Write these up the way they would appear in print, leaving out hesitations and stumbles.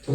Que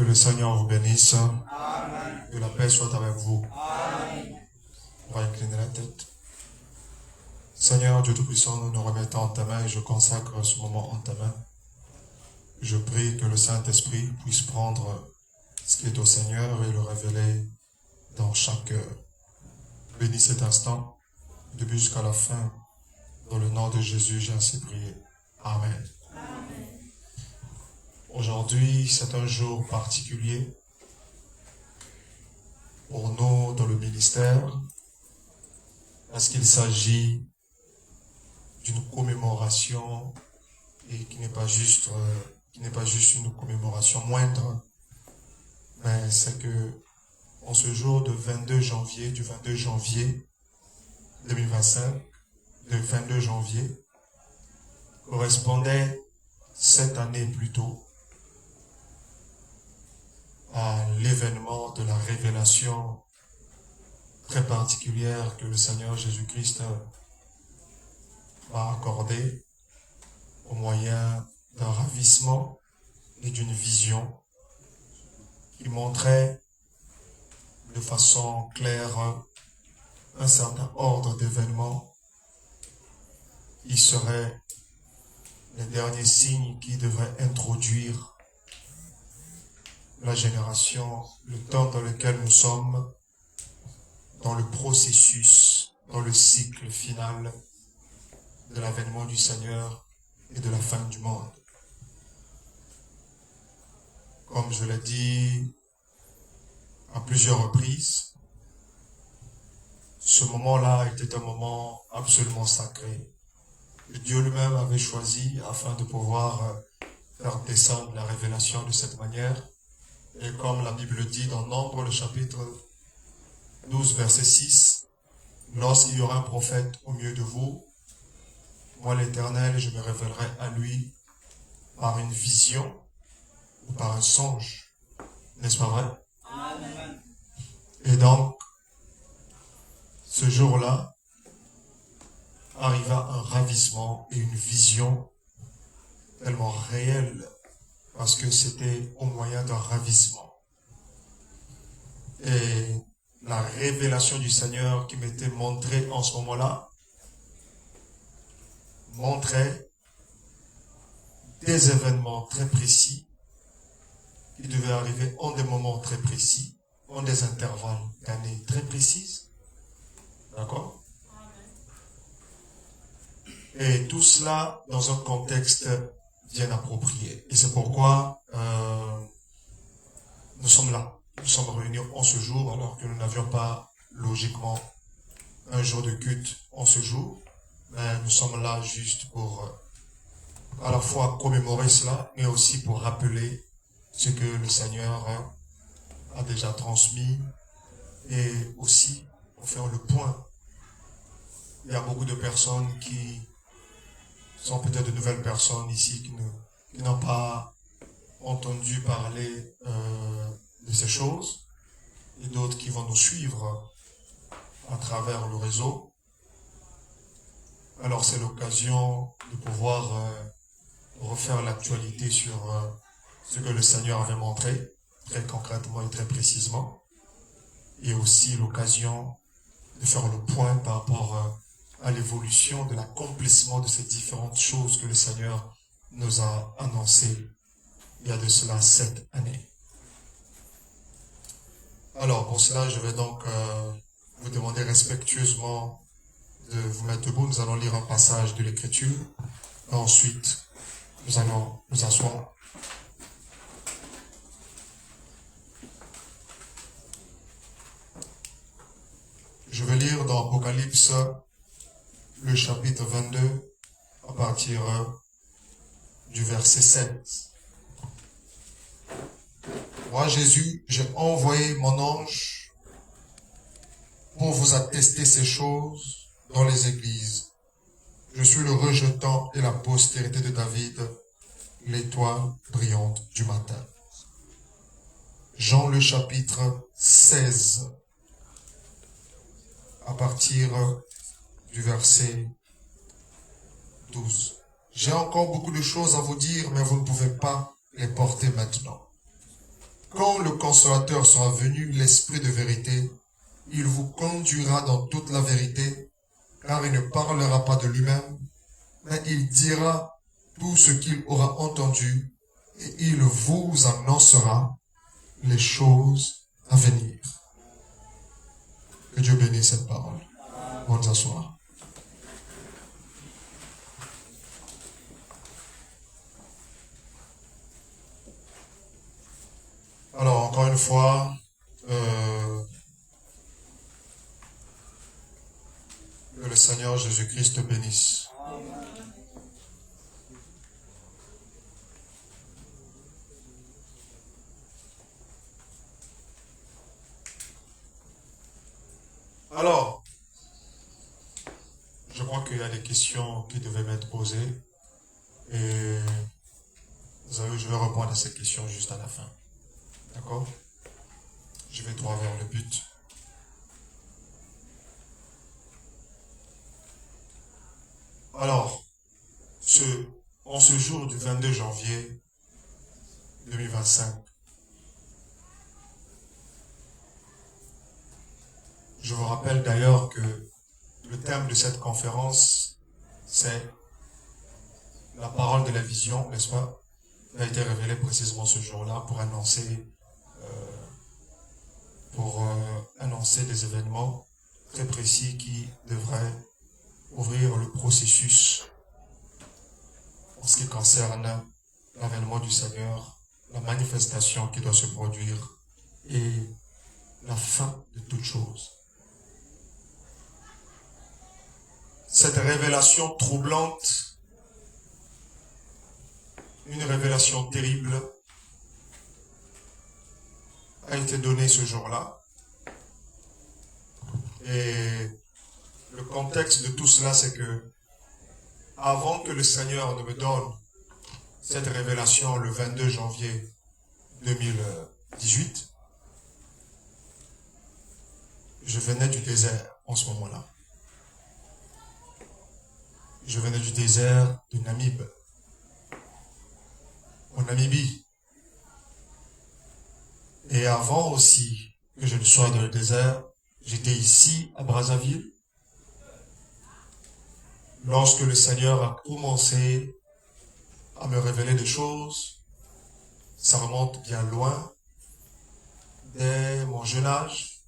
le Seigneur vous bénisse. Amen. Que la paix soit avec vous. Amen. On va incliner la tête. Seigneur Dieu Tout-Puissant, nous nous remettons en ta main et je consacre ce moment en ta main. Je prie que le Saint-Esprit puisse prendre ce qui est au Seigneur et le révéler dans chaque cœur. Bénis cet instant, du début jusqu'à la fin. Dans le nom de Jésus, j'ai ainsi prié. Amen. Aujourd'hui, c'est un jour particulier pour nous dans le ministère parce qu'il s'agit d'une commémoration et qui n'est pas juste une commémoration moindre, mais c'est que en ce jour du 22 janvier 2025, le 22 janvier, correspondait 7 années plus tôt à l'événement de la révélation très particulière que le Seigneur Jésus-Christ m'a accordée au moyen d'un ravissement et d'une vision qui montrait de façon claire un certain ordre d'événements qui seraient les derniers signes qui devraient introduire la génération, le temps dans lequel nous sommes, dans le processus, dans le cycle final de l'avènement du Seigneur et de la fin du monde. Comme je l'ai dit à plusieurs reprises, ce moment-là était un moment absolument sacré. Dieu lui-même avait choisi afin de pouvoir faire descendre la révélation de cette manière. Et comme la Bible dit dans Nombre, le chapitre 12, verset 6, « Lorsqu'il y aura un prophète au milieu de vous, moi l'Éternel, je me révélerai à lui par une vision ou par un songe. » N'est-ce pas vrai? Amen. Et donc, ce jour-là, arriva un ravissement et une vision tellement réelle parce que c'était au moyen d'un ravissement. Et la révélation du Seigneur qui m'était montrée en ce moment-là montrait des événements très précis qui devaient arriver en des moments très précis, en des intervalles d'années très précises. D'accord? Et tout cela dans un contexte bien approprié. Et c'est pourquoi nous sommes là. Nous sommes réunis en ce jour alors que nous n'avions pas logiquement un jour de culte en ce jour. Mais nous sommes là juste pour à la fois commémorer cela, mais aussi pour rappeler ce que le Seigneur a déjà transmis et aussi pour faire le point. Il y a beaucoup de personnes qui sont peut-être de nouvelles personnes ici qui n'ont pas entendu parler de ces choses et d'autres qui vont nous suivre à travers le réseau. Alors c'est l'occasion de pouvoir refaire l'actualité sur ce que le Seigneur avait montré très concrètement et très précisément, et aussi l'occasion de faire le point par rapport à l'évolution de l'accomplissement de ces différentes choses que le Seigneur nous a annoncées il y a de cela 7 années. Alors, pour cela, je vais donc vous demander respectueusement de vous mettre debout. Nous allons lire un passage de l'Écriture. Ensuite, nous allons nous asseoir. Je vais lire dans Apocalypse, le chapitre 22, à partir du verset 16. Moi, Jésus, j'ai envoyé mon ange pour vous attester ces choses dans les églises. Je suis le rejetant et la postérité de David, l'étoile brillante du matin. Jean le chapitre 16, à partir du verset 12. J'ai encore beaucoup de choses à vous dire, mais vous ne pouvez pas les porter maintenant. Quand le consolateur sera venu, l'Esprit de vérité, il vous conduira dans toute la vérité, car il ne parlera pas de lui-même, mais il dira tout ce qu'il aura entendu, et il vous annoncera les choses à venir. Que Dieu bénisse cette parole. Bonne asseoir. Alors, encore une fois, que le Seigneur Jésus-Christ te bénisse. Alors, je crois qu'il y a des questions qui devaient m'être posées et je vais répondre à ces questions juste à la fin. D'accord? Je vais droit vers le but. Alors, en ce jour du 22 janvier 2025, je vous rappelle d'ailleurs que le thème de cette conférence, c'est la parole de la vision, n'est-ce pas? Elle a été révélée précisément ce jour-là pour annoncer des événements très précis qui devraient ouvrir le processus en ce qui concerne l'avènement du Seigneur, la manifestation qui doit se produire et la fin de toute chose. Cette révélation troublante, une révélation terrible, a été donnée ce jour-là. Et le contexte de tout cela, c'est que avant que le Seigneur ne me donne cette révélation le 22 janvier 2018, je venais du désert en ce moment-là. Je venais du désert de Namib, en Namibie. Et avant aussi que je ne sois dans le désert, j'étais ici à Brazzaville. Lorsque le Seigneur a commencé à me révéler des choses, ça remonte bien loin, dès mon jeune âge,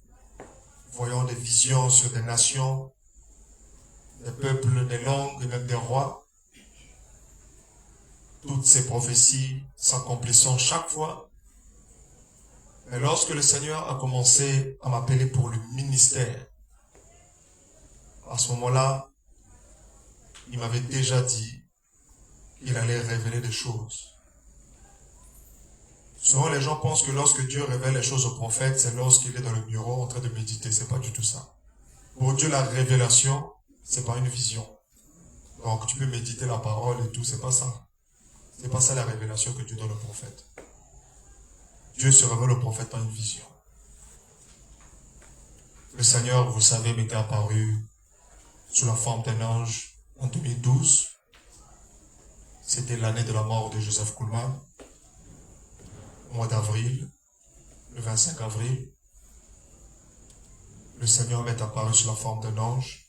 voyant des visions sur des nations, des peuples, des langues et même des rois. Toutes ces prophéties s'accomplissant chaque fois. Mais lorsque le Seigneur a commencé à m'appeler pour le ministère, à ce moment-là, il m'avait déjà dit qu'il allait révéler des choses. Souvent, les gens pensent que lorsque Dieu révèle les choses au prophète, c'est lorsqu'il est dans le bureau en train de méditer. C'est pas du tout ça. Pour Dieu, la révélation, c'est pas une vision. Donc, tu peux méditer la parole et tout, c'est pas ça. C'est pas ça la révélation que Dieu donne au prophète. Dieu se révèle au prophète par une vision. Le Seigneur, vous savez, m'était apparu sous la forme d'un ange en 2012. C'était l'année de la mort de Joseph Kuhlman. Au mois d'avril, le 25 avril, le Seigneur m'est apparu sous la forme d'un ange.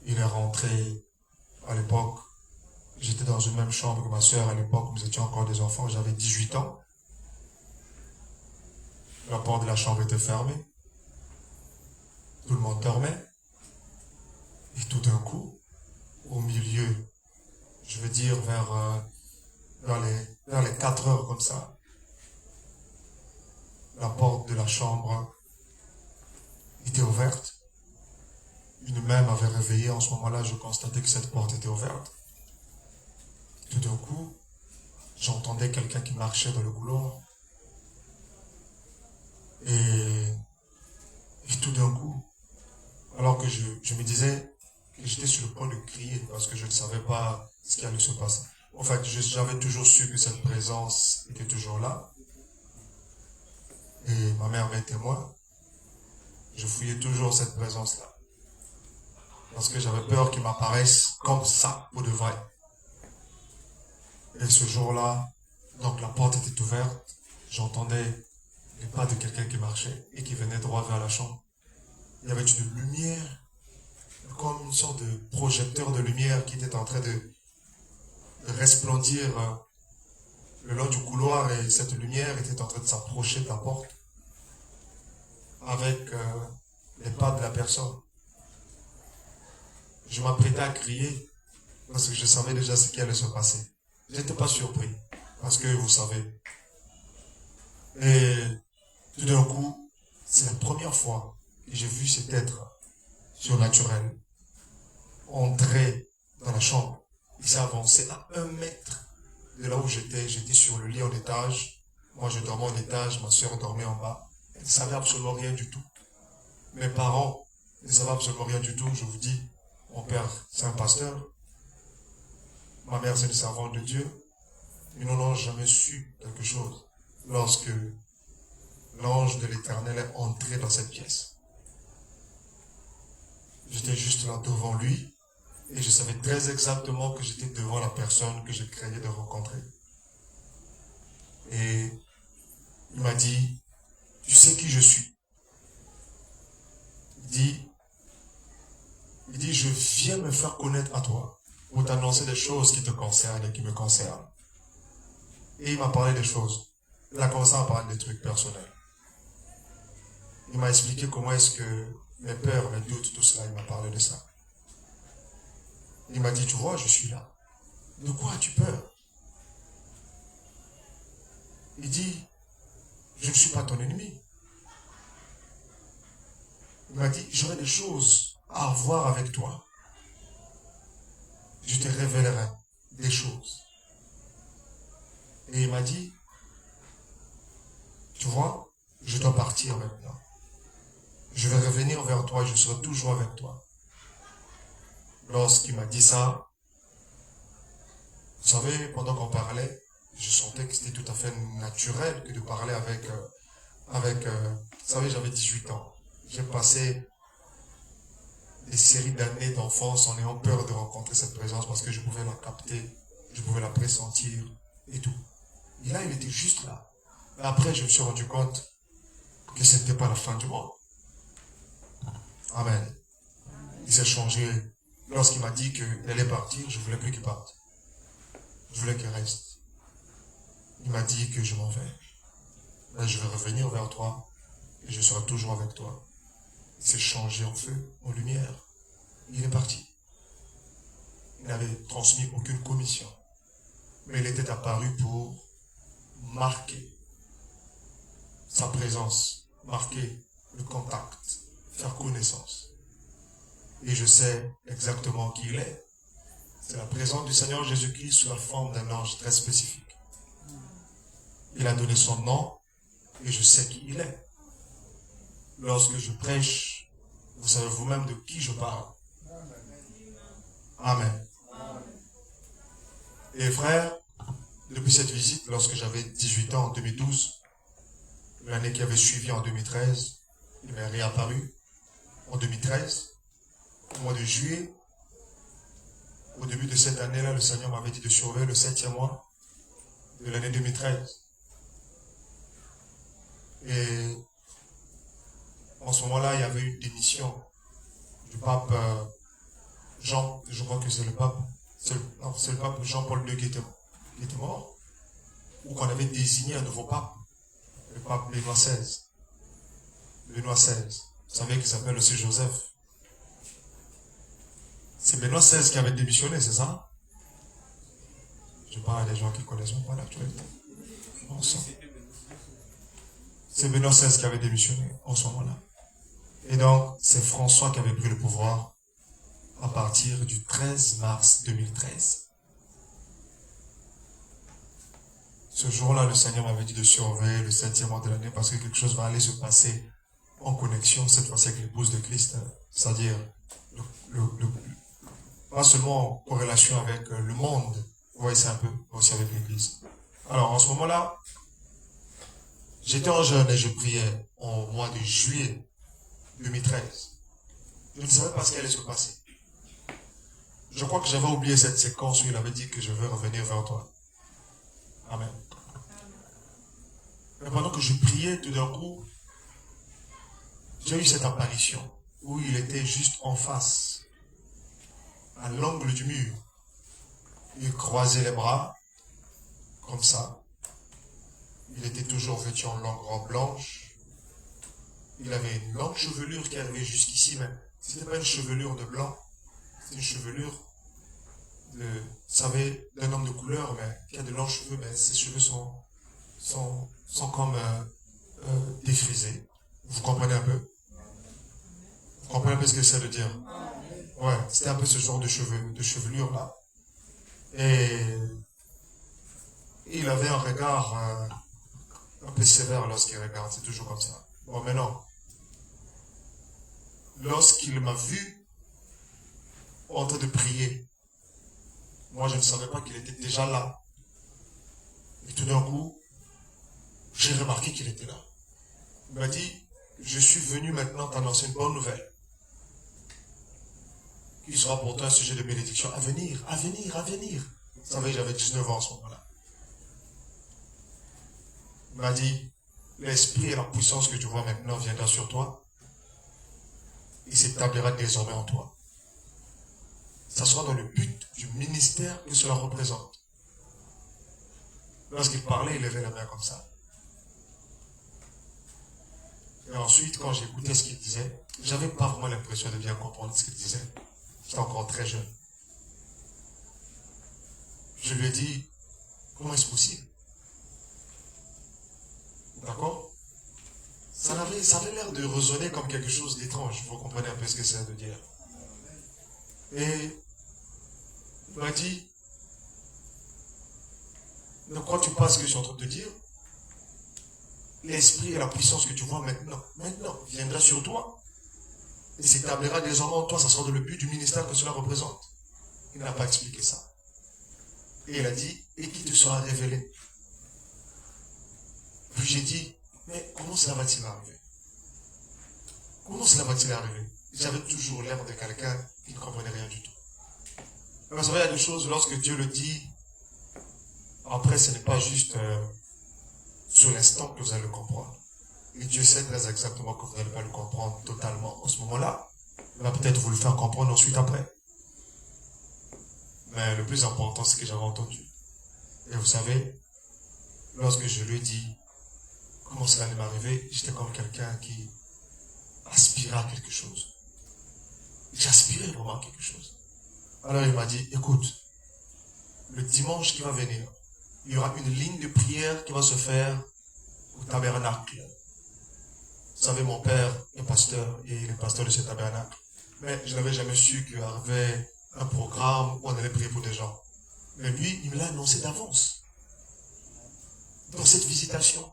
Il est rentré à l'époque. J'étais dans une même chambre que ma soeur à l'époque. Nous étions encore des enfants. J'avais 18 ans. La porte de la chambre était fermée. Tout le monde dormait. Et tout d'un coup, au milieu, je veux dire vers les 4 heures comme ça, la porte de la chambre était ouverte. Une main m'avait réveillé. En ce moment-là, je constatais que cette porte était ouverte. Tout d'un coup, j'entendais quelqu'un qui marchait dans le couloir. Et tout d'un coup, alors que je me disais que j'étais sur le point de crier parce que je ne savais pas ce qui allait se passer. En fait, j'avais toujours su que cette présence était toujours là. Et ma mère avait témoin. Je fouillais toujours cette présence-là. Parce que j'avais peur qu'il m'apparaisse comme ça pour de vrai. Et ce jour-là, donc la porte était ouverte. J'entendais les pas de quelqu'un qui marchait et qui venait droit vers la chambre. Il y avait une lumière, comme une sorte de projecteur de lumière qui était en train de resplendir le long du couloir, et cette lumière était en train de s'approcher de la porte avec les pas de la personne. Je m'apprêtais à crier parce que je savais déjà ce qui allait se passer. Je n'étais pas surpris parce que vous savez. Et tout d'un coup, c'est la première fois que j'ai vu cet être surnaturel entrer dans la chambre. Il s'est avancé à 1 mètre de là où j'étais. J'étais sur le lit en étage. Moi, je dormais en étage. Ma soeur dormait en bas. Elle ne savait absolument rien du tout. Mes parents ne savaient absolument rien du tout. Je vous dis, mon père, c'est un pasteur. Ma mère, c'est une servante de Dieu. Ils n'en ont jamais su quelque chose lorsque l'ange de l'Éternel est entré dans cette pièce. J'étais juste là devant lui et je savais très exactement que j'étais devant la personne que je craignais de rencontrer. Et il m'a dit, tu sais qui je suis? Il dit, je viens me faire connaître à toi pour t'annoncer des choses qui te concernent et qui me concernent. Et il m'a parlé des choses. Il a commencé à parler des trucs personnels. Il m'a expliqué comment est-ce que mes peurs, mes doutes, tout cela, il m'a parlé de ça. Il m'a dit, tu vois, je suis là. De quoi as-tu peur? Il dit, je ne suis pas ton ennemi. Il m'a dit, j'aurai des choses à voir avec toi. Je te révélerai des choses. Et il m'a dit, tu vois, je dois partir maintenant. Je vais revenir vers toi et je serai toujours avec toi. Lorsqu'il m'a dit ça, vous savez, pendant qu'on parlait, je sentais que c'était tout à fait naturel que de parler avec vous savez, j'avais 18 ans. J'ai passé des séries d'années d'enfance en ayant peur de rencontrer cette présence parce que je pouvais la capter, je pouvais la pressentir et tout. Et là, il était juste là. Mais après, je me suis rendu compte que ce n'était pas la fin du monde. Amen. Il s'est changé. Lorsqu'il m'a dit qu'il allait partir, je ne voulais plus qu'il parte. Je voulais qu'il reste. Il m'a dit que je m'en vais. Là, je vais revenir vers toi et je serai toujours avec toi. Il s'est changé en feu, en lumière. Il est parti. Il n'avait transmis aucune commission. Mais il était apparu pour marquer sa présence, marquer le contact, faire connaissance. Et je sais exactement qui il est. C'est la présence du Seigneur Jésus-Christ sous la forme d'un ange très spécifique. Il a donné son nom et je sais qui il est. Lorsque je prêche, vous savez vous-même de qui je parle. Amen. Et frère, depuis cette visite, lorsque j'avais 18 ans en 2012, l'année qui avait suivi en 2013, il m'est réapparu en 2013, au mois de juillet. Au début de cette année-là, le Seigneur m'avait dit de surveiller le 7e mois de l'année 2013. Et en ce moment-là, il y avait une démission du pape Jean, je crois que c'est le pape, c'est le pape Jean-Paul II qui était mort, ou qu'on avait désigné un nouveau pape, le pape Benoît XVI. Benoît XVI. Vous savez qu'il s'appelle aussi Joseph. C'est Benoît XVI qui avait démissionné, c'est ça? Je parle à des gens qui ne connaissent pas l'actualité. C'est Benoît XVI qui avait démissionné en ce moment-là. Et donc, c'est François qui avait pris le pouvoir à partir du 13 mars 2013. Ce jour-là, le Seigneur m'avait dit de surveiller le 7e mois de l'année parce que quelque chose va aller se passer en connexion, cette fois-ci avec l'épouse de Christ, c'est-à-dire pas seulement en corrélation avec le monde, vous voyez ça un peu, aussi avec l'Église. Alors, en ce moment-là, j'étais en jeûne et je priais au mois de juillet 2013. Je ne savais pas ce qui allait se passer. Je crois que j'avais oublié cette séquence où il avait dit que je veux revenir vers toi. Amen. Mais pendant que je priais, tout d'un coup, j'ai eu cette apparition où il était juste en face, à l'angle du mur. Il croisait les bras, comme ça. Il était toujours vêtu en longue robe blanche. Il avait une longue chevelure qui arrivait jusqu'ici, mais ce n'était pas une chevelure de blanc, c'est une chevelure de, vous savez, d'un homme de couleur, mais qui a de longs cheveux, mais ses cheveux sont comme défrisés. Vous comprenez un peu? Vous comprenez un peu ce que ça veut dire? Ouais, c'était un peu ce genre de chevelure là. Et il avait un regard un peu sévère lorsqu'il regarde, c'est toujours comme ça. Bon, maintenant, lorsqu'il m'a vu en train de prier, moi je ne savais pas qu'il était déjà là. Et tout d'un coup, j'ai remarqué qu'il était là. Il m'a dit, je suis venu maintenant t'annoncer une bonne nouvelle. Qui sera pour toi un sujet de bénédiction à venir, à venir, à venir. Vous savez, j'avais 19 ans à ce moment-là. Il m'a dit, l'esprit et la puissance que tu vois maintenant viendra sur toi. Il s'établira désormais en toi. Ça sera dans le but du ministère que cela représente. Lorsqu'il parlait, il levait la main comme ça. Et ensuite, quand j'écoutais ce qu'il disait, j'avais pas vraiment l'impression de bien comprendre ce qu'il disait. J'étais encore très jeune. Je lui ai dit, comment est-ce possible? D'accord? Ça avait l'air de résonner comme quelque chose d'étrange. Vous comprenez un peu ce que ça veut dire. Et il m'a dit, ne crois-tu pas ce que je suis en train de te dire? L'esprit et la puissance que tu vois maintenant, viendra sur toi et s'établira désormais en toi. Ça sera dans le but du ministère que cela représente. Il n'a pas expliqué ça. Et il a dit, et qui te sera révélé. Puis j'ai dit, mais comment cela va-t-il arriver? Comment cela va-t-il arriver? J'avais toujours l'air de quelqu'un qui ne comprenait rien du tout. Mais vous savez, il y a des choses, lorsque Dieu le dit, après ce n'est pas juste sur l'instant que vous allez le comprendre. Et Dieu sait très exactement que vous n'allez pas le comprendre totalement en ce moment-là. Il va peut-être vous le faire comprendre ensuite après. Mais le plus important, c'est que j'avais entendu. Et vous savez, lorsque je lui ai dit comment cela allait m'arriver, j'étais comme quelqu'un qui aspirait à quelque chose. J'aspirais vraiment à quelque chose. Alors il m'a dit, écoute, le dimanche qui va venir, il y aura une ligne de prière qui va se faire au tabernacle. Vous savez, mon père est pasteur et il est pasteur de ce tabernacle. Mais je n'avais jamais su qu'il y avait un programme où on allait prier pour des gens. Mais lui, il me l'a annoncé d'avance. Dans cette visitation.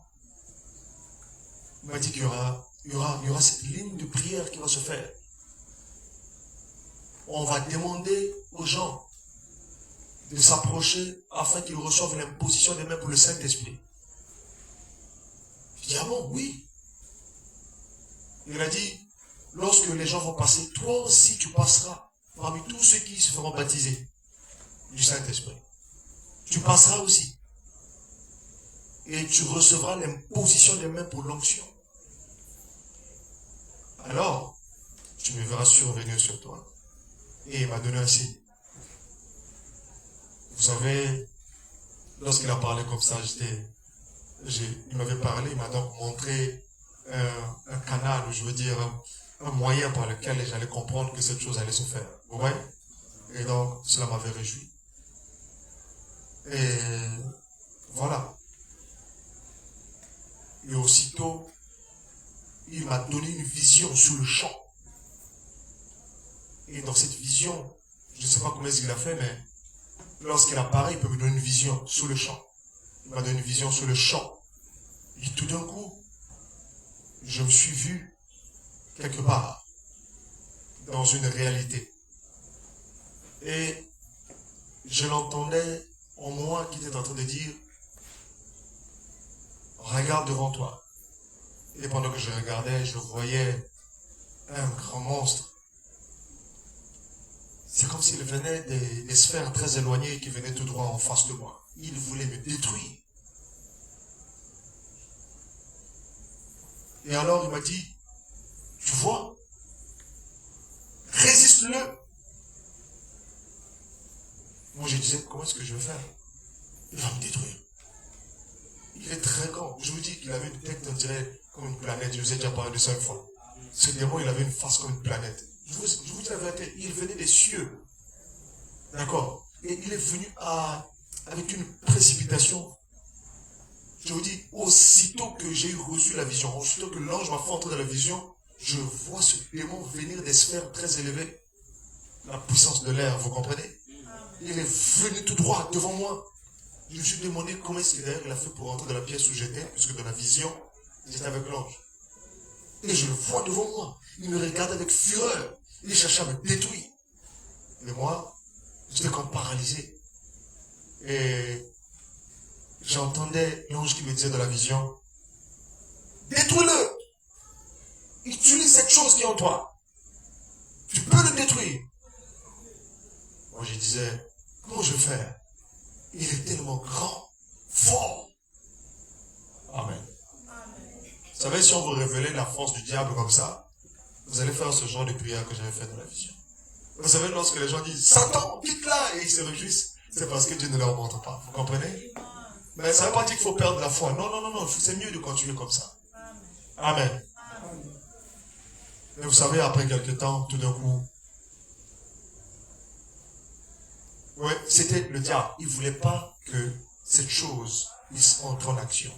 Il m'a dit qu'il y aura cette ligne de prière qui va se faire. On va demander aux gens de s'approcher afin qu'ils reçoivent l'imposition des mains pour le Saint-Esprit. Je dis, ah bon, oui. Il a dit, lorsque les gens vont passer, toi aussi tu passeras parmi tous ceux qui se feront baptiser du Saint-Esprit. Tu passeras aussi. Et tu recevras l'imposition des mains pour l'onction. Alors, tu me verras survenir sur toi. Et il m'a donné un signe. Vous savez, lorsqu'il a parlé comme ça, il m'avait parlé, il m'a donc montré un canal, ou je veux dire un moyen par lequel j'allais comprendre que cette chose allait se faire. Vous voyez? Et donc, cela m'avait réjoui. Et voilà. Et aussitôt, il m'a donné une vision sur le champ. Et dans cette vision, je ne sais pas comment est-ce qu'il a fait, mais lorsqu'il apparaît, il peut me donner une vision sur le champ. Il m'a donné une vision sur le champ. Et tout d'un coup, je me suis vu quelque part, dans une réalité. Et je l'entendais en moi qui était en train de dire, regarde devant toi. Et pendant que je regardais, je voyais un grand monstre. C'est comme s'il venait des sphères très éloignées qui venaient tout droit en face de moi. Il voulait me détruire. Et alors il m'a dit, tu vois, résiste-le. Moi je disais, comment est-ce que je vais faire? Il va me détruire. Il est très grand. Je vous dis qu'il avait une tête, on dirait, comme une planète. Je vous ai déjà parlé de ça une fois. Ce démon, il avait une face comme une planète. Je vous dis la vérité, il venait des cieux. D'accord? Et il est venu avec une précipitation. Je vous dis, aussitôt que j'ai reçu la vision, aussitôt que l'ange m'a fait entrer dans la vision, je vois ce démon venir des sphères très élevées. La puissance de l'air, vous comprenez? Il est venu tout droit devant moi. Je me suis demandé comment est-ce que d'ailleurs il a fait pour rentrer dans la pièce où j'étais, puisque dans la vision, j'étais avec l'ange. Et je le vois devant moi. Il me regarde avec fureur. Il cherchait à me détruire. Et moi, j'étais comme paralysé. Et j'entendais l'ange qui me disait dans la vision, détruis-le. Utilise cette chose qui est en toi. Tu peux le détruire. Moi, je disais, comment je vais faire? Il est tellement grand, fort. Amen. Vous savez, si on vous révélait la force du diable comme ça, vous allez faire ce genre de prière que j'avais fait dans la vision. Vous savez, lorsque les gens disent, Satan, quitte-la, et ils se réjouissent, c'est parce que Dieu ne leur montre pas. Vous comprenez? Mais ça ne veut pas dire qu'il faut perdre la foi. Non, non, non, non. C'est mieux de continuer comme ça. Amen. Mais vous savez, après quelques temps, tout d'un coup, ouais, c'était le diable. Il ne voulait pas que cette chose puisse entrer en action.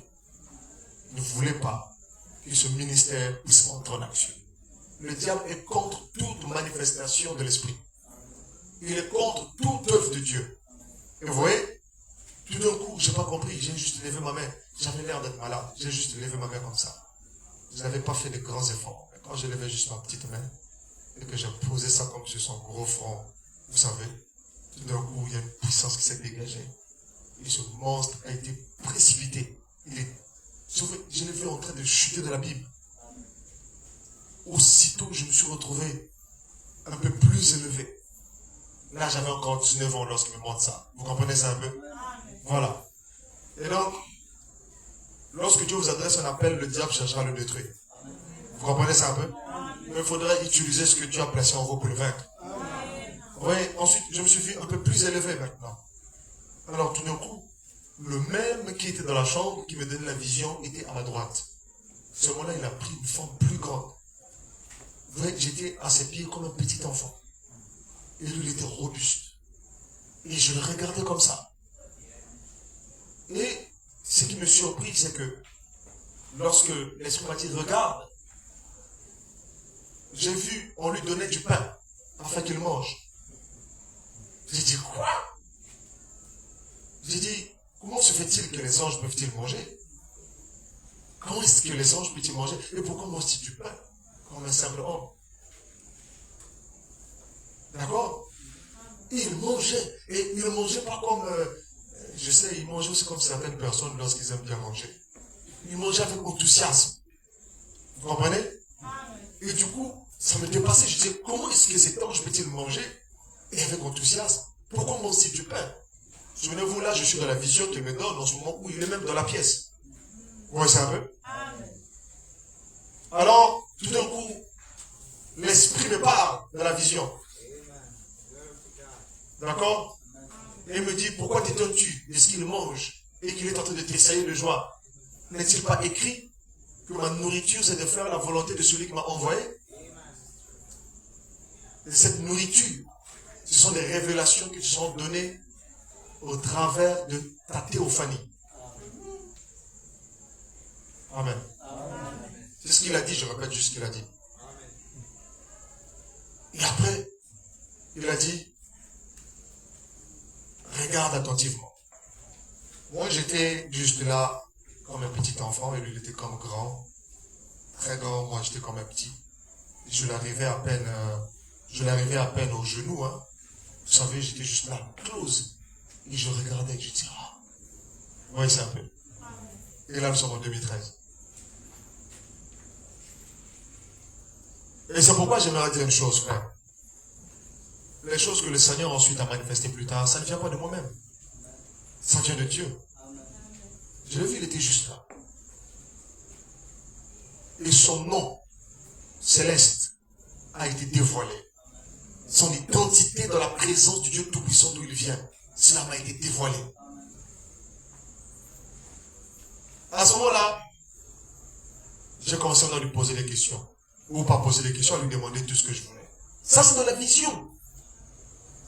Il ne voulait pas que ce ministère puisse entrer en action. Le diable est contre toute manifestation de l'esprit. Il est contre toute œuvre de Dieu. Et vous voyez, tout d'un coup, je n'ai pas compris. J'ai juste levé ma main. J'avais l'air d'être malade. J'ai juste levé ma main comme ça. Je n'avais pas fait de grands efforts. Mais quand je levais juste ma petite main et que j'ai posé ça comme sur son gros front, vous savez, tout d'un coup, il y a une puissance qui s'est dégagée. Et ce monstre a été précipité. Je l'ai vu en train de chuter de la Bible. Aussitôt, je me suis retrouvé un peu plus élevé. Là, j'avais encore 19 ans lorsqu'il me montre ça. Vous comprenez ça un peu? Voilà. Et donc, lorsque Dieu vous adresse un appel, le diable cherchera à le détruire. Vous comprenez ça un peu? Mais il faudrait utiliser ce que Dieu a placé en vous pour le vaincre. Oui, ensuite, je me suis vu un peu plus élevé maintenant. Alors, tout d'un coup, le même qui était dans la chambre, qui me donnait la vision, était à ma droite. Ce moment-là, il a pris une forme plus grande. Vous voyez, j'étais à ses pieds comme un petit enfant. Et lui, il était robuste. Et je le regardais comme ça. Et ce qui me surprit, c'est que lorsque l'esprit m'a dit, regarde, j'ai vu, on lui donnait du pain afin qu'il mange. J'ai dit, quoi? J'ai dit, comment se fait-il que les anges peuvent-ils manger? Comment est-ce que les anges peuvent-ils manger? Et pourquoi mange-t-il du pain comme un simple homme? D'accord? Et il mangeait. Et il ne mangeait pas comme, je sais, il mangeait aussi comme certaines personnes lorsqu'ils aiment bien manger. Il mangeait avec enthousiasme. Vous comprenez? Et du coup, ça me dépassait. Je disais, comment est-ce que cet ange peut-il manger? Et avec enthousiasme. Pourquoi mange-t-il du pain? Souvenez-vous, là, je suis dans la vision qu'il me donne en ce moment où il est même dans la pièce. Vous voyez ça un peu? Alors, tout d'un coup, l'esprit me parle dans la vision. D'accord? Et il me dit, pourquoi t'étonnes-tu de ce qu'il mange et qu'il est en train de tressaillir de joie? N'est-il pas écrit? que ma nourriture, c'est de faire la volonté de celui qui m'a envoyé. Et cette nourriture, ce sont des révélations qui te sont données au travers de ta théophanie. Amen. C'est ce qu'il a dit, je répète juste ce qu'il a dit. Et après, il a dit, regarde attentivement. Moi, j'étais juste là comme un petit enfant et lui, il était comme grand. Très grand, moi, j'étais comme un petit. Je l'arrivais à peine aux genoux. Hein. Vous savez, j'étais juste là, close. Et je regardais et je disais, ah. Oui, c'est un peu. Et là, nous sommes en 2013. Et c'est pourquoi j'aimerais dire une chose, frère. Les choses que le Seigneur ensuite a manifestées plus tard, ça ne vient pas de moi-même. Ça vient de Dieu. Je l'ai vu, il était juste là. Et son nom céleste a été dévoilé. Son identité dans la présence du Dieu Tout-Puissant d'où il vient, cela m'a été dévoilé. À ce moment-là, j'ai commencé à lui poser des questions. Ou pas poser des questions, à lui demander tout ce que je voulais. Ça, c'est dans la vision.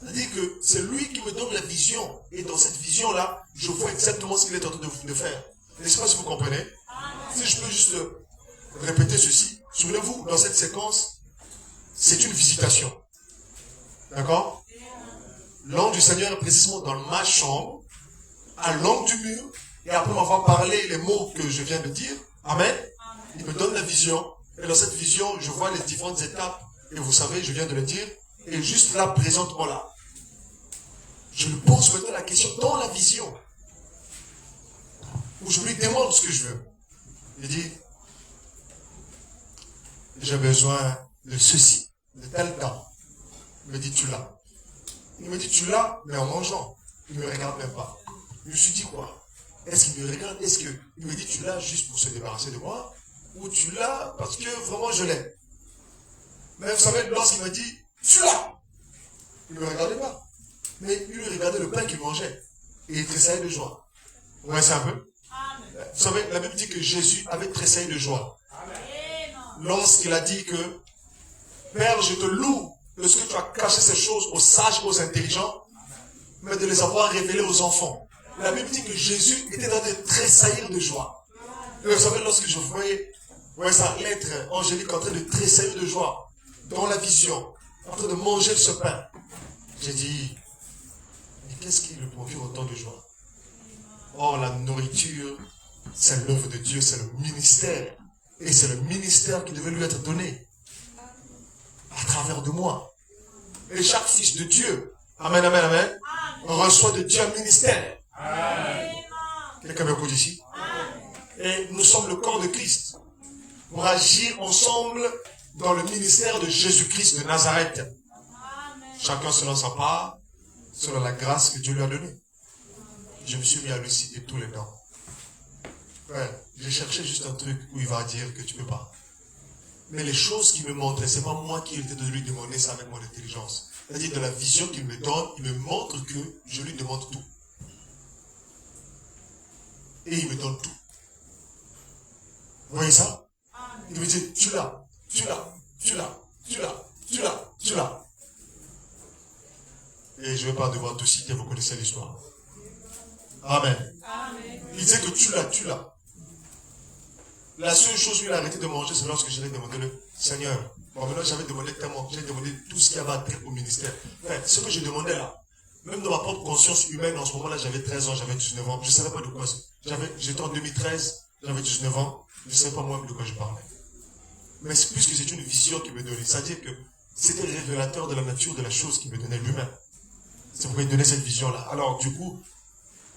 C'est-à-dire que c'est lui qui me donne la vision. Et dans cette vision-là, je vois exactement ce qu'il est en train de faire. Je ne sais pas si vous comprenez. Si je peux juste répéter ceci. Souvenez-vous, dans cette séquence, c'est une visitation. D'accord? L'ange du Seigneur est précisément dans ma chambre, à l'angle du mur, et après m'avoir parlé les mots que je viens de dire. Amen. Il me donne la vision. Et dans cette vision, je vois les différentes étapes. Et vous savez, je viens de le dire. Et juste là, présentement là, je lui pose maintenant la question dans la vision. Où je lui demande ce que je veux. Il dit, j'ai besoin de ceci, de tel temps. Il me dit, tu l'as. Il me dit, tu l'as, mais en mangeant. Il ne me regarde même pas. Je me suis dit quoi? Est-ce qu'il me regarde? Est-ce qu'il me dit, tu l'as juste pour se débarrasser de moi? Ou tu l'as parce que vraiment je l'ai? Mais vous savez, lorsqu'il me dit, tu l'as, il ne me regardait pas. Mais il lui regardait le pain qu'il mangeait. Et il tressaillait de joie. Vous voyez ça un peu? Vous savez, la Bible dit que Jésus avait tressaillé de joie. Lorsqu'il a dit que, Père, je te loue de ce que tu as caché ces choses aux sages et aux intelligents, mais de les avoir révélées aux enfants. La Bible dit que Jésus était en train de tressaillir de joie. Et vous savez, lorsque je voyais ça, l'être angélique en train de tressaillir de joie, dans la vision, en train de manger ce pain, j'ai dit, mais qu'est-ce qui lui procure autant de joie? Or, la nourriture, c'est l'œuvre de Dieu, c'est le ministère. Et c'est le ministère qui devait lui être donné à travers de moi. Et chaque fils de Dieu, amen, amen, amen, reçoit de Dieu un ministère. Quelqu'un m'écoute ici? Et nous sommes le corps de Christ pour agir ensemble dans le ministère de Jésus-Christ de Nazareth. Chacun selon sa part, selon la grâce que Dieu lui a donnée. Je me suis mis à lui citer tous les noms. Ouais, j'ai cherché juste un truc où il va dire que tu ne peux pas. Mais les choses qu'il me montrait, c'est pas moi qui ai été de lui demander ça avec mon intelligence. C'est-à-dire de la vision qu'il me donne, il me montre que je lui demande tout. Et il me donne tout. Vous voyez ça? Il me dit, tu l'as, tu l'as, tu l'as, tu l'as, tu l'as, tu l'as. Et je ne vais pas devoir te citer, vous connaissez l'histoire. Amen. Il disait que tu l'as, tu l'as. La seule chose où il a arrêté de manger, c'est lorsque je lui ai demandé le Seigneur. Bon, maintenant j'avais demandé tellement, j'ai demandé tout ce qui avait trait au ministère. Enfin, ce que je demandais là, même dans ma propre conscience humaine, en ce moment-là, j'avais 13 ans, j'avais 19 ans, je ne savais pas de quoi c'est. J'étais en 2013, j'avais 19 ans, je ne savais pas moi de quoi je parlais. Mais c'est plus que c'est une vision qui me donnait. C'est-à-dire que c'était le révélateur de la nature de la chose qui me donnait lui-même. C'est pourquoi il donnait cette vision-là. Alors, du coup,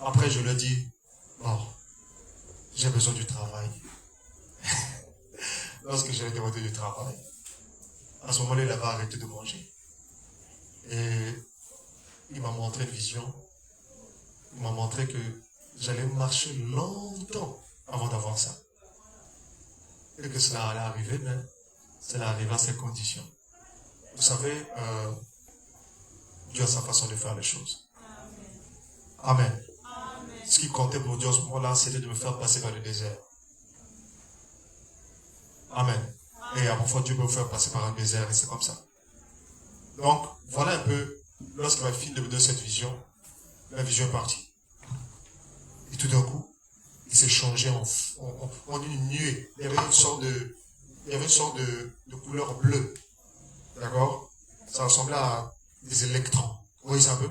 après, je lui ai dit, bon, j'ai besoin du travail. Lorsque j'ai demandé du travail, à ce moment-là, il avait arrêté de manger. Et il m'a montré une vision. Il m'a montré que j'allais marcher longtemps avant d'avoir ça. Et que cela allait arriver, mais cela arrive à ces conditions. Vous savez, Dieu a sa façon de faire les choses. Amen. Ce qui comptait pour Dieu à ce moment-là, c'était de me faire passer par le désert. Amen. Et à mon foi, Dieu peut vous faire passer par un désert et c'est comme ça. Donc, voilà un peu, lorsqu'il m'a fini de me donner cette vision, la vision est partie. Et tout d'un coup, il s'est changé en une nuée. Il y avait une sorte de couleur bleue. D'accord? Ça ressemblait à des électrons. Vous voyez ça un peu?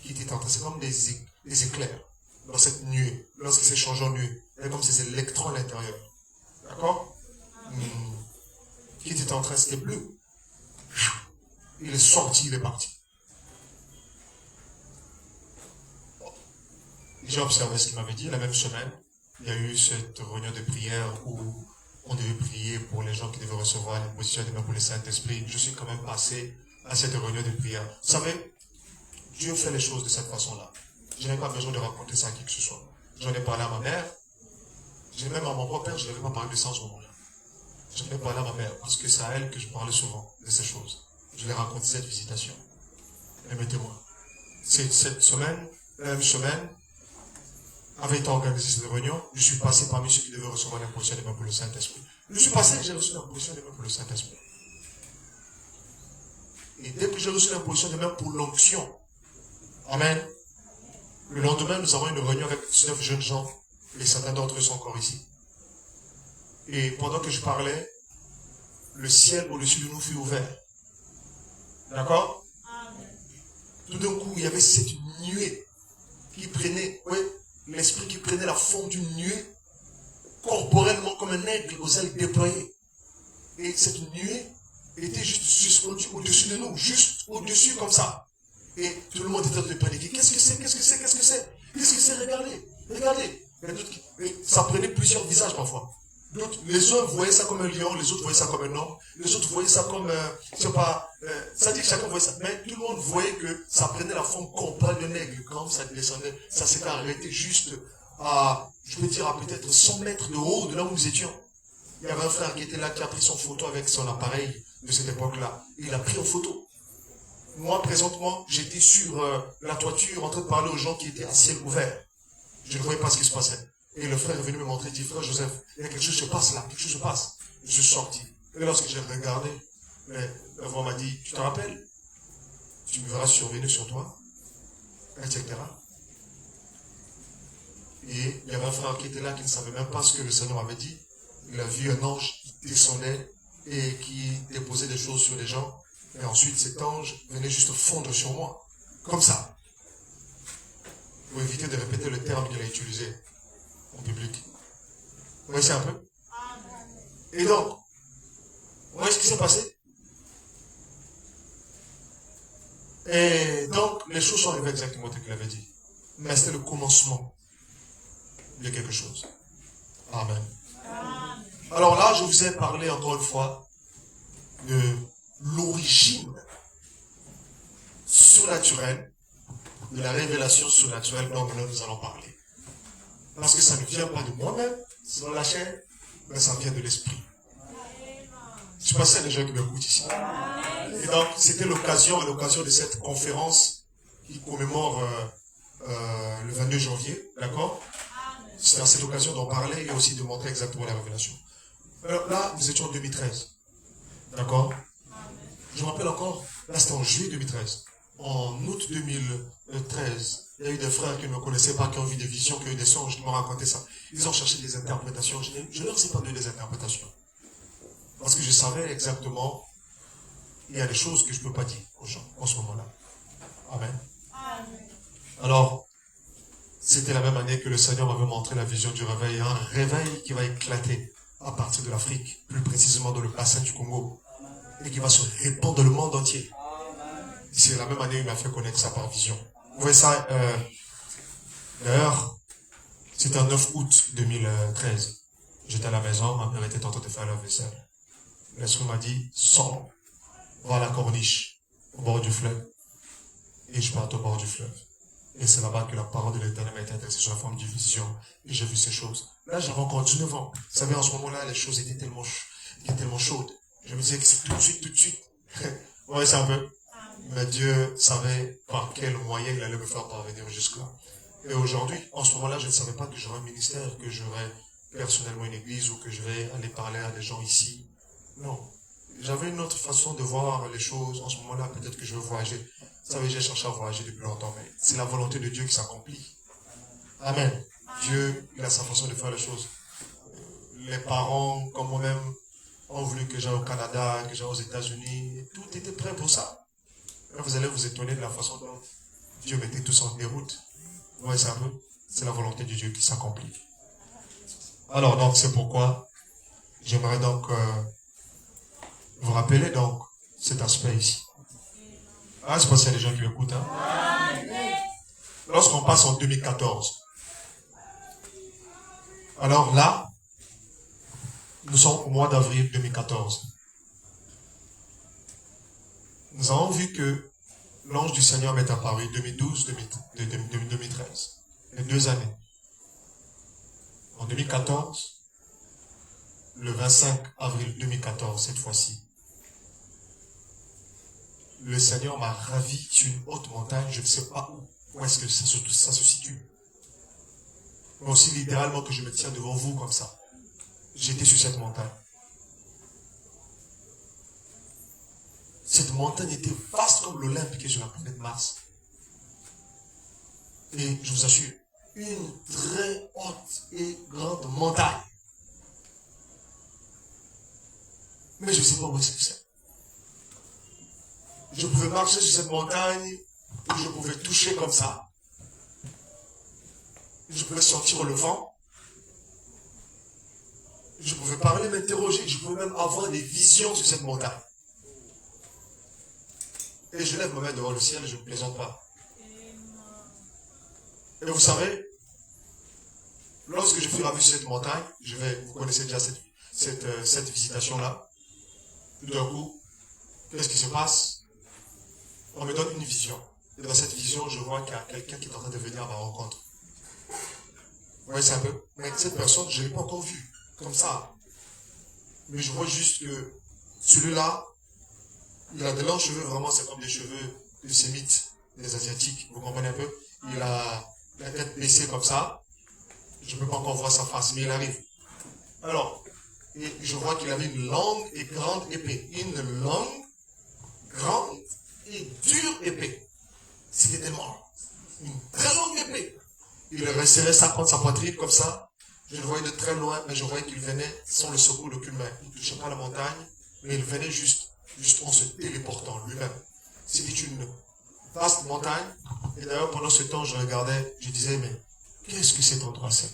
Qui était en train, c'est comme des éclairs dans cette nuée. Lorsqu'il s'est changé en nuée, il y avait comme ces électrons à l'intérieur. D'accord? Qui était en train, c'était bleu. Il est sorti, il est parti. J'ai observé ce qu'il m'avait dit. La même semaine, il y a eu cette réunion de prière où on devait prier pour les gens qui devaient recevoir l'imposition des mains pour le Saint-Esprit. Je suis quand même passé à cette réunion de prière. Vous savez, Dieu fait les choses de cette façon-là. Je n'ai pas besoin de raconter ça à qui que ce soit. J'en ai parlé à ma mère. Même à mon propre père, je n'avais pas parlé de ça en ce moment-là. Je n'ai parlé à ma mère parce que c'est à elle que je parlais souvent de ces choses. Je lui ai raconté cette visitation. Elle me témoigne. Cette semaine, la même semaine, avait été organisée cette réunion, je suis passé parmi ceux qui devaient recevoir l'imposition des mains pour le Saint-Esprit. Je suis passé et j'ai reçu l'imposition des mains pour le Saint-Esprit. Et dès que j'ai reçu l'imposition des mains pour l'onction, amen, le lendemain, nous avons une réunion avec 19 jeunes gens, et certains d'entre eux sont encore ici. Et pendant que je parlais, le ciel au-dessus de nous fut ouvert. D'accord? Tout d'un coup, il y avait cette nuée qui prenait, l'esprit qui prenait la forme d'une nuée, corporellement comme un aigle aux ailes déployées. Et cette nuée était juste suspendue au-dessus de nous, juste au-dessus comme ça. Et tout le monde était en train de paniquer. Qu'est-ce que c'est? Qu'est-ce que c'est? Qu'est-ce que c'est? Qu'est-ce que c'est? Regardez, regardez. Et ça prenait plusieurs visages parfois. Les uns voyaient ça comme un lion, les autres voyaient ça comme un homme, les autres voyaient ça comme, je sais pas, ça dit que chacun voyait ça, mais tout le monde voyait que ça prenait la forme complète d'un aigle. Quand ça descendait, ça s'était arrêté juste à, je peux dire, à peut-être 100 mètres de haut de là où nous étions. Il y avait un frère qui était là, qui a pris son photo avec son appareil de cette époque-là. Il a pris en photo. Moi, présentement, j'étais sur la toiture en train de parler aux gens qui étaient à ciel ouvert. Je ne voyais pas ce qui se passait. Et le frère est venu me montrer, il dit, frère Joseph, il y a quelque chose qui se passe là, quelque chose se passe. Je suis sorti. Et lorsque j'ai regardé, la voix m'a dit, tu te rappelles? Tu me verras survenir sur toi, etc. Et il y avait un frère qui était là, qui ne savait même pas ce que le Seigneur avait dit. Il a vu un ange qui descendait et qui déposait des choses sur les gens. Et ensuite, cet ange venait juste fondre sur moi. Comme ça. Pour éviter de répéter le terme qu'il a utilisé en public. Vous voyez ça un peu? Et donc, vous voyez ce qui s'est passé? Et donc, les choses sont arrivées exactement telles qu'il avait dit. Mais c'était le commencement de quelque chose. Amen. Alors là, je vous ai parlé encore une fois de l'origine surnaturelle, de la révélation surnaturelle dont nous allons parler. Parce que ça ne vient pas de moi-même, c'est dans la chair, mais ça vient de l'esprit. Je sais pas si il y a des gens qui m'écoutent ici. Et donc, c'était l'occasion de cette conférence qui commémore le 22 janvier, d'accord? C'est à cette occasion d'en parler et aussi de montrer exactement la révélation. Alors là, nous étions en 2013, d'accord? Je me rappelle encore, là c'était en juillet 2013. En août 2013, il y a eu des frères qui ne me connaissaient pas, qui ont vu des visions, qui ont eu des songes, qui m'ont raconté ça. Ils ont cherché des interprétations. Je ne leur ai pas donné des interprétations. Parce que je savais exactement, il y a des choses que je ne peux pas dire aux gens en ce moment-là. Amen. Alors, c'était la même année que le Seigneur m'avait montré la vision du réveil. Un réveil qui va éclater à partir de l'Afrique, plus précisément dans le bassin du Congo, et qui va se répandre dans le monde entier. C'est la même année où il m'a fait connaître ça par vision. Vous voyez ça, d'ailleurs, c'était un 9 août 2013. J'étais à la maison, ma mère était en train de faire la vaisselle. L'esprit m'a dit, sors, va à la corniche, au bord du fleuve. Et je pars au bord du fleuve. Et c'est là-bas que la parole de l'Éternel m'a été adressée sous la forme d'une vision. Et j'ai vu ces choses. Là, j'avais encore 19 ans. Vous savez, en ce moment-là, les choses étaient tellement chaudes. Je me disais que c'est tout de suite. Vous voyez ça un peu? Mais Dieu savait par quel moyen il allait me faire parvenir jusque-là. Et aujourd'hui, en ce moment-là, je ne savais pas que j'aurais un ministère, que j'aurais personnellement une église ou que je vais aller parler à des gens ici. Non. J'avais une autre façon de voir les choses. En ce moment-là, peut-être que je veux voyager. Vous savez, j'ai cherché à voyager depuis longtemps, mais c'est la volonté de Dieu qui s'accomplit. Amen. Dieu, il a sa façon de faire les choses. Les parents, comme moi-même, ont voulu que j'aille au Canada, que j'aille aux États-Unis. Tout était prêt pour ça. Là, vous allez vous étonner de la façon dont Dieu mettait tout ça en déroute. Vous voyez ça un peu? C'est la volonté de Dieu qui s'accomplit. Alors, donc, c'est pourquoi j'aimerais donc vous rappeler donc cet aspect ici. Ah, c'est parce qu'il y a des gens qui m'écoutent. Hein? Lorsqu'on passe en 2014, alors là, nous sommes au mois d'avril 2014. Nous avons vu que l'ange du Seigneur m'est apparu 2012-2013. Les 2 années. En 2014, le 25 avril 2014, cette fois-ci, le Seigneur m'a ravi sur une haute montagne, je ne sais pas où est-ce que ça se situe. Mais aussi littéralement que je me tiens devant vous comme ça. J'étais sur cette montagne. Cette montagne était vaste comme l'Olympe qui est sur la planète Mars. Et je vous assure, une très haute et grande montagne. Mais je ne sais pas où est-ce que c'est. Je pouvais marcher sur cette montagne, où je pouvais toucher comme ça. Je pouvais sentir le vent. Je pouvais parler, m'interroger. Je pouvais même avoir des visions sur cette montagne. Et je lève ma main devant le ciel, je ne plaisante pas. Et vous savez, lorsque je fus ravi sur cette montagne, vous connaissez déjà cette visitation-là, tout d'un coup, qu'est-ce qui se passe? On me donne une vision. Et dans cette vision, je vois qu'il y a quelqu'un qui est en train de venir à ma rencontre. Vous voyez ça un peu? Mais cette personne, je ne l'ai pas encore vue, comme ça. Mais je vois juste que celui-là, il a de longs cheveux, vraiment, c'est comme des cheveux de sémites, des asiatiques. Vous comprenez un peu? Il a la tête baissée comme ça. Je ne peux pas encore voir sa face, mais il arrive. Alors, et je vois qu'il avait une longue et grande épée. Une longue, grande et dure épée. C'était tellement une très longue épée. Il resserrait ça contre sa poitrine comme ça. Je le voyais de très loin, mais je voyais qu'il venait sans le secours d'aucune main. Il ne touchait pas la montagne, mais il venait juste en se téléportant lui-même. C'était une vaste montagne. Et d'ailleurs, pendant ce temps, je regardais, je disais, mais qu'est-ce que cet endroit c'est?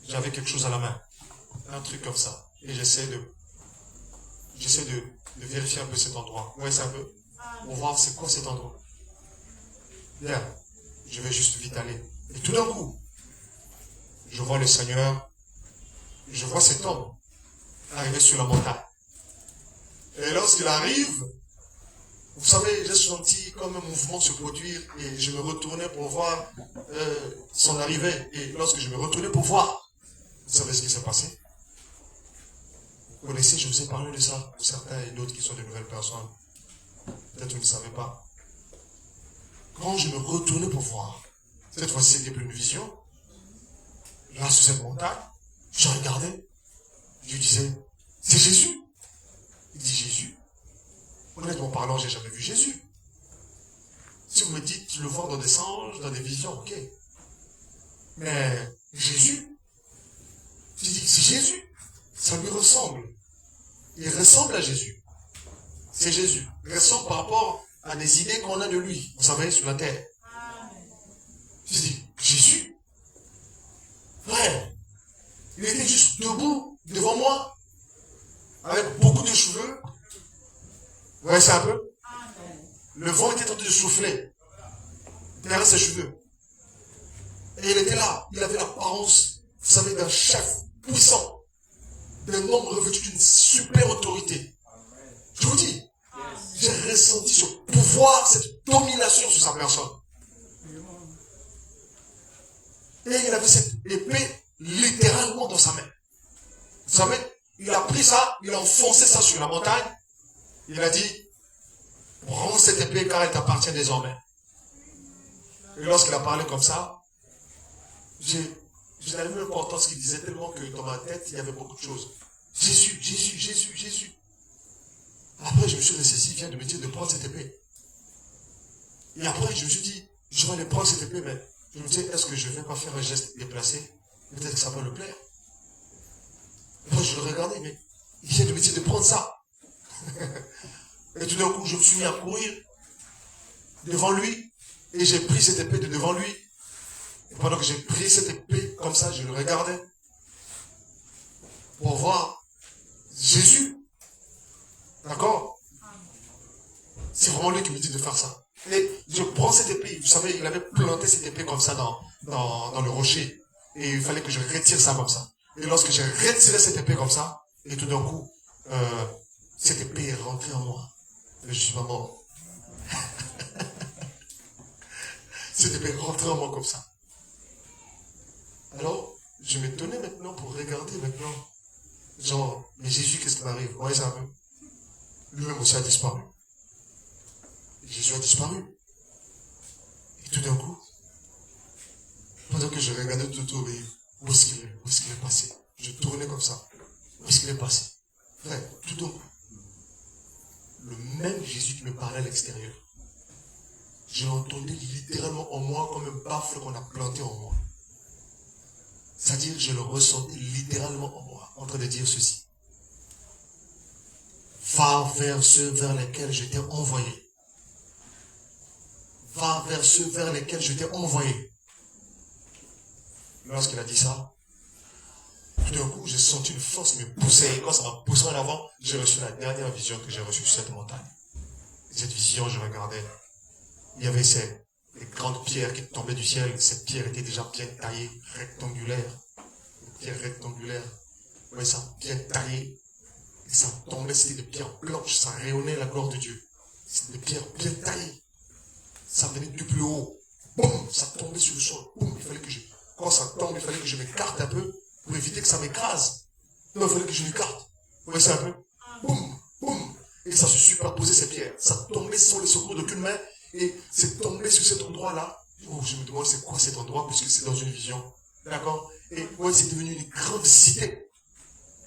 J'avais quelque chose à la main. Un truc comme ça. Et j'essaie de vérifier un peu cet endroit. Vous voyez ça un peu? Pour voir c'est quoi cet endroit. Bien. Je vais juste vite aller. Et tout d'un coup, je vois le Seigneur, je vois cet homme arriver sur la montagne. Et lorsqu'il arrive, vous savez, j'ai senti comme un mouvement se produire et je me retournais pour voir son arrivée. Et lorsque je me retournais pour voir, vous savez ce qui s'est passé? Vous connaissez, je vous ai parlé de ça pour certains et d'autres qui sont de nouvelles personnes. Peut-être que vous ne savez pas. Quand je me retournais pour voir, cette fois-ci c'était plus une vision, là sur cette montagne, je regardais, je lui disais, c'est Jésus. Il dit Jésus. Honnêtement parlant, j'ai jamais vu Jésus. Si vous me dites, tu le vois dans des songes, dans des visions, ok. Mais Jésus, je dis, c'est Jésus. Ça lui ressemble. Il ressemble à Jésus. C'est Jésus. Il ressemble par rapport à des idées qu'on a de lui, vous savez, sur la terre. Je dis, Jésus? Ouais. Il était juste debout, devant moi, avec beaucoup de cheveux. Vous voyez ça un peu? Le vent était en train de souffler derrière ses cheveux. Et il était là. Il avait l'apparence, vous savez, d'un chef puissant, d'un homme revêtu d'une super autorité. Je vous dis, j'ai ressenti ce pouvoir, cette domination sur sa personne. Et il avait cette épée littéralement dans sa main. Vous savez, il a pris ça, il a enfoncé ça sur la montagne. Il a dit, prends cette épée car elle t'appartient désormais. Et lorsqu'il a parlé comme ça, j'ai je n'avais même pas entendu ce qu'il disait tellement que dans ma tête, il y avait beaucoup de choses. Jésus, Jésus, Jésus, Jésus. Après, je me suis ressaisi, il vient de me dire de prendre cette épée. Et après, je me suis dit, je vais aller prendre cette épée, mais je me dis, est-ce que je ne vais pas faire un geste déplacé? Peut-être que ça va le plaire. Et moi, je le regardais, mais il vient de me dire de prendre ça. Et tout d'un coup, je me suis mis à courir devant lui, et j'ai pris cette épée de devant lui. Et pendant que j'ai pris cette épée, comme ça, je le regardais, pour voir Jésus. D'accord? C'est vraiment lui qui me dit de faire ça. Et je prends cette épée, vous savez, il avait planté cette épée comme ça dans le rocher. Et il fallait que je retire ça comme ça. Et lorsque j'ai retiré cette épée comme ça, et tout d'un coup, cette épée est rentrée en moi. Et je suis pas mort. Cette épée est rentrée en moi comme ça. Alors, je m'étonnais maintenant pour regarder maintenant. Genre, mais Jésus, qu'est-ce qui m'arrive? Vous voyez ça un peu? Lui-même aussi a disparu. Jésus a disparu. Et tout d'un coup, pendant que je regardais tout autour, où est-ce qu'il est? Où est-ce qu'il est passé? Je tournais comme ça. Où est-ce qu'il est passé? Frère, tout d'un coup, le même Jésus qui me parlait à l'extérieur, je l'entendais littéralement en moi comme un baffle qu'on a planté en moi. C'est-à-dire, je le ressentais littéralement en moi, en train de dire ceci. Va vers ceux vers lesquels je t'ai envoyé. Va vers ceux vers lesquels je t'ai envoyé. Lorsqu'il a dit ça, tout d'un coup, j'ai senti une force me pousser. Et quand ça m'a poussé en avant, j'ai reçu la dernière vision que j'ai reçue sur cette montagne. Cette vision, je regardais. Il y avait les grandes pierres qui tombaient du ciel. Ces pierres étaient déjà bien taillées, rectangulaires. Des pierres rectangulaires. Vous voyez ça, bien taillées. Et ça tombait, c'était des pierres blanches. Ça rayonnait la gloire de Dieu. C'était des pierres bien taillées. Ça venait du plus haut. Boum, ça tombait sur le sol. Boum, quand ça tombe, il fallait que je m'écarte un peu pour éviter que ça m'écrase. Non, il fallait que je m'écarte. Vous voyez ça un peu? Boum, boum. Et ça se superposait ces pierres. Ça tombait sans le secours d'aucune main. Et c'est tombé sur cet endroit-là. Oh, je me demande c'est quoi cet endroit, puisque c'est dans une vision. D'accord? Et ouais, c'est devenu une grande cité.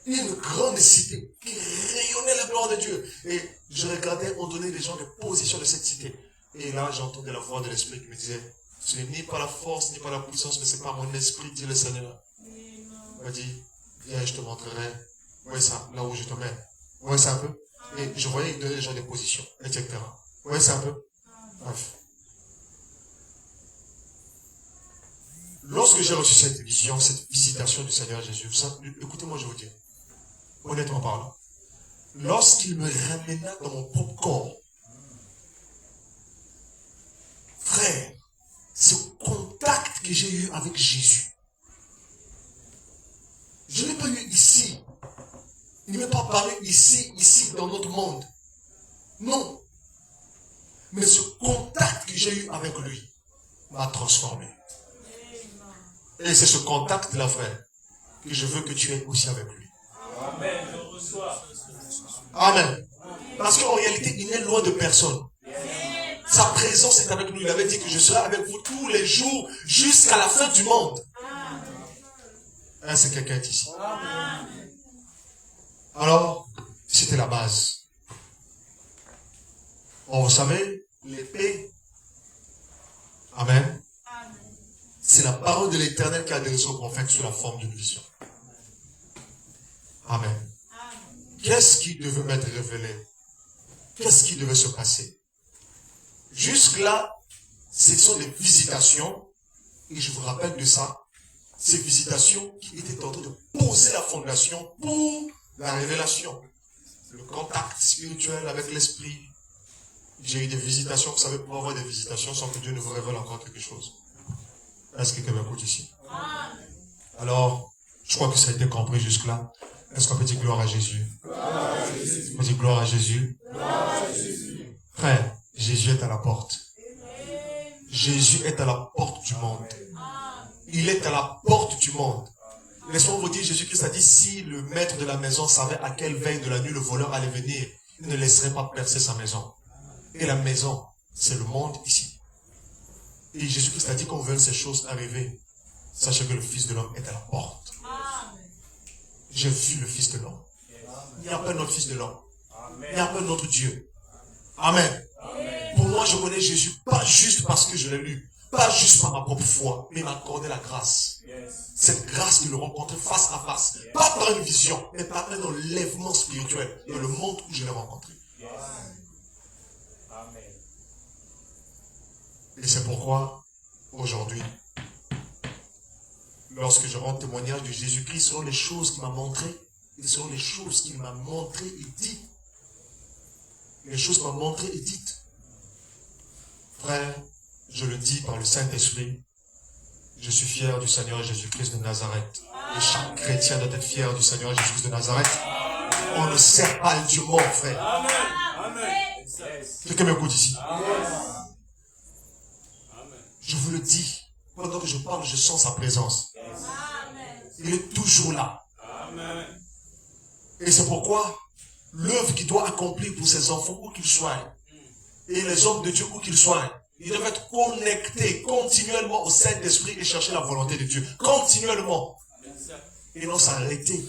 Une grande cité qui rayonnait la gloire de Dieu. Et je regardais, on donnait les gens des positions de cette cité. Et là, j'entendais la voix de l'Esprit qui me disait, ce n'est ni par la force, ni par la puissance, mais c'est par mon esprit, dit le Seigneur. Il m'a dit, viens, je te montrerai. Ouais, ça, là où je te mets. Ouais, ça un peu. Et je voyais qu'il donnait les gens des positions, etc. Ouais, ça un peu. Bref. Lorsque j'ai reçu cette vision, cette visitation du Seigneur Jésus, écoutez-moi, je vous dis, honnêtement parlant, lorsqu'il me ramena dans mon propre corps, frère, ce contact que j'ai eu avec Jésus, je ne l'ai pas eu ici. Il ne m'a pas parlé ici, dans notre monde. Non. Mais ce contact que j'ai eu avec lui m'a transformé. Et c'est ce contact-là, frère, que je veux que tu aies aussi avec lui. Amen, je reçois. Amen. Parce qu'en réalité, il n'est loin de personne. Sa présence est avec nous. Il avait dit que je serai avec vous tous les jours jusqu'à la fin du monde. C'est quelqu'un ici. Alors, c'était la base. Vous savez, l'épée, amen, c'est la parole de l'Éternel qui a adressé au prophète sous la forme d'une vision. Amen. Qu'est-ce qui devait m'être révélé? Qu'est-ce qui devait se passer? Jusque-là, ce sont des visitations, et je vous rappelle de ça, ces visitations qui étaient en train de poser la fondation pour la révélation. Le contact spirituel avec l'esprit. J'ai eu des visitations, vous savez, pour avoir des visitations sans que Dieu ne vous révèle encore quelque chose. Est-ce que quelqu'un m'écoute ici? Alors, je crois que ça a été compris jusque-là. Est-ce qu'on peut dire gloire à Jésus? On peut dire gloire à Jésus. Frère, Jésus est à la porte. Jésus est à la porte du monde. Il est à la porte du monde. Laissez-moi vous dire, Jésus-Christ a dit, si le maître de la maison savait à quelle veille de la nuit le voleur allait venir, il ne laisserait pas percer sa maison. Et la maison, c'est le monde ici. Et Jésus-Christ a dit qu'on veut ces choses arriver. sachez que le Fils de l'homme est à la porte. J'ai vu le Fils de l'homme. Il n'y a pas notre Fils de l'homme. Il n'y a pas notre Dieu. Amen. Pour moi, je connais Jésus pas juste parce que je l'ai lu, pas juste par ma propre foi, mais il m'a accordé la grâce. Cette grâce de le rencontrer face à face. Pas par une vision, mais par un enlèvement spirituel dans le monde où je l'ai rencontré. Et c'est pourquoi, aujourd'hui, lorsque je rends témoignage de Jésus-Christ, ce sont les choses qu'il m'a montrées, et ce sont les choses qu'il m'a montrées et dites. Les choses qu'il m'a montrées et dites. Frère, je le dis par le Saint-Esprit, je suis fier du Seigneur Jésus-Christ de Nazareth. Et chaque chrétien doit être fier du Seigneur Jésus-Christ de Nazareth. On ne sert pas le Dieu mort, frère. Quelqu'un m'écoute ici. Je vous le dis, pendant que je parle, je sens sa présence. Il est toujours là. Et c'est pourquoi l'œuvre qu'il doit accomplir pour ses enfants, où qu'ils soient, et les hommes de Dieu, où qu'ils soient, ils doivent être connectés continuellement au Saint-Esprit et chercher la volonté de Dieu. Continuellement. Et non s'arrêter,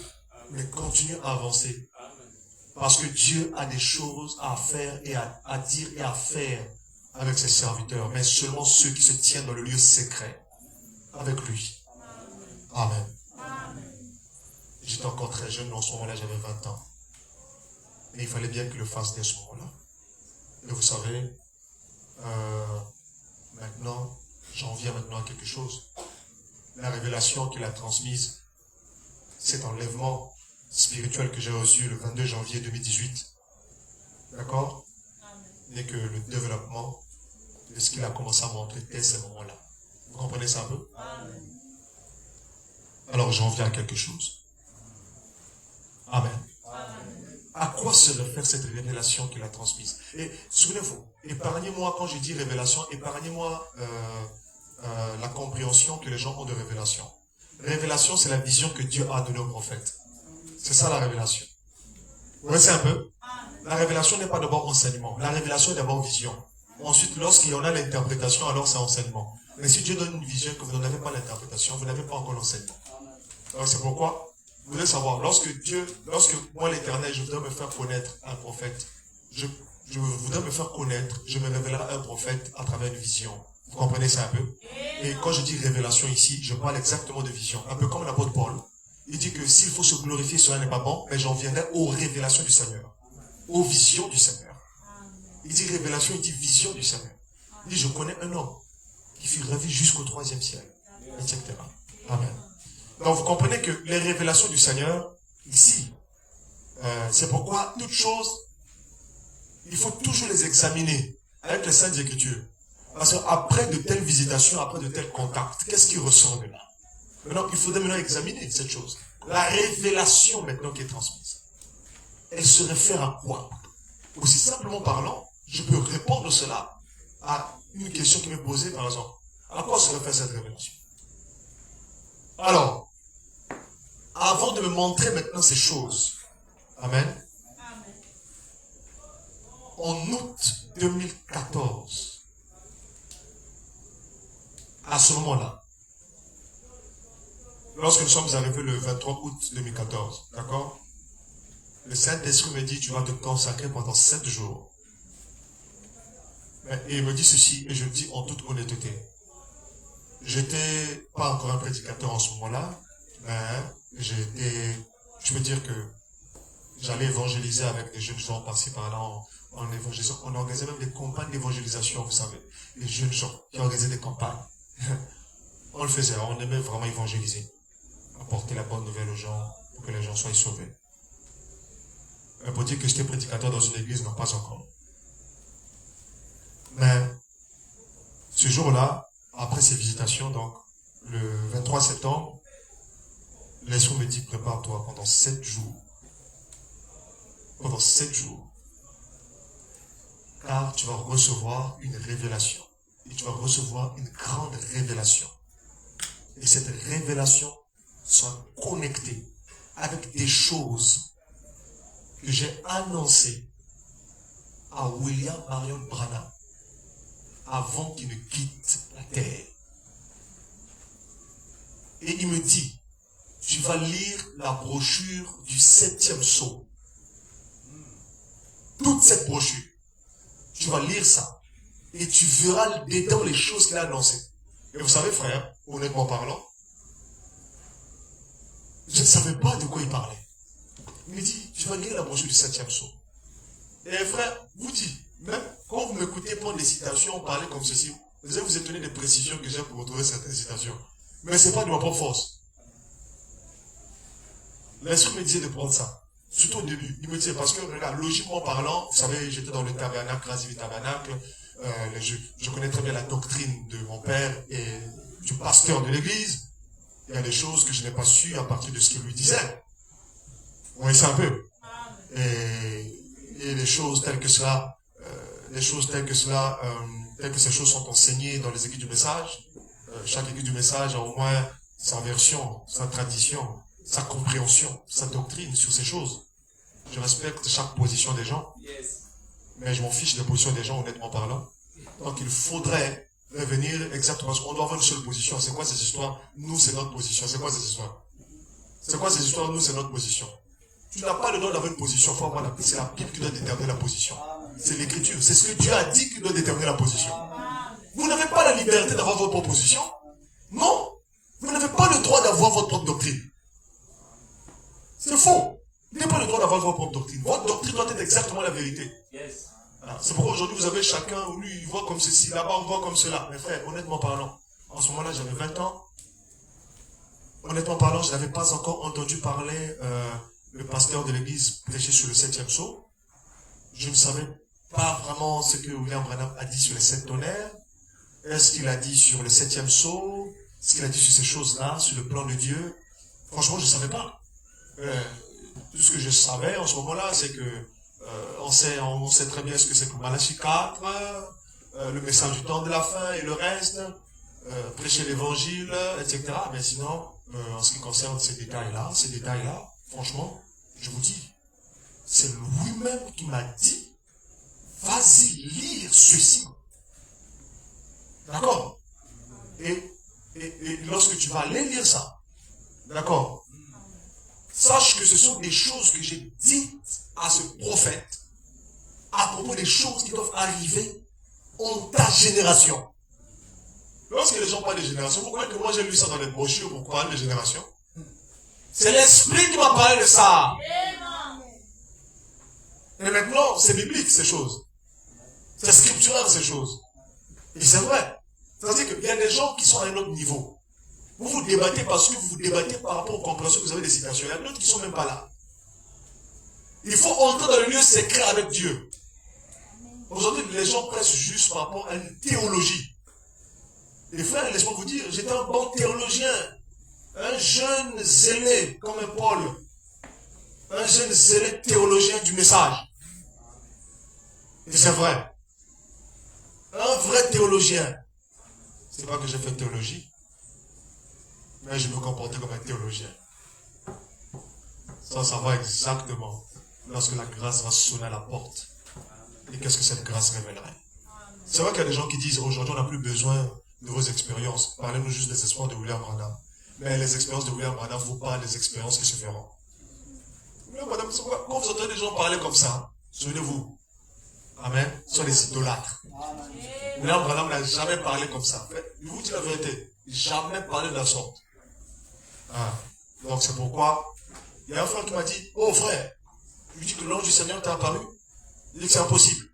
mais continuer à avancer. Parce que Dieu a des choses à faire et à dire et à faire avec ses serviteurs, mais seulement ceux qui se tiennent dans le lieu secret avec lui. Amen. J'étais encore très jeune, en ce moment-là, j'avais 20 ans. Et il fallait bien qu'il le fasse dès ce moment-là. Et vous savez, maintenant, j'en viens maintenant à quelque chose. La révélation qu'il a transmise, cet enlèvement spirituel que j'ai reçu le 22 janvier 2018, d'accord, n'est que le développement de ce qu'il a commencé à montrer dès ce moment-là. Vous comprenez ça un peu? Alors j'en viens à quelque chose. Amen. À quoi se réfère cette révélation qu'il a transmise? Et souvenez-vous, épargnez-moi, quand je dis révélation, épargnez-moi la compréhension que les gens ont de révélation. Révélation, c'est la vision que Dieu a donnée au prophète. C'est ça la révélation. Vous voyez un peu? La révélation n'est pas d'abord enseignement. La révélation est d'abord vision. Ensuite, lorsqu'il y en a l'interprétation, alors c'est enseignement. Mais si Dieu donne une vision que vous n'en avez pas l'interprétation, vous n'avez pas encore l'enseignement. Alors c'est pourquoi, vous voulez savoir, lorsque moi l'Éternel, je voudrais me faire connaître un prophète, je voudrais me faire connaître, je me révélerai un prophète à travers une vision. Vous comprenez ça un peu? Et quand je dis révélation ici, je parle exactement de vision. Un peu comme l'apôtre Paul. Il dit que s'il faut se glorifier, cela n'est pas bon, mais j'en viendrai aux révélations du Seigneur. Aux visions du Seigneur. Il dit révélation, il dit vision du Seigneur. Il dit, je connais un homme qui fut revu jusqu'au 3e ciel, etc. Amen. Donc vous comprenez que les révélations du Seigneur, ici, c'est pourquoi toutes choses, il faut toujours les examiner avec les Saintes Écritures. Parce qu'après de telles visitations, après de tels contacts, qu'est-ce qui ressort de là? Maintenant, il faudrait maintenant examiner cette chose. La révélation maintenant qui est transmise, elle se réfère à quoi? Aussi simplement parlant, je peux répondre cela à une question qui m'est posée par exemple. À quoi se réfère cette révélation? Alors, avant de me montrer maintenant ces choses, amen, en août 2014, à ce moment-là, lorsque nous sommes arrivés le 23 août 2014, d'accord, le Saint-Esprit me dit, tu vas te consacrer pendant 7 jours. Et il me dit ceci, et je le dis en toute honnêteté. J'étais pas encore un prédicateur en ce moment-là, mais je peux dire que j'allais évangéliser avec des jeunes gens par-ci par-là en évangélisant. On organisait même des campagnes d'évangélisation, vous savez. Les jeunes gens qui organisaient des campagnes. On le faisait, on aimait vraiment évangéliser. Apporter la bonne nouvelle aux gens pour que les gens soient sauvés. Pour dire que j'étais prédicateur dans une église, non, pas encore. Mais ce jour-là, après ces visitations, donc le 23 septembre, l'Esprit me dit, prépare-toi pendant 7 jours. Pendant 7 jours. Car tu vas recevoir une révélation. Et tu vas recevoir une grande révélation. Et cette révélation sera connectée avec des choses que j'ai annoncées à William Marion Branham avant qu'il ne quitte la terre. Et il me dit, tu vas lire la brochure du 7e sceau. Toute cette brochure. Tu vas lire ça. Et tu verras dedans les choses qu'il a annoncées. Et vous savez, frère, honnêtement parlant, je ne savais pas de quoi il parlait. Il me dit, tu vas lire la brochure du 7e sceau. Et frère, vous dites, même quand vous m'écoutez prendre des citations, parler comme ceci, vous allez vous étonner des précisions que j'ai pour retrouver certaines citations. Mais ce n'est pas de ma propre force. L'Esprit me disait de prendre ça. Surtout au début. Il me disait, parce que, regarde, logiquement parlant, vous savez, j'étais dans le tabernacle, Razivi Tabernacle, je connais très bien la doctrine de mon père et du pasteur de l'église. Il y a des choses que je n'ai pas su à partir de ce qu'il lui disait. Vous voyez ça un peu. Et les choses telles que cela, telles que ces choses sont enseignées dans les écrits du message. Chaque écrit du message a au moins sa version, sa tradition, sa compréhension, sa doctrine sur ces choses. Je respecte chaque position des gens, mais je m'en fiche des positions des gens, honnêtement parlant. Donc il faudrait revenir exactement, parce qu'on doit avoir une seule position. C'est quoi ces histoires? Nous, c'est notre position. C'est quoi ces histoires? C'est quoi ces histoires? Nous, c'est notre position. Tu n'as pas le droit d'avoir une position. Faut avoir c'est la Bible qui doit déterminer la position. C'est l'écriture. C'est ce que Dieu a dit qui doit déterminer la position. Vous n'avez pas la liberté d'avoir votre propre position. Non. Vous n'avez pas le droit d'avoir votre propre doctrine. C'est faux. Vous n'avez pas le droit d'avoir votre propre doctrine. Votre doctrine doit être exactement la vérité. C'est pourquoi aujourd'hui vous avez chacun, lui il voit comme ceci, là-bas on voit comme cela. Mais frère, honnêtement parlant, en ce moment-là j'avais 20 ans. Honnêtement parlant, je n'avais pas encore entendu parler le pasteur de l'église prêcher sur le 7e sceau. Je ne savais pas vraiment ce que William Branham a dit sur les 7 tonnerres. Est-ce qu'il a dit sur le 7e sceau? Est-ce qu'il a dit sur ces choses-là, sur le plan de Dieu? Franchement, je ne savais pas. Tout ce que je savais en ce moment-là, c'est que on sait très bien ce que c'est que Malachie 4, le message du temps de la fin et le reste, prêcher l'évangile, etc. Mais sinon, en ce qui concerne ces détails-là, franchement, je vous dis, c'est lui-même qui m'a dit, vas-y lire ceci. D'accord? Et lorsque tu vas aller lire ça, d'accord? Sache que ce sont des choses que j'ai dites à ce prophète à propos des choses qui doivent arriver en ta génération. Lorsque les gens parlent de génération, pourquoi que moi j'ai lu ça dans les brochures pour parler de génération? C'est l'Esprit qui m'a parlé de ça. Et maintenant, c'est biblique ces choses. C'est scriptural ces choses. Et c'est vrai. C'est-à-dire qu'il y a des gens qui sont à un autre niveau. Vous vous débattez parce que vous vous débattez par rapport aux compréhensions que vous avez des citations. Il y a d'autres qui ne sont même pas là. Il faut entrer dans le lieu secret avec Dieu. Aujourd'hui, les gens pressent juste par rapport à une théologie. Et frères, laisse-moi vous dire, j'étais un bon théologien. Un jeune zélé, comme un Paul. Un jeune zélé théologien du message. Et c'est vrai. Un vrai théologien. C'est pas que j'ai fait théologie. Mais je me comportais comme un théologien. Ça va exactement lorsque la grâce va sonner à la porte. Et qu'est-ce que cette grâce révélerait? C'est vrai qu'il y a des gens qui disent aujourd'hui on n'a plus besoin de vos expériences. Parlez-nous juste des espoirs de William Branham. Mais les expériences de William Branham ne vaut pas les expériences qui se feront. William Branham, quand vous entendez des gens parler comme ça, souvenez-vous. Amen. Ce sont des idolâtres. William Branham n'a jamais parlé comme ça. Je vous dis la vérité. Jamais parlé de la sorte. Donc c'est pourquoi il y a un frère qui m'a dit, oh frère, je lui dis que l'ange du Seigneur t'est apparu. Il dit que c'est impossible.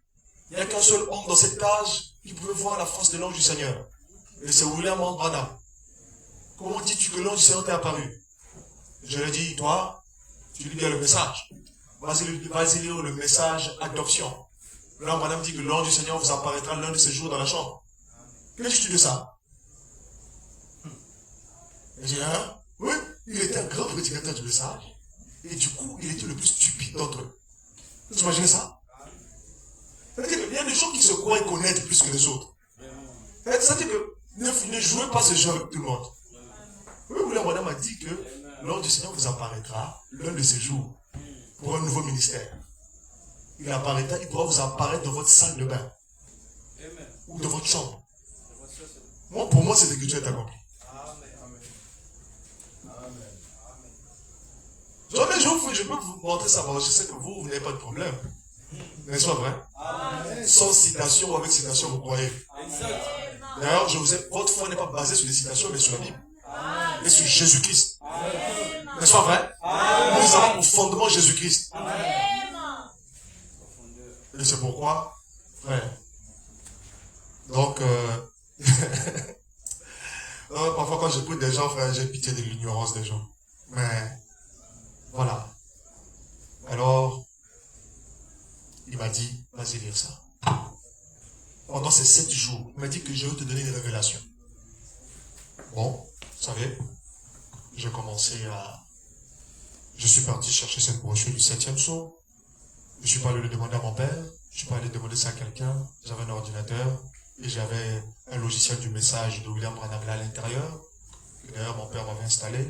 Il n'y a qu'un seul homme dans cette cage qui pouvait voir la face de l'ange du Seigneur. Et c'est William Branham. Comment dis-tu que l'ange du Seigneur t'est apparu? Je lui ai dit, toi, tu lis bien le message. Vas-y lire le message adoption. William Branham dit que l'ange du Seigneur vous apparaîtra l'un de ces jours dans la chambre. Que dis-tu de ça? Et j'ai dit, hein? Oui, il était un grand prédicateur du message. Et du coup, il était le plus stupide d'entre eux. Vous imaginez ça? C'est-à-dire qu'il y a des gens qui se croient connaître plus que les autres. C'est-à-dire que ne jouez pas ce jeu avec tout le monde. Oui, William Branham a dit que l'ange du Seigneur vous apparaîtra l'un de ces jours pour un nouveau ministère. Il apparaîtra, il pourra vous apparaître dans votre salle de bain. Ou dans votre chambre. Moi, pour moi, c'est que Dieu est accompli. je peux vous montrer ça. Je sais que vous n'avez pas de problème. N'est-ce pas vrai? Amen. Sans citation ou avec citation, vous croyez? Exact. D'ailleurs, votre foi n'est pas basée sur des citations, mais sur la Bible. Et sur Jésus-Christ. N'est-ce pas vrai? Nous avons au fondement Jésus-Christ. Et c'est pourquoi, frère. Donc, parfois quand j'écoute des gens, frère, j'ai pitié de l'ignorance des gens. Mais, voilà. Alors, il m'a dit, vas-y lire ça. Pendant ces 7 jours, il m'a dit que je vais te donner une révélation. Bon, vous savez, j'ai commencé à... Je suis parti chercher cette brochure du 7e psaume. Je suis pas allé le demander à mon père. Je suis pas allé demander ça à quelqu'un. J'avais un ordinateur et j'avais un logiciel du message de William Branham là à l'intérieur. D'ailleurs, mon père m'avait installé.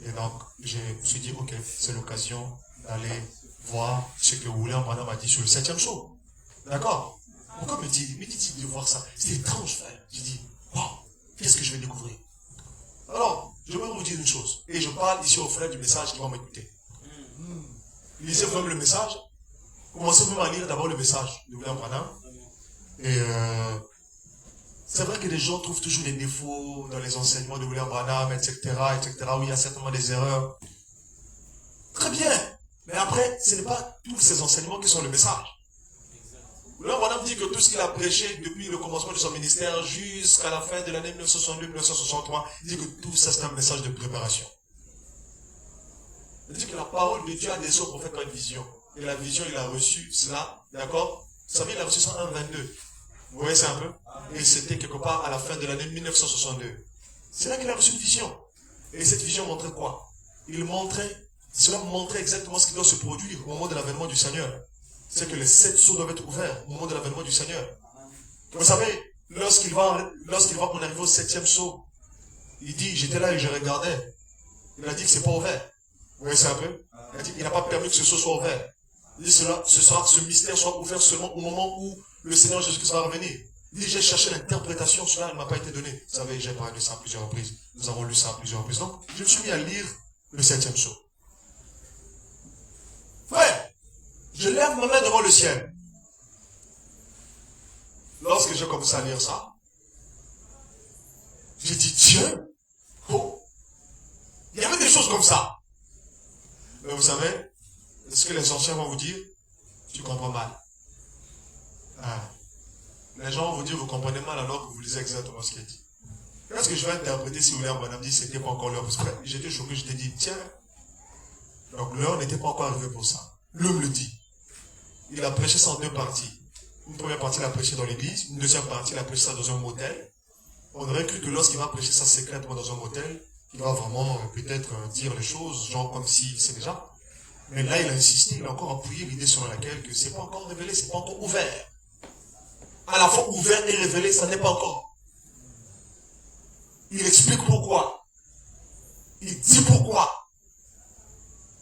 Et donc, je me suis dit, ok, c'est l'occasion d'aller voir ce que William Branham a dit sur le 7e psaume. D'accord? Pourquoi me dit-il de voir ça? C'est étrange, frère. J'ai dit, wow, qu'est-ce que je vais découvrir? Alors, je vais vous dire une chose. Et je parle ici aux frères du message qui vont m'écouter. Lisez vous-même le message. Commencez vous-même à lire d'abord le message de William Branham. Et c'est vrai que les gens trouvent toujours des défauts dans les enseignements de William Branham, etc., où il y a certainement des erreurs. Très bien. Mais après, ce n'est pas tous ces enseignements qui sont le message. William Branham dit que tout ce qu'il a prêché depuis le commencement de son ministère jusqu'à la fin de l'année 1962-1963, il dit que tout ça c'est un message de préparation. Il dit que la parole de Dieu a laissé au prophète une vision. Et la vision, il a reçu cela, d'accord? Vous savez, il a reçu ça en 1,22. Vous voyez ça un peu? Et c'était quelque part à la fin de l'année 1962. C'est là qu'il a reçu une vision. Et cette vision montrait quoi? Cela montrait exactement ce qui doit se produire au moment de l'avènement du Seigneur. C'est que les 7 sceaux doivent être ouverts au moment de l'avènement du Seigneur. Vous savez, lorsqu'il va en arriver au 7e sceau, il dit, j'étais là et je regardais. Il a dit que c'est pas ouvert. Vous voyez ça un peu? Il a dit, il n'a pas permis que ce sceau soit ouvert. Il dit, ce mystère soit ouvert seulement au moment où le Seigneur Jésus-Christ va revenir. Il dit, j'ai cherché l'interprétation, cela ne m'a pas été donné. Vous savez, j'ai parlé de ça à plusieurs reprises. Nous avons lu ça à plusieurs reprises. Donc, je me suis mis à lire le 7e sceau. Frère, je lève ma main devant le ciel. Lorsque j'ai commencé à lire ça, j'ai dit, Dieu, oh, il y avait des choses comme ça. Mais vous savez, ce que les anciens vont vous dire, tu comprends mal. Les gens vont vous dire, vous comprenez mal alors que vous lisez exactement ce qu'il dit. Qu'est-ce que je vais interpréter si William Branham dit, c'était pas encore l'heure? J'étais choqué, je t'ai dit, tiens, donc l'heure n'était pas encore arrivée pour ça. L'homme le dit. Il a prêché ça en 2 parties. Une première partie, il a prêché dans l'église. Une deuxième partie, il a prêché ça dans un motel. On aurait cru que lorsqu'il va prêcher ça secrètement dans un motel, il va vraiment peut-être dire les choses, genre comme si c'est déjà. Mais là, il a insisté, il a encore appuyé l'idée sur laquelle que c'est pas encore révélé, c'est pas encore ouvert. À la fois ouvert et révélé, ça n'est pas encore. Il explique pourquoi. Il dit pourquoi.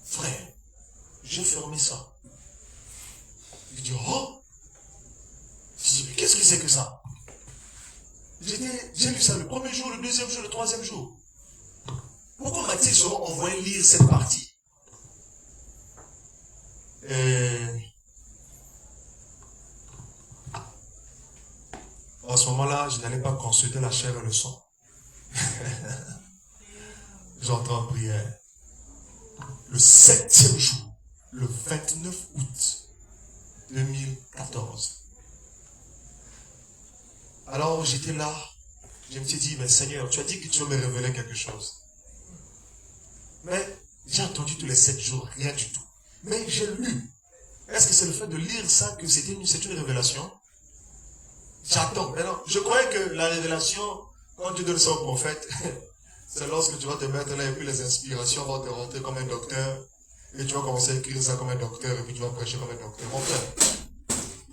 Frère, j'ai fermé ça. Il dit, oh! Je dis, mais qu'est-ce que c'est que ça? J'ai lu ça le premier jour, le deuxième jour, le troisième jour. Pourquoi m'a-t-il seulement envoyé lire cette partie? Et à ce moment-là, je n'allais pas consulter la chair et le sang. J'entre en prière. Le 7e jour, le 29 août 2014. Alors j'étais là, je me suis dit, mais Seigneur, tu as dit que tu vas me révéler quelque chose. Mais j'ai entendu tous les 7 jours, rien du tout. Mais j'ai lu. Est-ce que c'est le fait de lire ça que c'est une révélation? J'attends. Maintenant, je croyais que la révélation, quand tu donnes ça au prophète, c'est lorsque tu vas te mettre là et puis les inspirations vont te rentrer comme un docteur et tu vas commencer à écrire ça comme un docteur et puis tu vas prêcher comme un docteur. Mon frère,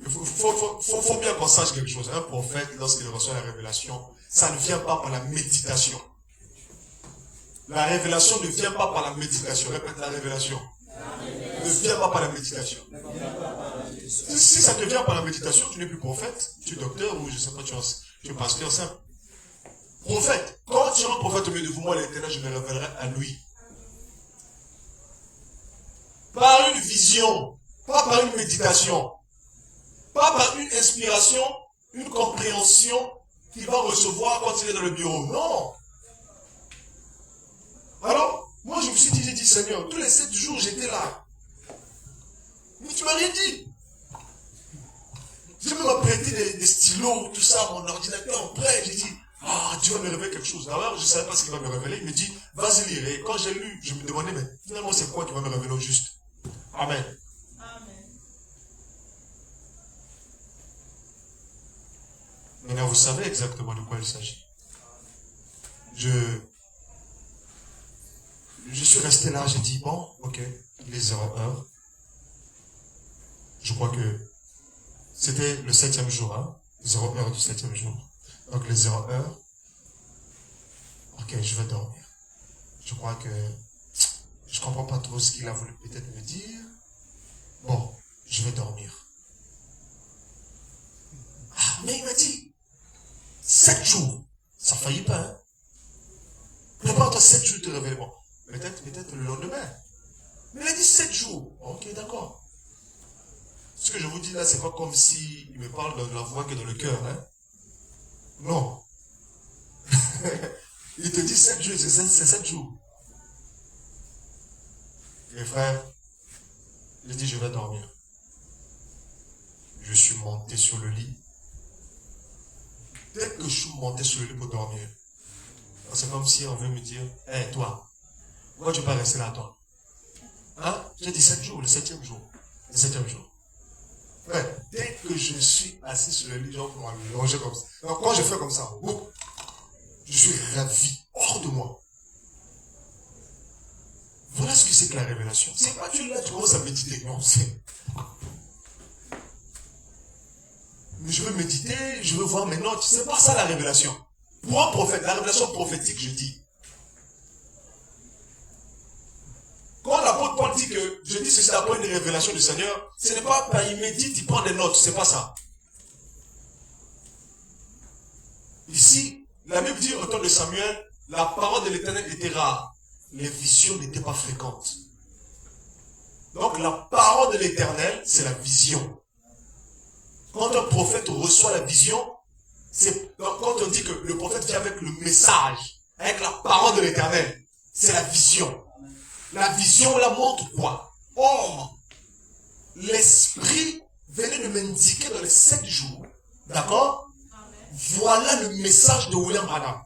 il faut bien qu'on sache quelque chose. Un prophète, lorsqu'il reçoit la révélation, ça ne vient pas par la méditation. La révélation ne vient pas par la méditation. Répète, la révélation ne vient pas par la méditation. Si ça te vient par la méditation, tu n'es plus prophète, tu es docteur ou je ne sais pas, tu es pasteur simple. Prophète, quand tu es un prophète au milieu de vous, moi l'Éternel, je me révélerai à lui. vision, pas par une méditation, pas par une inspiration, une compréhension qu'il va recevoir quand il est dans le bureau. Non. Alors, moi je me suis dit, j'ai dit Seigneur, tous les 7 jours j'étais là. Mais tu m'as rien dit. J'ai même prêté des stylos, tout ça, mon ordinateur en prêt. J'ai dit, Dieu va me révéler quelque chose. Alors, je ne savais pas ce qu'il va me révéler. Il me dit, vas-y lire. Et quand j'ai lu, je me demandais, mais finalement, c'est quoi qui va me révéler au juste? Amen. Maintenant, vous savez exactement de quoi il s'agit. Je suis resté là, j'ai dit, bon, ok, il est 0h. Je crois que c'était le 7e jour, hein, 0h du 7e jour. Donc les 0h, ok, je vais dormir. Je crois que je comprends pas trop ce qu'il a voulu peut-être me dire. Bon, je vais dormir. Mais il m'a dit, 7 jours, ça faillit pas, hein. Prépare-toi 7 jours de révèlement. Peut-être le lendemain. Mais il a dit 7 jours. Ok, d'accord. Ce que je vous dis là, c'est pas comme si il me parle dans la voix que dans le cœur, hein. Non. Il te dit 7 jours, c'est 7 jours. Et frère, il dit je vais dormir. Je suis monté sur le lit. Dès que je suis monté sur le lit pour dormir, c'est comme si on veut me dire, hé toi, pourquoi tu ne peux pas rester là toi? Hein? J'ai dit 7 jours, le 7e jour. Le 7e jour. Ouais, dès que je suis assis sur le lit, genre pour m'allonger comme ça. Donc quand je fais comme ça, je suis ravi, hors de moi. Voilà ce que c'est que la révélation. C'est pas tu là, tu commences à méditer. Non, c'est. Mais je veux méditer, je veux voir maintenant. C'est pas ça la révélation. Pour un prophète, la révélation prophétique, je dis. Quand l'apôtre Paul dit que je dis ceci après une révélation du Seigneur, ce n'est pas il médite, il prend des notes, c'est pas ça. Ici, la Bible dit au temps de Samuel, la parole de l'Éternel était rare. Les visions n'étaient pas fréquentes. Donc la parole de l'Éternel, c'est la vision. Quand un prophète reçoit la vision, c'est quand on dit que le prophète vient avec le message, avec la parole de l'Éternel, c'est la vision. La vision la montre quoi? Or, l'Esprit venait de m'indiquer dans les 7 jours, d'accord? Voilà le message de William Branham.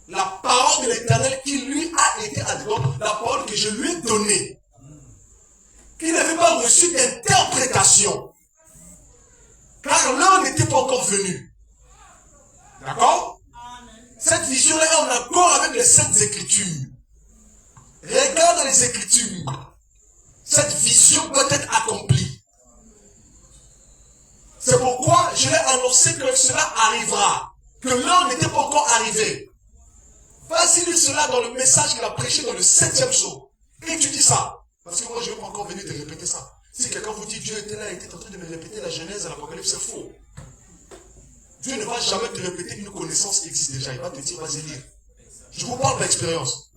La parole de l'Éternel qui lui a été adressée, la parole que je lui ai donnée, qu'il n'avait pas reçu d'interprétation, car l'heure n'était pas encore venue. D'accord? Cette vision-là est en accord avec les 7 Écritures. Regarde dans les Écritures. Cette vision doit être accomplie. C'est pourquoi je l'ai annoncé que cela arrivera. Que l'heure n'était pas encore arrivée. Vas-y lire cela dans le message qu'il a prêché dans le 7e jour. Et tu dis ça. Parce que moi je ne vais pas encore venir te répéter ça. Si quelqu'un vous dit Dieu était là, il était en train de me répéter la Genèse à l'Apocalypse, c'est faux. Dieu ne va jamais te répéter une connaissance qui existe déjà. Il va te dire vas-y lire. Je vous parle d'expérience.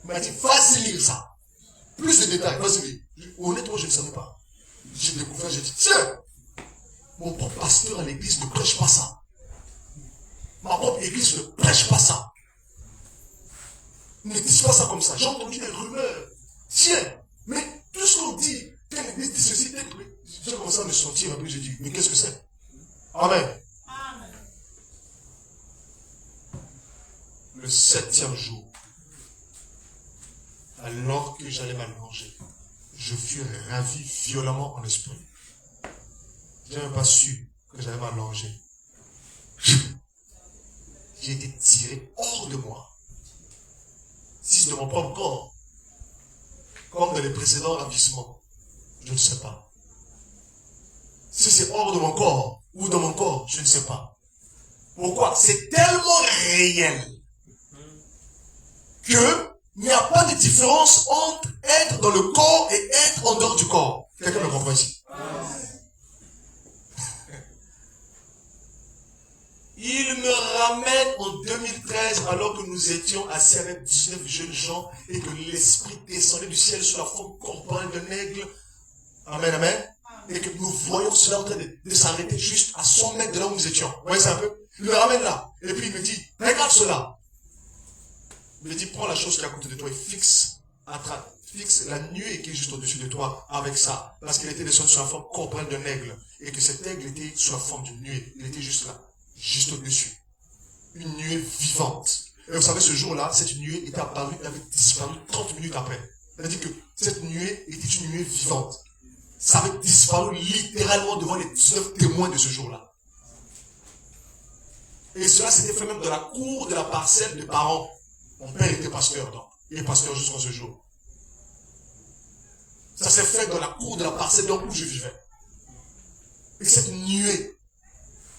Il m'a dit vas-y lire ça. Plus de détails, vas-y lire. Honnêtement, je ne savais pas. J'ai découvert, j'ai dit tiens, mon propre pasteur à l'église ne prêche pas ça. Ma propre église ne prêche pas ça. Ne dis pas ça comme ça. J'ai entendu des rumeurs. Tiens, mais tout ce qu'on dit, telle église dit ceci, telle église. J'ai commencé à me sentir un peu, j'ai dit, mais qu'est-ce que c'est? Amen. Amen. Le 7e jour, alors que j'allais m'allonger, je fus ravi violemment en esprit. Je n'avais pas su que j'allais m'allonger. J'ai été tiré hors de moi. Si c'est de mon propre corps, comme dans les précédents ravissements, je ne sais pas. Si c'est hors de mon corps ou dans mon corps, je ne sais pas. Pourquoi? C'est tellement réel que il n'y a pas de différence entre être dans le corps et être en dehors du corps. Quelqu'un me comprend ici? Il me ramène en 2013 alors que nous étions assis avec 19 jeunes gens et que l'Esprit descendait du ciel sous la forme corporelle d'un aigle. Amen, amen. Et que nous voyons cela en train de s'arrêter juste à 100 mètres de là où nous étions. Vous voyez ça un peu? Il me ramène là. Et puis il me dit, regarde cela. Il me dit, prends la chose qui est à côté de toi et fixe la nuée qui est juste au-dessus de toi avec ça. Parce qu'il était descendu sur la forme corporelle d'un aigle. Et que cet aigle était sous la forme d'une nuée. Il était juste là. Juste au-dessus. Une nuée vivante. Et vous savez, ce jour-là, cette nuée était apparue, elle avait disparu 30 minutes après. C'est-à-dire que cette nuée était une nuée vivante. Ça avait disparu littéralement devant les 19 témoins de ce jour-là. Et cela s'était fait même dans la cour de la parcelle des parents. Mon père était pasteur, donc. Il est pasteur jusqu'à ce jour. Ça s'est fait dans la cour de la parcelle donc où je vivais. Et cette nuée,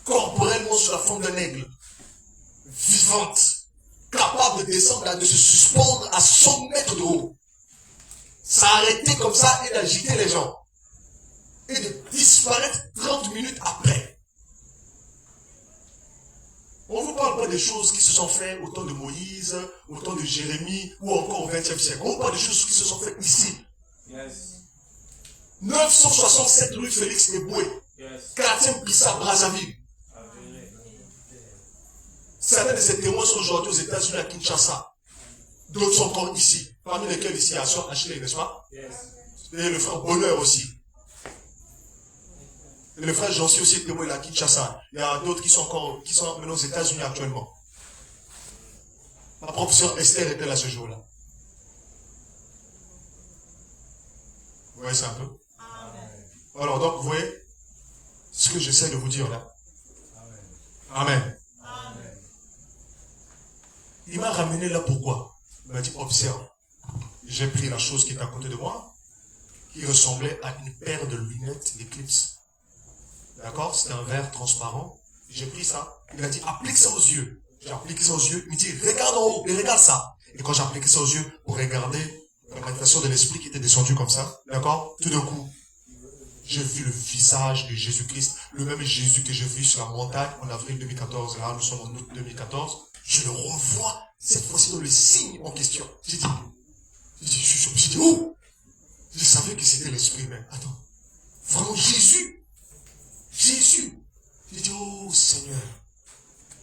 corporellement sous la forme d'un aigle, vivante, capable de descendre, de se suspendre à 100 mètres de haut, s'arrêter comme ça et d'agiter les gens. Et de disparaître 30 minutes après. On ne vous parle pas des choses qui se sont faites au temps de Moïse, au temps de Jérémie, ou encore au XXe siècle. On vous parle des choses qui se sont faites ici. Yes. 967 rue Félix Eboué. Yes. 4e Pissa, Brazzaville. Certains de ces témoins sont aujourd'hui aux États-Unis à Kinshasa. D'autres sont encore ici. Parmi lesquels ici, il y a Sœur Ashley, n'est-ce pas? Yes. Et le frère Bonheur aussi. Et le frère Jancy aussi est témoin à Kinshasa. Il y a d'autres qui sont maintenant aux États-Unis actuellement. Ma propre sœur Esther était là ce jour-là. Vous voyez ça un peu? Amen. Alors donc, vous voyez ce que j'essaie de vous dire là. Amen. Amen. Il m'a ramené là pourquoi? Il m'a dit, observe. J'ai pris la chose qui est à côté de moi, qui ressemblait à une paire de lunettes d'Eclipse. D'accord? C'était un verre transparent. J'ai pris ça. Il a dit, applique ça aux yeux. J'ai appliqué ça aux yeux. Il me dit, regarde en haut et regarde ça. Et quand j'ai appliqué ça aux yeux pour regarder la manifestation de l'esprit qui était descendu comme ça, d'accord? Tout d'un coup, j'ai vu le visage de Jésus-Christ, le même Jésus que j'ai vu sur la montagne en avril 2014. Là, nous sommes en août 2014. Je le revois, cette fois-ci dans le signe en question. J'ai dit, oh! Je savais que c'était l'esprit même. Attends. Vraiment, Jésus. Jésus. J'ai dit, oh Seigneur,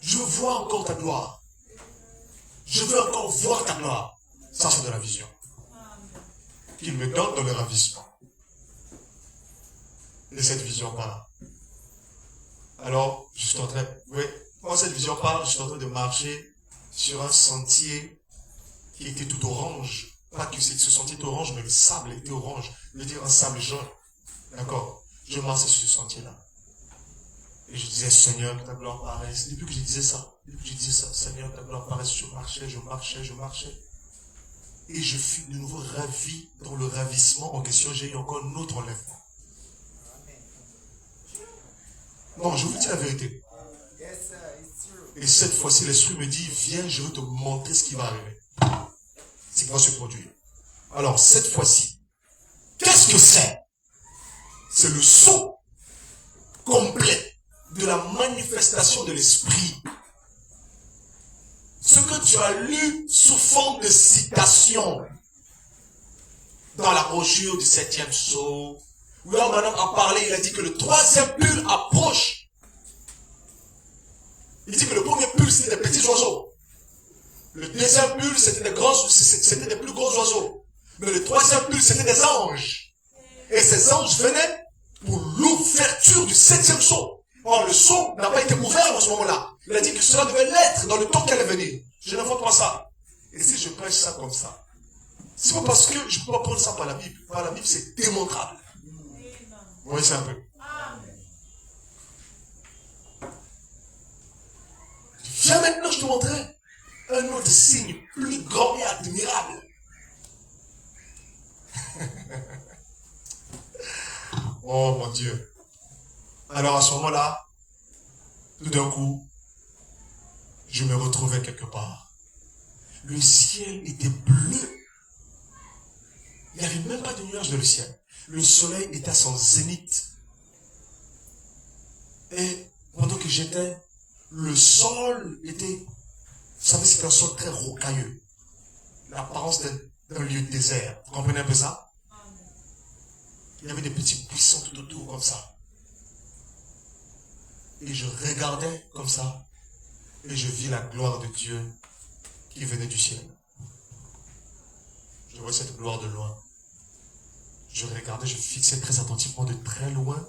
je vois encore ta gloire. Je veux encore voir ta gloire. Ça, c'est de la vision. Qu'il me donne dans le ravissement. Et cette vision part. Alors, je suis en train, oui, quand cette vision part, je suis en train de marcher sur un sentier qui était tout orange. Pas que ce sentier était orange, mais le sable était orange. Je veux dire un sable jaune. D'accord? Je marchais sur ce sentier-là. Et je disais, Seigneur, que ta gloire paraisse. Depuis que je disais ça, Seigneur, que ta gloire paraisse, je marchais. Et je fus de nouveau ravi dans le ravissement en question. J'ai eu encore un autre enlèvement. Non, je vous dis la vérité. Et cette fois-ci, l'Esprit me dit, viens, je veux te montrer ce qui va arriver. Ce qui va se produire. Alors, cette fois-ci, qu'est-ce que c'est? C'est le saut complet de la manifestation de l'Esprit. Ce que tu as lu sous forme de citation dans la brochure du 7e sceau, où l'homme a parlé, il a dit que le 3e pull approche. Il dit que le premier pull, c'était des petits oiseaux. Le 2e pull, c'était des plus gros oiseaux. Mais le 3e pull, c'était des anges. Et ces anges venaient pour l'ouverture du 7e sceau. Or, le sceau n'a pas été ouvert en ce moment-là. Il a dit que cela devait l'être dans le temps qui allait venir. Je ne vois pas ça. Et si je prêche ça comme ça, c'est pas parce que je ne peux pas prendre ça par la Bible. Par la Bible, c'est démontrable. Vous voyez ça un peu. Viens maintenant, je te montrerai un autre signe plus grand et admirable. Oh mon Dieu. Alors à ce moment-là, tout d'un coup, je me retrouvais quelque part. Le ciel était bleu. Il n'y avait même pas de nuages dans le ciel. Le soleil était à son zénith. Et pendant que j'étais Le sol était, vous savez, c'était un sol très rocailleux. L'apparence d'un lieu désert. Vous comprenez un peu ça? Il y avait des petits buissons tout autour comme ça. Et je regardais comme ça. Et je vis la gloire de Dieu qui venait du ciel. Je voyais cette gloire de loin. Je regardais, je fixais très attentivement de très loin.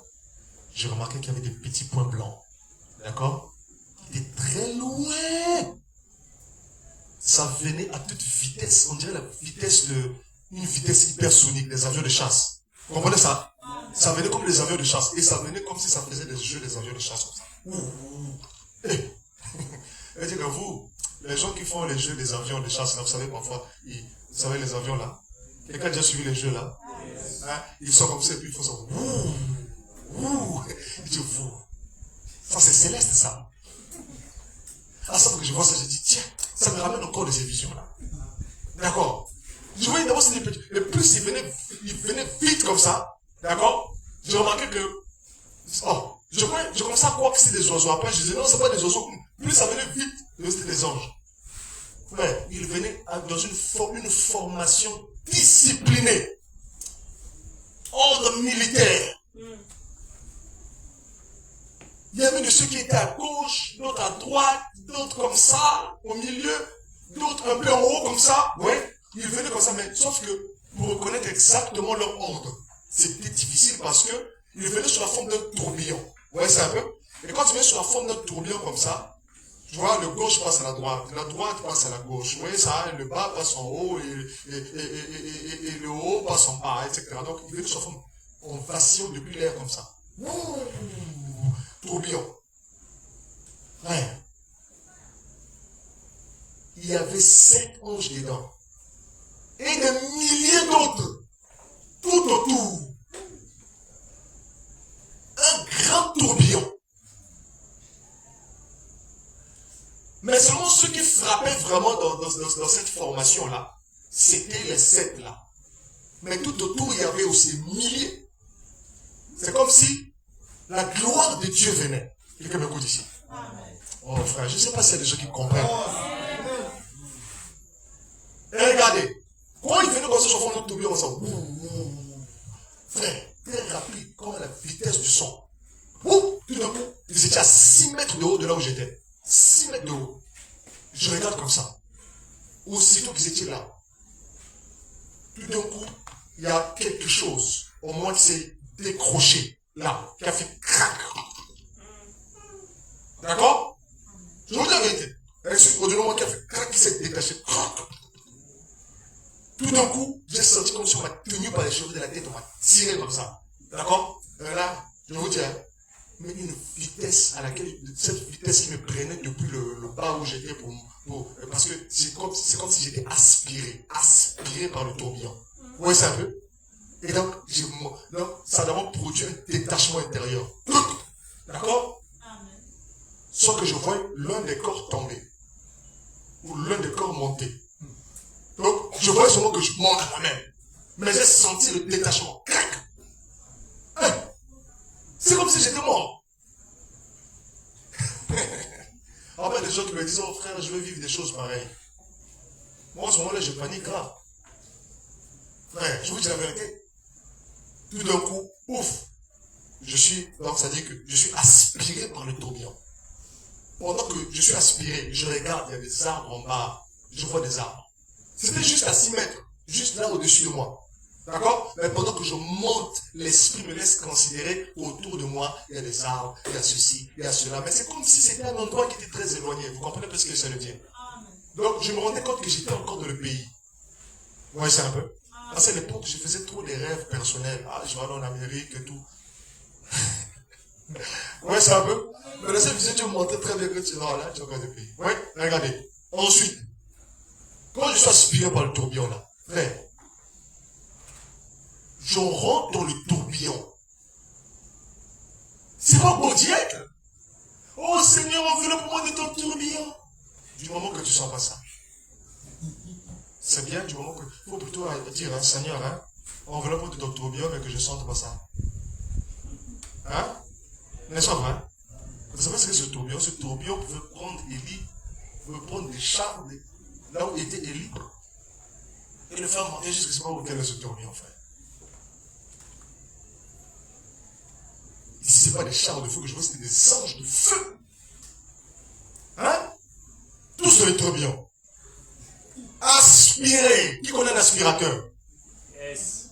Je remarquais qu'il y avait des petits points blancs. D'accord? Qui étaient très loin. Ça venait à toute vitesse. On dirait la vitesse une vitesse hypersonique des avions de chasse. Vous comprenez ça? Ça venait comme les avions de chasse. Et ça venait comme si ça faisait des jeux des avions de chasse comme ça. Et dire que vous, les gens qui font les jeux des avions de chasse, là, vous savez parfois, vous savez les avions là, quelqu'un a déjà suivi les jeux là, hein, ils sont comme ça et puis ils font ça. Il dit vous. Ça c'est céleste ça. À ça que je vois ça, je dis tiens, ça me ramène encore de ces visions là. D'accord. Je voyais d'abord c'est des petits. Et plus ils venaient vite comme ça, d'accord. J'ai remarqué que je commençais à croire que c'était des oiseaux. Après je disais non, c'est pas des oiseaux. Plus ça venait vite, c'était des anges. Ouais, ils venaient dans une formation disciplinée. Ordre militaire. Il y avait de ceux qui étaient à gauche, d'autres à droite, d'autres comme ça, au milieu, d'autres un peu en haut comme ça. Ouais, ils venaient comme ça, mais sauf que pour reconnaître exactement leur ordre, c'était difficile parce que ils venaient sous la forme d'un tourbillon. Ouais, c'est un peu. Et quand ils venaient sous la forme d'un tourbillon comme ça, tu vois, le gauche passe à la droite passe à la gauche. Vous voyez ça, le bas passe en haut et le haut passe en bas, etc. Donc, ils venaient sous la forme, on vacille depuis l'air comme ça. Tourbillon. Ouais. Il y avait 7 anges dedans. Et des milliers d'autres. Tout autour. Un grand tourbillon. Mais seulement ceux qui frappaient vraiment dans cette formation-là, c'était les 7 là. Mais tout autour, il y avait aussi milliers. C'est comme si la gloire de Dieu venait. Quelqu'un m'écoute ici. Oh frère, je ne sais pas s'il y a des gens qui comprennent. Et regardez, quand il venait comme ça, je fais notre tourbillon, ça. Frère, très rapide, comme à la vitesse du son. Tout d'un coup, ils étaient à 6 mètres de haut de là où j'étais. 6 mètres de haut. Je regarde comme ça. Aussitôt qu'ils étaient là, tout d'un coup, il y a quelque chose, au moins qui s'est décroché, là, qui a fait crac. D'accord? Je vous dis la vérité. Au-delà de moi qui a fait crac, qui s'est détaché. Crac. Tout d'un coup, j'ai senti comme si on m'a tenu par les cheveux de la tête, on m'a tiré comme ça. D'accord? Là, je vous dis, mais une vitesse à laquelle, cette vitesse qui me prenait depuis le bas où j'étais parce que c'est comme si j'étais aspiré par le tourbillon. Vous voyez ça un peu? Et donc, ça a d'abord produit un détachement intérieur. D'accord? Sauf que je vois l'un des corps tomber. Ou l'un des corps monter. Donc, je voyais seulement que je monte quand même. Mais j'ai senti le détachement. Crac! C'est comme si j'étais mort. Après, des gens qui me disent, oh frère, je veux vivre des choses pareilles. Moi, en ce moment-là, je panique grave. Frère, je vous dis la vérité. Tout d'un coup, ouf. Donc ça dit que je suis aspiré par le tourbillon. Pendant que je suis aspiré, je regarde, il y a des arbres en bas. Je vois des arbres. C'était juste à 6 mètres. Juste là au-dessus de moi. D'accord? Mais pendant que je monte, l'esprit me laisse considérer autour de moi, il y a des arbres, il y a ceci, il y a cela. Mais c'est comme si c'était un endroit qui était très éloigné. Vous comprenez un peu ce que ça veut dire? Donc je me rendais compte que j'étais encore dans le pays. Vous voyez ça un peu? À cette époque, je faisais trop des rêves personnels. Ah, je vais aller en Amérique et tout. Vous voyez ça un peu? Mais dans cette vision, tu me montrais très bien que tu vas là, tu es encore dans le pays. Oui, regardez. Ensuite, quand je suis aspiré par le tourbillon là, frère, je rentre dans le tourbillon. C'est pas beau direct. Oh Seigneur, enveloppe-moi de ton tourbillon. Du moment que tu sens pas ça. C'est bien du moment que... Il faut plutôt dire, hein, Seigneur, hein, enveloppe-moi de ton tourbillon, mais que je sente pas ça. Hein? N'est-ce pas vrai? Vous savez ce que ce tourbillon? Ce tourbillon pouvait prendre Élie, pouvait prendre des chars là où était Élie et le faire monter jusqu'à ce moment où est ce tourbillon, frère. Ici, ce n'est pas des chars de feu que je vois, c'était des anges de feu. Hein? Tout sur les tourbillons. Aspirer. Qui connaît un aspirateur? Yes.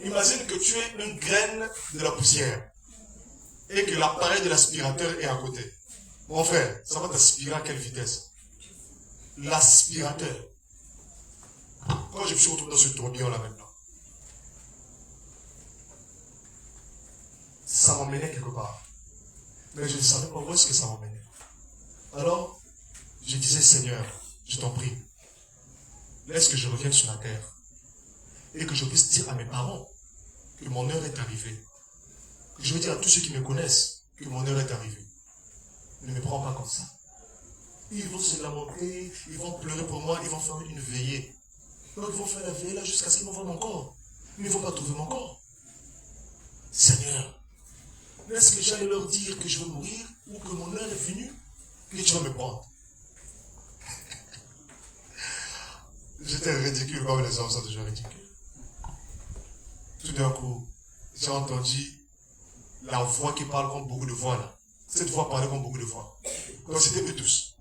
Imagine que tu es une graine de la poussière et que l'appareil de l'aspirateur est à côté. Mon frère, ça va t'aspirer à quelle vitesse? L'aspirateur. Quand je me suis retrouvé dans ce tourbillon là maintenant, ça m'emmenait quelque part. Mais je ne savais pas où est-ce que ça m'emmenait. Alors, je disais, Seigneur, je t'en prie, laisse que je revienne sur la terre et que je puisse dire à mes parents que mon heure est arrivée. Que je veux dire à tous ceux qui me connaissent que mon heure est arrivée. Ne me prends pas comme ça. Ils vont se lamenter, ils vont pleurer pour moi, ils vont faire une veillée. Donc ils vont faire la veillée là jusqu'à ce qu'ils m'envoient mon corps. Mais ils ne vont pas trouver mon corps. Seigneur, est-ce que j'allais leur dire que je vais mourir ou que mon heure est venue, que tu vas me prendre? J'étais ridicule comme les hommes sont toujours ridicules. Tout d'un coup, j'ai entendu la voix qui parle comme beaucoup de voix là. Cette voix parlait comme beaucoup de voix. Donc c'était eux tous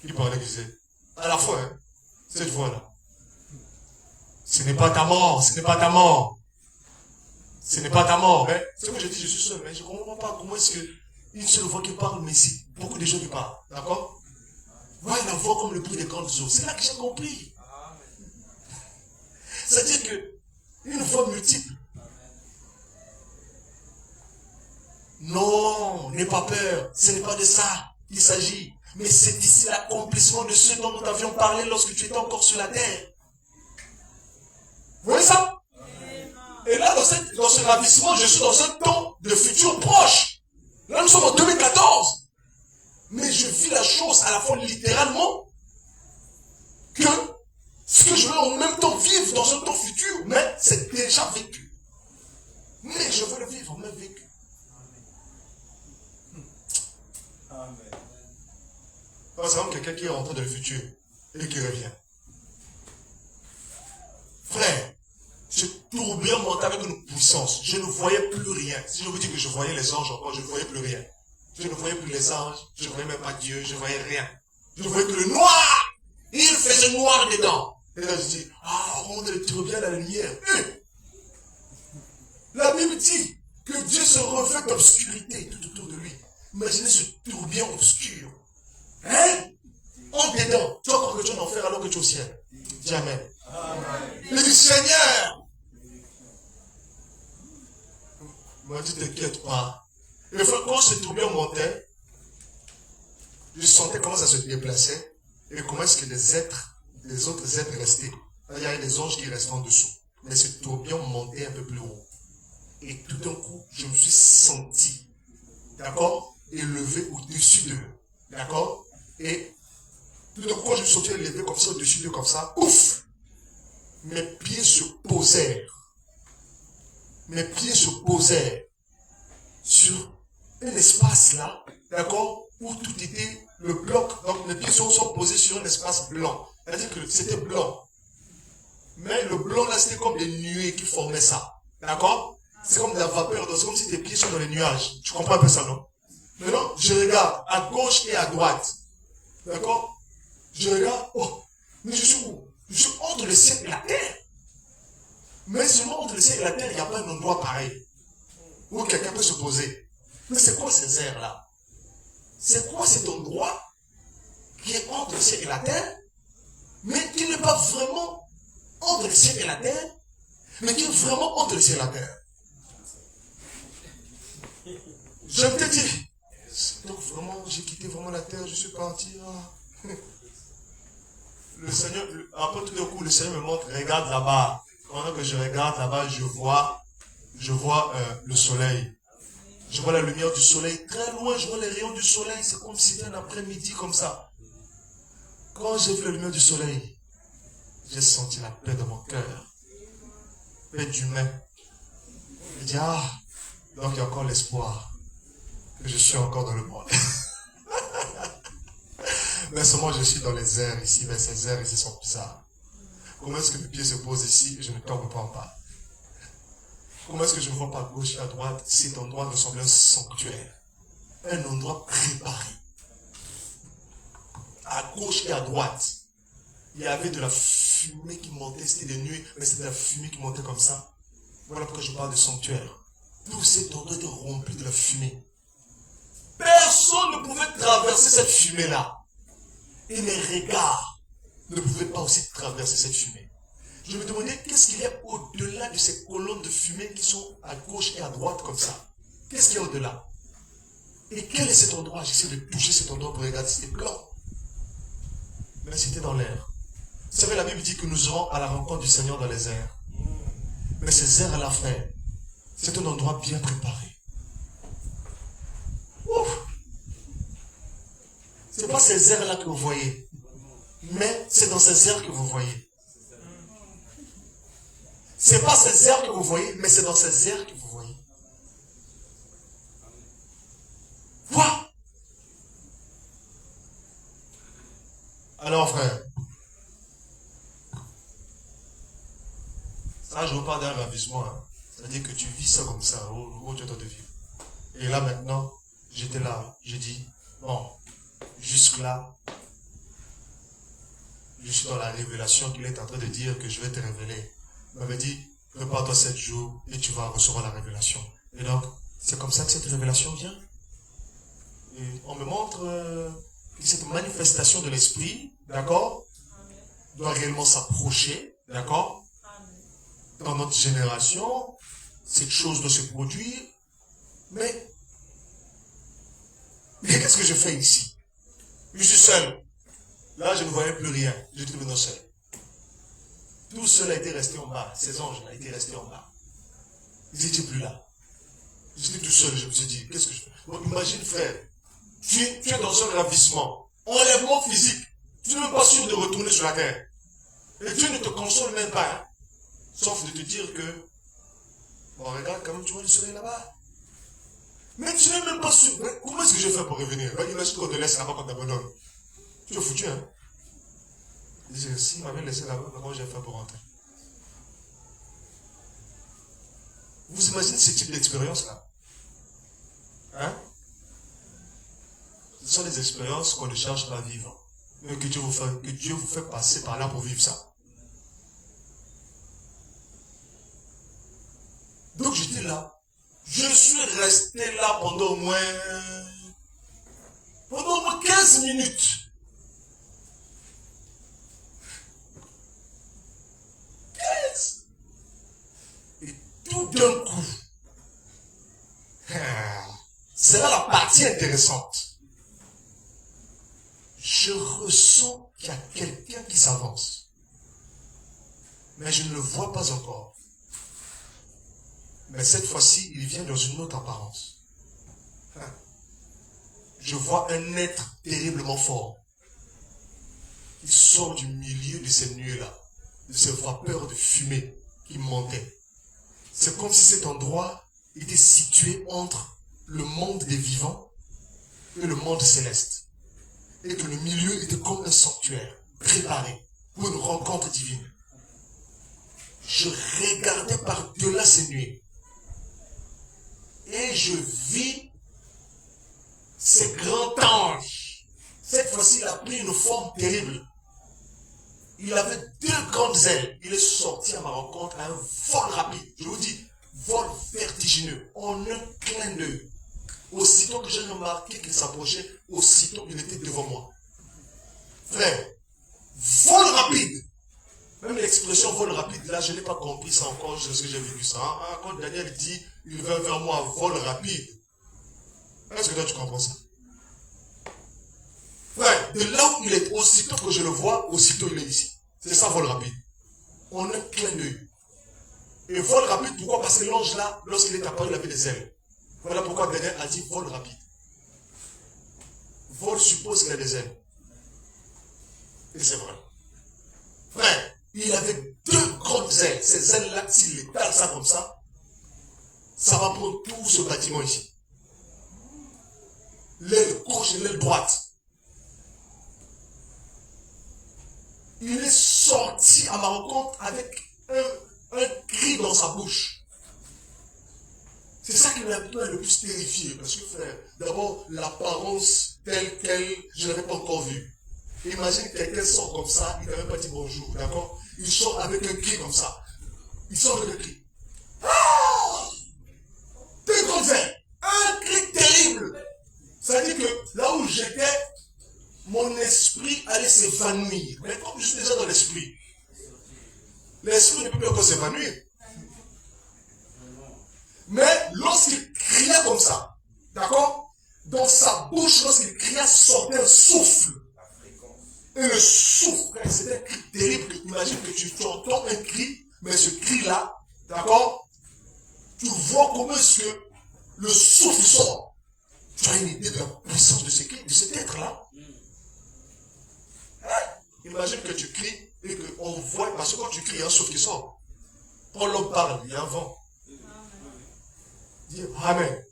qui parlaient, qui disaient, à la fois, hein, cette voix là. Ce n'est pas ta mort, ce n'est pas ta mort. Ce n'est pas ta mort. Mais c'est ce que je dis, je suis seul, mais je ne comprends pas comment est-ce qu'une seule voix qui parle, mais c'est beaucoup de gens qui parlent. D'accord? Voilà la voix comme le bruit des grandes eaux. C'est là que j'ai compris. C'est-à-dire que une voix multiple. Non, n'aie pas peur. Ce n'est pas de ça qu'il s'agit. Mais c'est ici l'accomplissement de ce dont nous avions parlé lorsque tu étais encore sur la terre. Vous voyez ça? Et là, dans ce ravissement, je suis dans un temps de futur proche. Là, nous sommes en 2014. Mais je vis la chose à la fois littéralement que ce que je veux en même temps vivre dans un temps futur, mais c'est déjà vécu. Mais je veux le vivre, même vécu. Amen. Par exemple, quelqu'un qui est rentré dans le futur et qui revient. Frère, ce tourbillon montait avec une puissance. Je ne voyais plus rien. Si je vous dis que je voyais les anges encore, je ne voyais plus rien. Je ne voyais plus les anges, je ne voyais même pas Dieu, je ne voyais rien. Je ne voyais que le noir. Il faisait noir dedans. Et là, je dis, ah, on le tourbillon à la lumière. La Bible dit que Dieu se revêt d'obscurité tout autour de lui. Imaginez ce tourbillon obscur. Hein? En dedans, tu vas croire que tu es en enfer alors que tu es au ciel. Dis Amen. Il dit, Seigneur. Il m'a dit, t'inquiète pas. Et quand ce tourbillon montait, je sentais comment ça se déplaçait et comment est-ce que les autres êtres restaient. Il y avait des anges qui restaient en dessous. Mais ce tourbillon montait un peu plus haut. Et tout d'un coup, je me suis senti, d'accord, élevé au-dessus d'eux. D'accord? Et tout d'un coup, quand je me suis senti élevé comme ça, au-dessus d'eux, comme ça, ouf! Mes pieds se posèrent. Mes pieds se posèrent sur un espace là, d'accord, où tout était le bloc. Donc mes pieds sont posés sur un espace blanc. C'est-à-dire que c'était blanc. Mais le blanc là, c'était comme des nuées qui formaient ça. D'accord? C'est comme de la vapeur, c'est comme si tes pieds sont dans les nuages. Tu comprends un peu ça, non? Maintenant, je regarde à gauche et à droite. D'accord? Je regarde, oh, mais je suis où? Je suis entre le ciel et la terre. Mais seulement entre le ciel et la terre, il n'y a pas un endroit pareil où quelqu'un peut se poser. Mais c'est quoi ces airs-là? C'est quoi cet endroit qui est entre le ciel et la terre, mais qui n'est pas vraiment entre le ciel et la terre, mais qui est vraiment entre le ciel et la terre? Je me dis, donc vraiment, j'ai quitté vraiment la terre, je suis parti. Ah. Le Seigneur, après tout d'un coup, le Seigneur me montre, regarde là-bas. Pendant que je regarde là-bas, je vois le soleil. Je vois la lumière du soleil. Très loin, je vois les rayons du soleil. C'est comme si c'était un après-midi comme ça. Quand j'ai vu la lumière du soleil, j'ai senti la paix dans mon cœur. Paix d'humain. Je dis, ah, donc il y a encore l'espoir que je suis encore dans le monde. Mais seulement je suis dans les airs ici, mais ces airs ici sont bizarres. Comment est-ce que mes pieds se posent ici et je ne tombe pas en bas? Comment est-ce que je ne vois pas à gauche et à droite? Cet endroit ressemble à un sanctuaire. Un endroit préparé. À gauche et à droite, il y avait de la fumée qui montait, c'était des nuées, mais c'était de la fumée qui montait comme ça. Voilà pourquoi je parle de sanctuaire. Tout cet endroit était rempli de la fumée. Personne ne pouvait traverser cette fumée-là. Et mes regards ne pouvaient pas aussi traverser cette fumée. Je me demandais qu'est-ce qu'il y a au-delà de ces colonnes de fumée qui sont à gauche et à droite comme ça. Qu'est-ce qu'il y a au-delà? Et quel est cet endroit? J'essaie de toucher cet endroit pour regarder, c'était blanc. Mais c'était dans l'air. Vous savez, la Bible dit que nous irons à la rencontre du Seigneur dans les airs. Mais ces airs-là, frère, c'est un endroit bien préparé. Ouf! Ce n'est pas ces airs-là que vous voyez, mais c'est dans ces airs que vous voyez. Ce n'est pas ces airs que vous voyez, mais c'est dans ces airs que vous voyez. Quoi? Alors, frère, ça, je vous parle d'un ravissement. Hein. C'est-à-dire que tu vis ça comme ça, où tu es en train de vivre. Et là, maintenant, j'étais là, j'ai dit, bon, jusque-là, je suis dans la révélation qu'il est en train de dire que je vais te révéler. Il m'avait dit, prépare-toi 7 jours et tu vas recevoir la révélation. Et donc, c'est comme ça que cette révélation vient. Et on me montre que cette manifestation de l'esprit, d'accord, doit réellement s'approcher, d'accord. Dans notre génération, cette chose doit se produire. Mais qu'est-ce que je fais ici? Je suis seul. Là, je ne voyais plus rien. J'étais maintenant seul. Tout seul a été resté en bas. Ces anges ont été restés en bas. Ils n'étaient plus là. J'étais tout seul. Je me suis dit, qu'est-ce que je fais? Donc, imagine, frère, tu es dans un ravissement. Enlèvement physique. Tu n'es même pas sûr de retourner sur la terre. Et Dieu ne te console même pas. Hein? Sauf de te dire que, bon, regarde, quand même, tu vois le soleil là-bas. Mais tu n'es même pas sûr. Mais comment est-ce que je fais pour revenir? Imagine qu'on te laisse là-bas quand t'abandonnes. Tu es foutu, hein? Il dit, s'il m'avait laissé là-bas, comment j'ai fait pour rentrer? Vous imaginez ce type d'expérience-là? Hein? Ce sont des expériences qu'on ne cherche pas à vivre. Mais que Dieu vous fait passer par là pour vivre ça. Donc j'étais là. Je suis resté là pendant au moins 15 minutes. Et tout d'un coup, c'est là la partie intéressante. Je ressens qu'il y a quelqu'un qui s'avance. Mais je ne le vois pas encore. Mais cette fois-ci, il vient dans une autre apparence. Je vois un être terriblement fort. Il sort du milieu de ces nuées-là, de ces vapeurs de fumée qui montaient. C'est comme si cet endroit était situé entre le monde des vivants et le monde céleste. Et que le milieu était comme un sanctuaire, préparé pour une rencontre divine. Je regardais par-delà ces nuées. Et je vis ces grands anges. Cette fois-ci, il a pris une forme terrible. Il avait 2 grandes ailes. Il est sorti à ma rencontre à un vol rapide. Je vous dis, vol vertigineux, en un clin d'œil. Aussitôt que j'ai remarqué qu'il s'approchait, aussitôt il était devant moi. Frère, vol rapide. Même l'expression vol rapide, là, je n'ai pas compris ça encore, je sais que j'ai vécu ça. Hein? Quand Daniel dit, il vint vers moi, vol rapide. Est-ce que toi tu comprends ça? Frère, de là où il est, aussitôt que je le vois, aussitôt il est ici. C'est ça, vol rapide. En un clin d'œil. Et vol rapide, pourquoi? Parce que l'ange là, lorsqu'il est apparu, il avait des ailes. Voilà pourquoi Daniel a dit vol rapide. Vol suppose qu'il a des ailes. Et c'est vrai. Frère, il avait 2 grandes ailes. Ces ailes-là, s'il étale ça comme ça va prendre tout ce bâtiment ici. l'aile gauche et l'aile droite. Il est sorti à ma rencontre avec un cri dans sa bouche. C'est ça qui m'a le plus terrifié. Parce que, frère, d'abord, l'apparence telle qu'elle, je ne l'avais pas encore vue. Imagine quelqu'un sort comme ça, il n'a même pas dit bonjour, d'accord? Il sort avec un cri comme ça. Il sort avec un cri. Ah! T'es comme ça. Un cri terrible. Ça veut dire que là où j'étais, mon esprit allait s'évanouir. Mais comme je suis déjà dans l'esprit, l'esprit ne peut plus encore s'évanouir. Mais lorsqu'il criait comme ça, d'accord, dans sa bouche, lorsqu'il criait, sortait un souffle. Et le souffle, c'était un cri terrible. Imagine que tu entends un cri, mais ce cri-là, d'accord, tu vois comment est-ce que le souffle sort. Tu as une idée de la puissance de ce cri, de cet être-là. Imagine que tu cries et qu'on voit, parce que quand tu cries, il y a un souffle qui sort. Quand l'homme parle, il y a un vent. Dis Amen.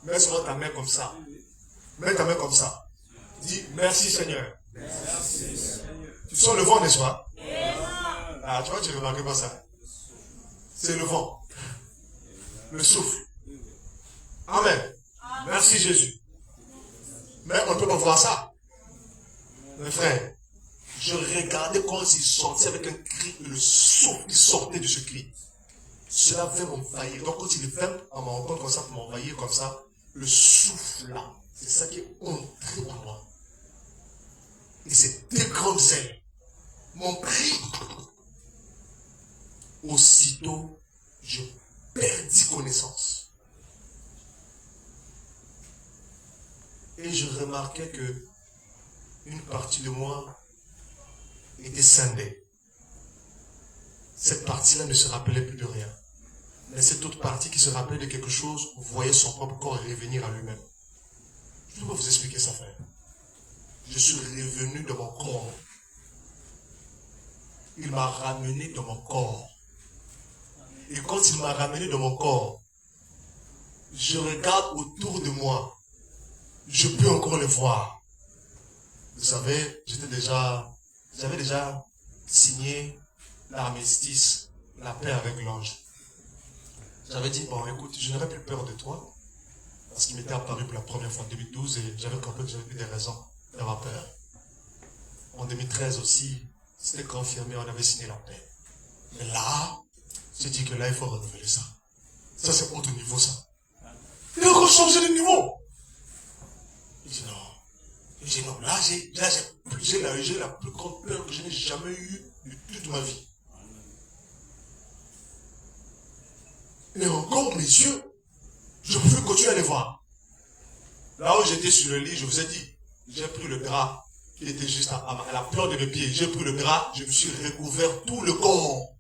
Mets souvent ta main comme ça. Mets ta main comme ça. Dis merci Seigneur. Merci, Seigneur. Tu sens le vent, n'est-ce pas? Ah, tu vois, tu ne remarques pas ça. C'est le vent. Le souffle. Amen. Merci Jésus. Mais on ne peut pas voir ça. Mes frères, je regardais quand il sortait avec un cri et le souffle qui sortait de ce cri. Cela fait m'envahir. Donc quand il est fait à ma rencontre comme ça, pour m'envahir comme ça, le souffle là, c'est ça qui est entré en moi. Et ces deux grandes ailes m'ont pris. Aussitôt, je perdis connaissance. Et je remarquais que une partie de moi était scindée. Cette partie-là ne se rappelait plus de rien. Mais cette autre partie qui se rappelait de quelque chose voyait son propre corps revenir à lui-même. Je ne peux pas vous expliquer ça, frère. Je suis revenu de mon corps. Il m'a ramené dans mon corps. Et quand il m'a ramené dans mon corps, je regarde autour de moi. Je peux encore le voir. Vous savez, j'avais déjà signé l'armistice, la paix avec l'ange. J'avais dit, bon écoute, je n'aurais plus peur de toi, parce qu'il m'était apparu pour la première fois en 2012 et j'avais compris que j'avais plus des raisons d'avoir peur. En 2013 aussi, c'était confirmé, on avait signé la paix. Mais là, j'ai dit que là, il faut renouveler ça. Ça, c'est autre niveau, ça. Il a encore changé de niveau. Il dit non. Il dit non, là, j'ai la plus grande peur que je n'ai jamais eue de toute ma vie. Et encore mes yeux, je pouvais continuer à les voir. Là où j'étais sur le lit, je vous ai dit, j'ai pris le drap qui était juste à la plante de mes pieds. J'ai pris le drap, je me suis recouvert tout le corps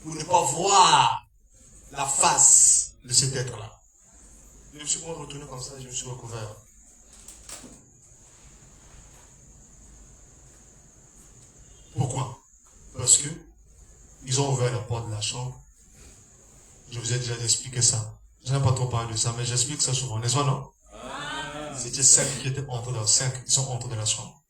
pour ne pas voir la face de cet être-là. Je me suis retourné comme ça et je me suis recouvert. Pourquoi? Parce que ils ont ouvert la porte de la chambre. Je vous ai déjà expliqué ça. Je n'ai pas trop parlé de ça, mais j'explique ça souvent. N'est-ce pas, non? C'était 5 qui étaient entrés dans 5 qui sont entrés dans la chambre.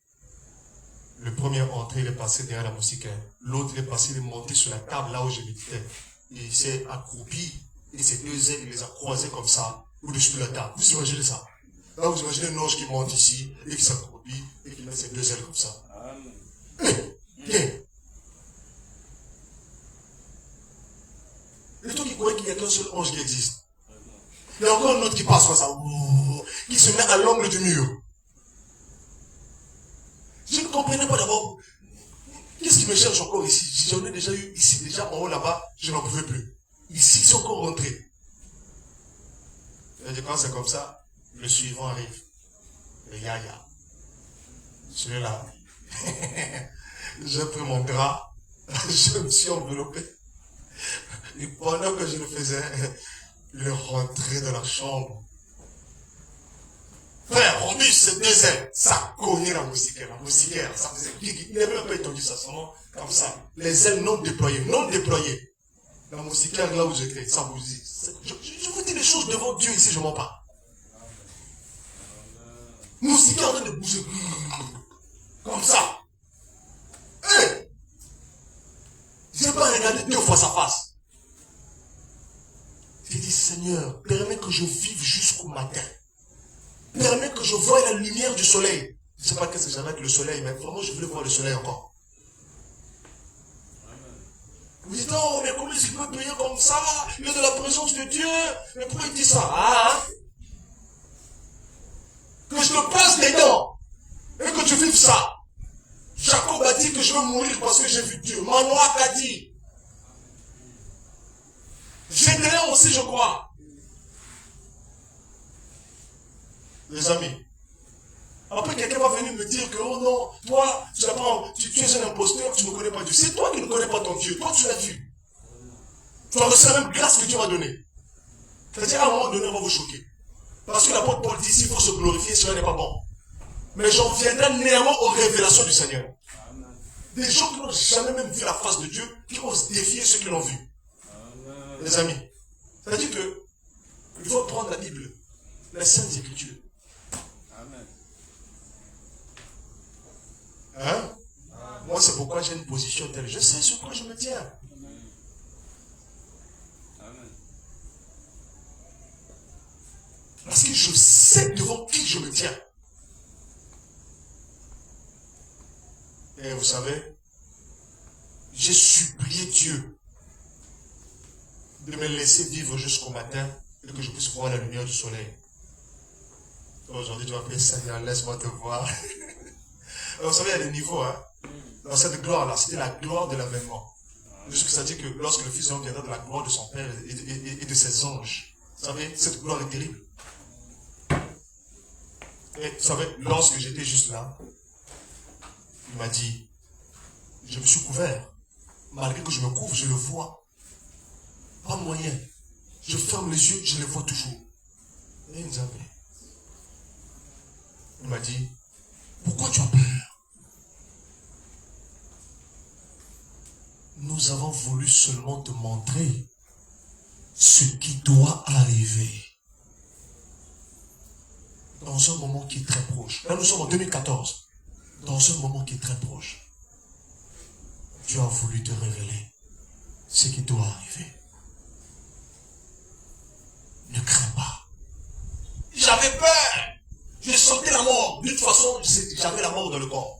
Le premier entré, il est passé derrière la moustiquaire. L'autre, il est passé, il est monté sur la table là où je méditais. Il s'est accroupi et ses deux ailes, il les a croisées comme ça au-dessus de la table. Vous imaginez ça? Là, vous imaginez un ange qui monte ici et qui s'accroupit et qui met ses deux ailes comme ça. Viens. Et toi qui croyais qu'il n'y a qu'un seul ange qui existe. Il y a encore un autre qui passe comme ça, qui se met à l'angle du mur. Je ne comprenais pas d'abord. Qu'est-ce qui me cherche encore ici? J'en ai déjà eu ici, déjà en haut là-bas, je n'en pouvais plus. Ici, ils sont encore rentrés. Et quand c'est comme ça, le suivant arrive. Le yaya. Celui-là. J'ai pris mon drap, je me suis enveloppé. Et pendant que je le faisais, il est rentré dans la chambre. Frère, on dit ces deux ailes, ça cognait la moustiquaire. La moustiquaire, ça faisait clic. Il n'avait même pas étendu ça, seulement comme ça. Les ailes non déployées, non déployées. La moustiquaire, là où j'étais, ça bougeait. Je vous dis les choses devant Dieu ici, je ne mens pas. Moustiquaire en train de bouger. Comme ça. Hé! Je n'ai pas regardé 2 fois sa face. J'ai dit, Seigneur, permets que je vive jusqu'au matin. Permets que je voie la lumière du soleil. Je ne sais pas qu'est-ce que j'avais avec le soleil, mais vraiment, je voulais voir le soleil encore. Vous dites, oh, mais comment est-ce qu'il peut prier comme ça? Il est de la présence de Dieu. Mais pourquoi il dit ça? Ah, que je te passe les dents et que tu vives ça. Jacob a dit que je vais mourir parce que j'ai vu Dieu. Manoach a dit. Gédéon aussi, je crois. Les amis. Après, quelqu'un va venir me dire que, oh non, toi, tu es un imposteur, tu ne connais pas Dieu. C'est toi qui ne connais pas ton Dieu. Toi, tu l'as vu. Tu as reçu la même grâce que Dieu m'a donnée. C'est-à-dire, à un moment donné, on va vous choquer. Parce que l'apôtre Paul dit, s'il faut se glorifier, cela n'est pas bon. Mais j'en viendrai néanmoins aux révélations du Seigneur. Des gens qui n'ont jamais même vu la face de Dieu, qui osent défier ceux qui l'ont vu. Les amis, c'est-à-dire que il faut prendre la Bible, les Saintes Écritures. Amen. Hein? Moi, c'est pourquoi j'ai une position telle. Je sais sur quoi je me tiens. Amen. Parce que je sais devant qui je me tiens. Et vous savez, j'ai supplié Dieu de me laisser vivre jusqu'au matin et que je puisse voir la lumière du soleil. Aujourd'hui, tu vas appeler Seigneur, laisse-moi te voir. Vous savez, il y a des niveaux. Hein? Dans cette gloire-là, c'était la gloire de l'avènement. Juste que ça dit que lorsque le Fils de l'homme viendra de la gloire de son Père et de ses anges, vous savez, cette gloire est terrible. Et vous savez, lorsque j'étais juste là, il m'a dit, je me suis couvert. Malgré que je me couvre, je le vois. Pas moyen. Je ferme les yeux, je le vois toujours. Et il m'a dit, pourquoi tu as peur? Nous avons voulu seulement te montrer ce qui doit arriver. Dans un moment qui est très proche. Là, nous sommes en 2014. Dans un moment qui est très proche. Dieu a voulu te révéler ce qui doit arriver. Ne crains pas. J'avais peur. Je sentais la mort. De toute façon, j'avais la mort dans le corps.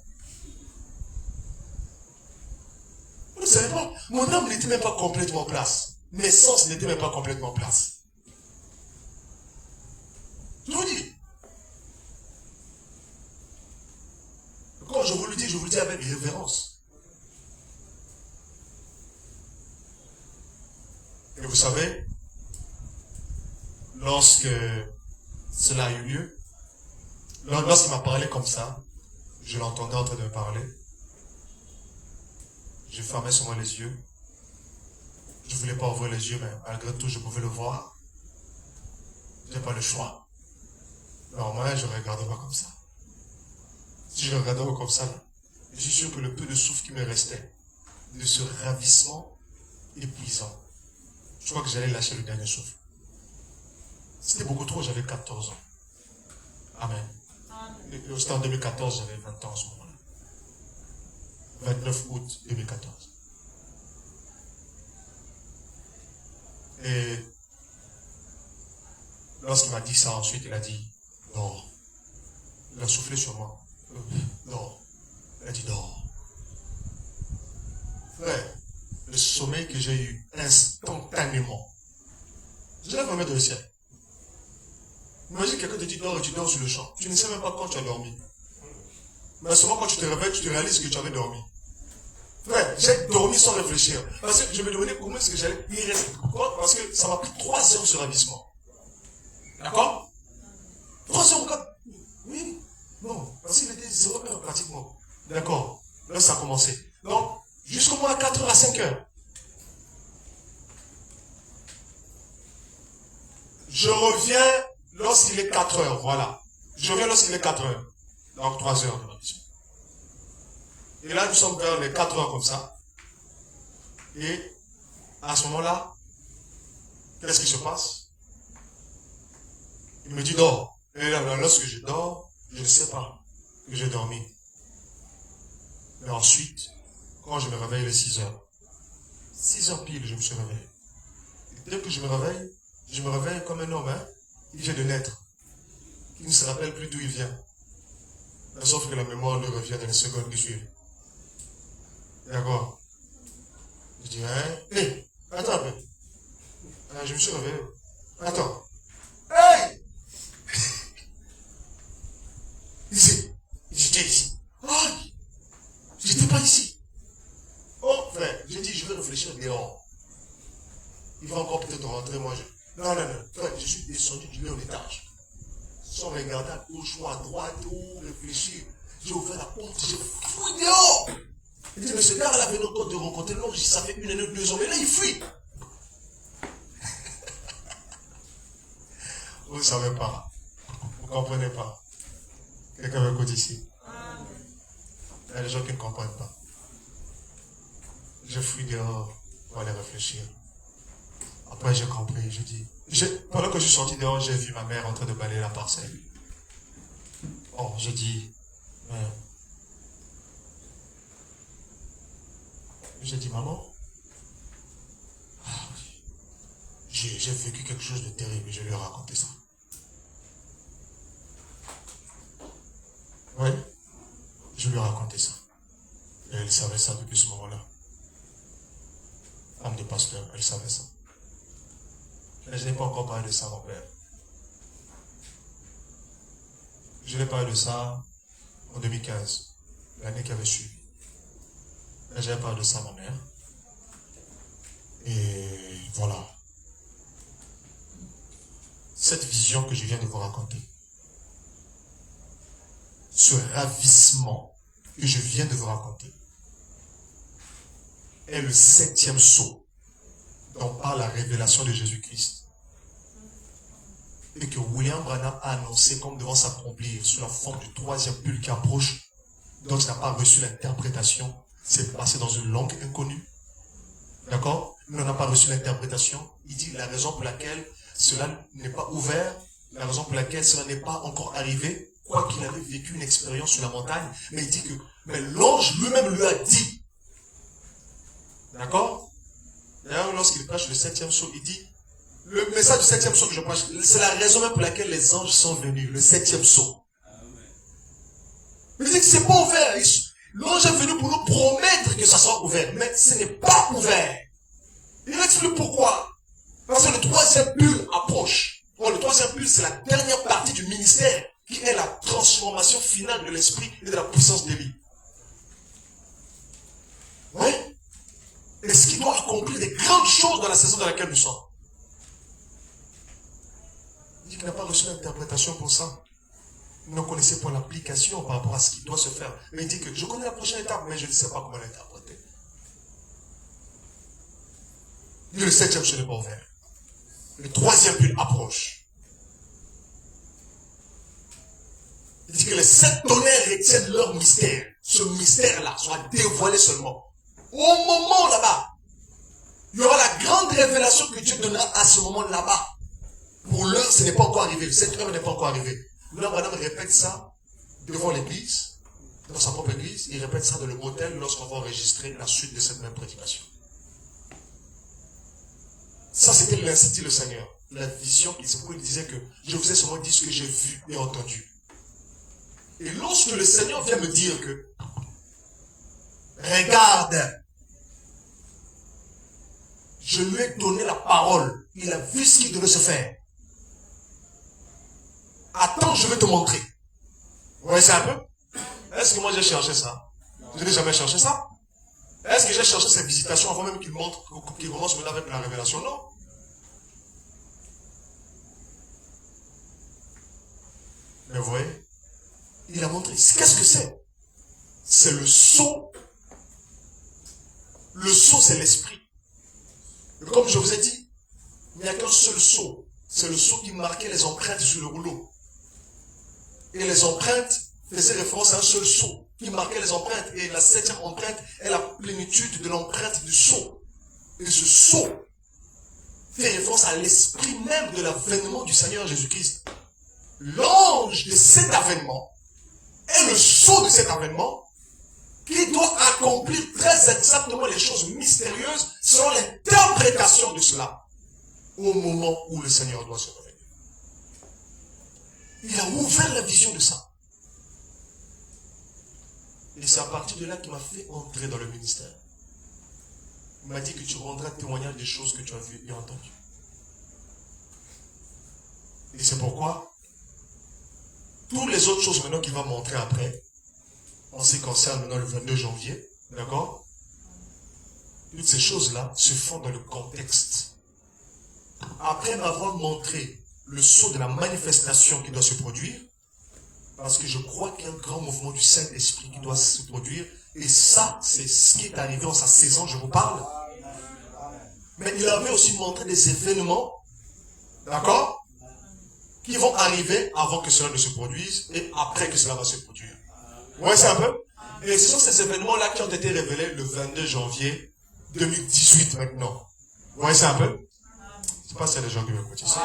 Vous ne savez pas, mon âme n'était même pas complètement en place. Mes sens n'étaient même pas complètement en place. Je vous dis. Quand je vous le dis avec révérence. Et vous savez, lorsque cela a eu lieu, lorsqu'il m'a parlé comme ça, je l'entendais en train de me parler. Je fermais seulement les yeux. Je ne voulais pas ouvrir les yeux, mais malgré tout, je pouvais le voir. Je n'ai pas le choix. Normalement, je ne regardais pas comme ça. Si je regardais comme ça, je suis sûr que le peu de souffle qui me restait, de ce ravissement épuisant, je crois que j'allais lâcher le dernier souffle. C'était beaucoup trop, j'avais 14 ans. Amen. C'était en 2014, j'avais 20 ans en ce moment-là. 29 août 2014. Et lorsqu'il m'a dit ça ensuite, il a dit, dors. Il a soufflé sur moi. Dors. Il a dit, dors. Frère, le sommeil que j'ai eu instantanément, je l'ai vraiment dans le ciel. Imagine quelqu'un te dit dors et tu dors sur le champ. Tu ne sais même pas quand tu as dormi. Mais seulement quand tu te réveilles, tu te réalises que tu avais dormi. Frère, j'ai dormi sans réfléchir. Parce que je me demandais comment est-ce que j'allais y rester. Pourquoi? Parce que ça m'a pris 3 heures ce ravissement. D'accord? 3 heures, 4. Oui. Non. Parce qu'il était 0 heure pratiquement. D'accord. Là, ça a commencé. Donc, jusqu'au moins à 4 heures à 5 heures. Je reviens lorsqu'il est 4 heures. Voilà. Je reviens lorsqu'il est 4 heures. Donc, 3 heures de ravissement. Et là, nous sommes vers les 4 heures comme ça. Et à ce moment-là, qu'est-ce qui se passe? Il me dit dors. Et là, lorsque je dors, Je ne sais pas que j'ai dormi. Mais ensuite, quand je me réveille les 6 heures, 6 heures pile, je me suis réveillé. Et dès que je me réveille comme un homme, hein. Il vient de naître. Il ne se rappelle plus d'où il vient. Mais sauf que la mémoire lui revient dans les secondes qui suivent. D'accord? Je dis, hein? Hé, attends un peu. Ah, je me suis réveillé. Attends. Hey! Ici. J'étais ici. Oh! J'étais pas ici. Oh, frère, j'ai dit, je vais réfléchir dehors. Il va encore peut-être rentrer, moi. Non, frère, je suis descendu du lit au étage. Sans regarder à gauche ou à droite ou réfléchir. J'ai ouvert la porte, j'ai fouillé dehors. Il dit, mais ce gars-là avait notre code de rencontrer l'homme, ça fait 1 année, 2 ans, mais là, il fuit. Vous ne savez pas. Vous ne comprenez pas. Quelqu'un m'écoute ici. Il y a des gens qui ne comprennent pas. Je fuis dehors pour aller réfléchir. Après, j'ai compris, je dis. Pendant que je suis sorti dehors, j'ai vu ma mère en train de balayer la parcelle. Oh, je dis, mère. J'ai dit, maman, j'ai vécu quelque chose de terrible et je lui ai raconté ça. Oui, je lui ai raconté ça. Et elle savait ça depuis ce moment-là. Femme de pasteur, elle savait ça. Mais je n'ai pas encore parlé de ça à mon père. Je n'ai parlé de ça en 2015, l'année qui avait suivi. Et j'ai parlé de ça à ma mère. Et voilà. Cette vision que je viens de vous raconter, ce ravissement que je viens de vous raconter, est le 7e sceau dont parle la révélation de Jésus-Christ. Et que William Branham a annoncé comme devant s'accomplir sous la forme du 3e bulle qui approche, dont il n'a pas reçu l'interprétation. C'est passé dans une langue inconnue. D'accord? Mais on n'a pas reçu l'interprétation. Il dit la raison pour laquelle cela n'est pas ouvert, la raison pour laquelle cela n'est pas encore arrivé, quoi qu'il avait vécu une expérience sur la montagne, mais il dit que mais l'ange lui-même lui a dit. D'accord? D'ailleurs, lorsqu'il prêche le 7e sceau, il dit le message du 7e sceau que je prêche, c'est la raison même pour laquelle les anges sont venus, le 7e sceau. Il dit que c'est pas ouvert. L'ange est venu pour nous promettre que ça sera ouvert, mais ce n'est pas ouvert. Il explique pourquoi. Parce que le 3e bulle approche. Bon, le 3e bulle, c'est la dernière partie du ministère, qui est la transformation finale de l'esprit et de la puissance d'Élie. Oui? Et ce qui doit accomplir des grandes choses dans la saison dans laquelle nous sommes. Il dit qu'il n'a pas reçu l'interprétation pour ça. Vous ne connaissez pas l'application par rapport à ce qui doit se faire. Mais il dit que je connais la prochaine étape, mais je ne sais pas comment l'interpréter. Il dit le 7e sceau n'est pas ouvert. Le 3e bulle approche. Il dit que les 7 tonnerres retiennent leur mystère. Ce mystère-là sera dévoilé seulement. Au moment là-bas, il y aura la grande révélation que Dieu donnera à ce moment là-bas. Pour l'heure, ce n'est pas encore arrivé. Cette heure n'est pas encore arrivée. Là, madame répète ça devant l'église, dans sa propre église. Il répète ça dans le motel lorsqu'on va enregistrer la suite de cette même prédication. Ça, c'était l'institut le Seigneur. La vision, c'est pourquoi il disait que je vous ai seulement dit ce que j'ai vu et entendu. Et lorsque le Seigneur vient me dire que regarde, je lui ai donné la parole, il a vu ce qui devait se faire. Attends, je vais te montrer. Vous voyez ça un peu? Est-ce que moi j'ai cherché ça? Je n'ai jamais cherché ça. Est-ce que j'ai cherché cette visitation avant même qu'il montre, qu'il commence maintenant avec la révélation? Non. Mais vous voyez, il a montré. Qu'est-ce que c'est? C'est le sceau. Le sceau, c'est l'esprit. Et comme je vous ai dit, il n'y a qu'un seul sceau. C'est le sceau qui marquait les empreintes sur le rouleau. Et les empreintes faisaient référence à un seul sceau qui marquait les empreintes. Et la 7e empreinte est la plénitude de l'empreinte du sceau. Et ce sceau fait référence à l'esprit même de l'avènement du Seigneur Jésus-Christ. L'ange de cet avènement est le sceau de cet avènement qui doit accomplir très exactement les choses mystérieuses selon l'interprétation de cela au moment où le Seigneur doit se révéler. Il a ouvert la vision de ça. Et c'est à partir de là qu'il m'a fait entrer dans le ministère. Il m'a dit que tu rendras témoignage des choses que tu as vues et entendues. Et c'est pourquoi toutes les autres choses maintenant qu'il va montrer après, en ce qui concerne maintenant le 22 janvier, d'accord? Toutes ces choses-là se font dans le contexte. Après m'avoir montré le sceau de la manifestation qui doit se produire, parce que je crois qu'il y a un grand mouvement du Saint-Esprit qui doit se produire, et ça, c'est ce qui est arrivé en sa saison, je vous parle. Mais il avait aussi montré des événements, d'accord, qui vont arriver avant que cela ne se produise et après que cela va se produire. Vous voyez ça un peu? Et ce sont ces événements-là qui ont été révélés le 22 janvier 2018 maintenant. Vous voyez ça un peu? Je ne sais pas s'il y a des gens qui m'écoutent ici.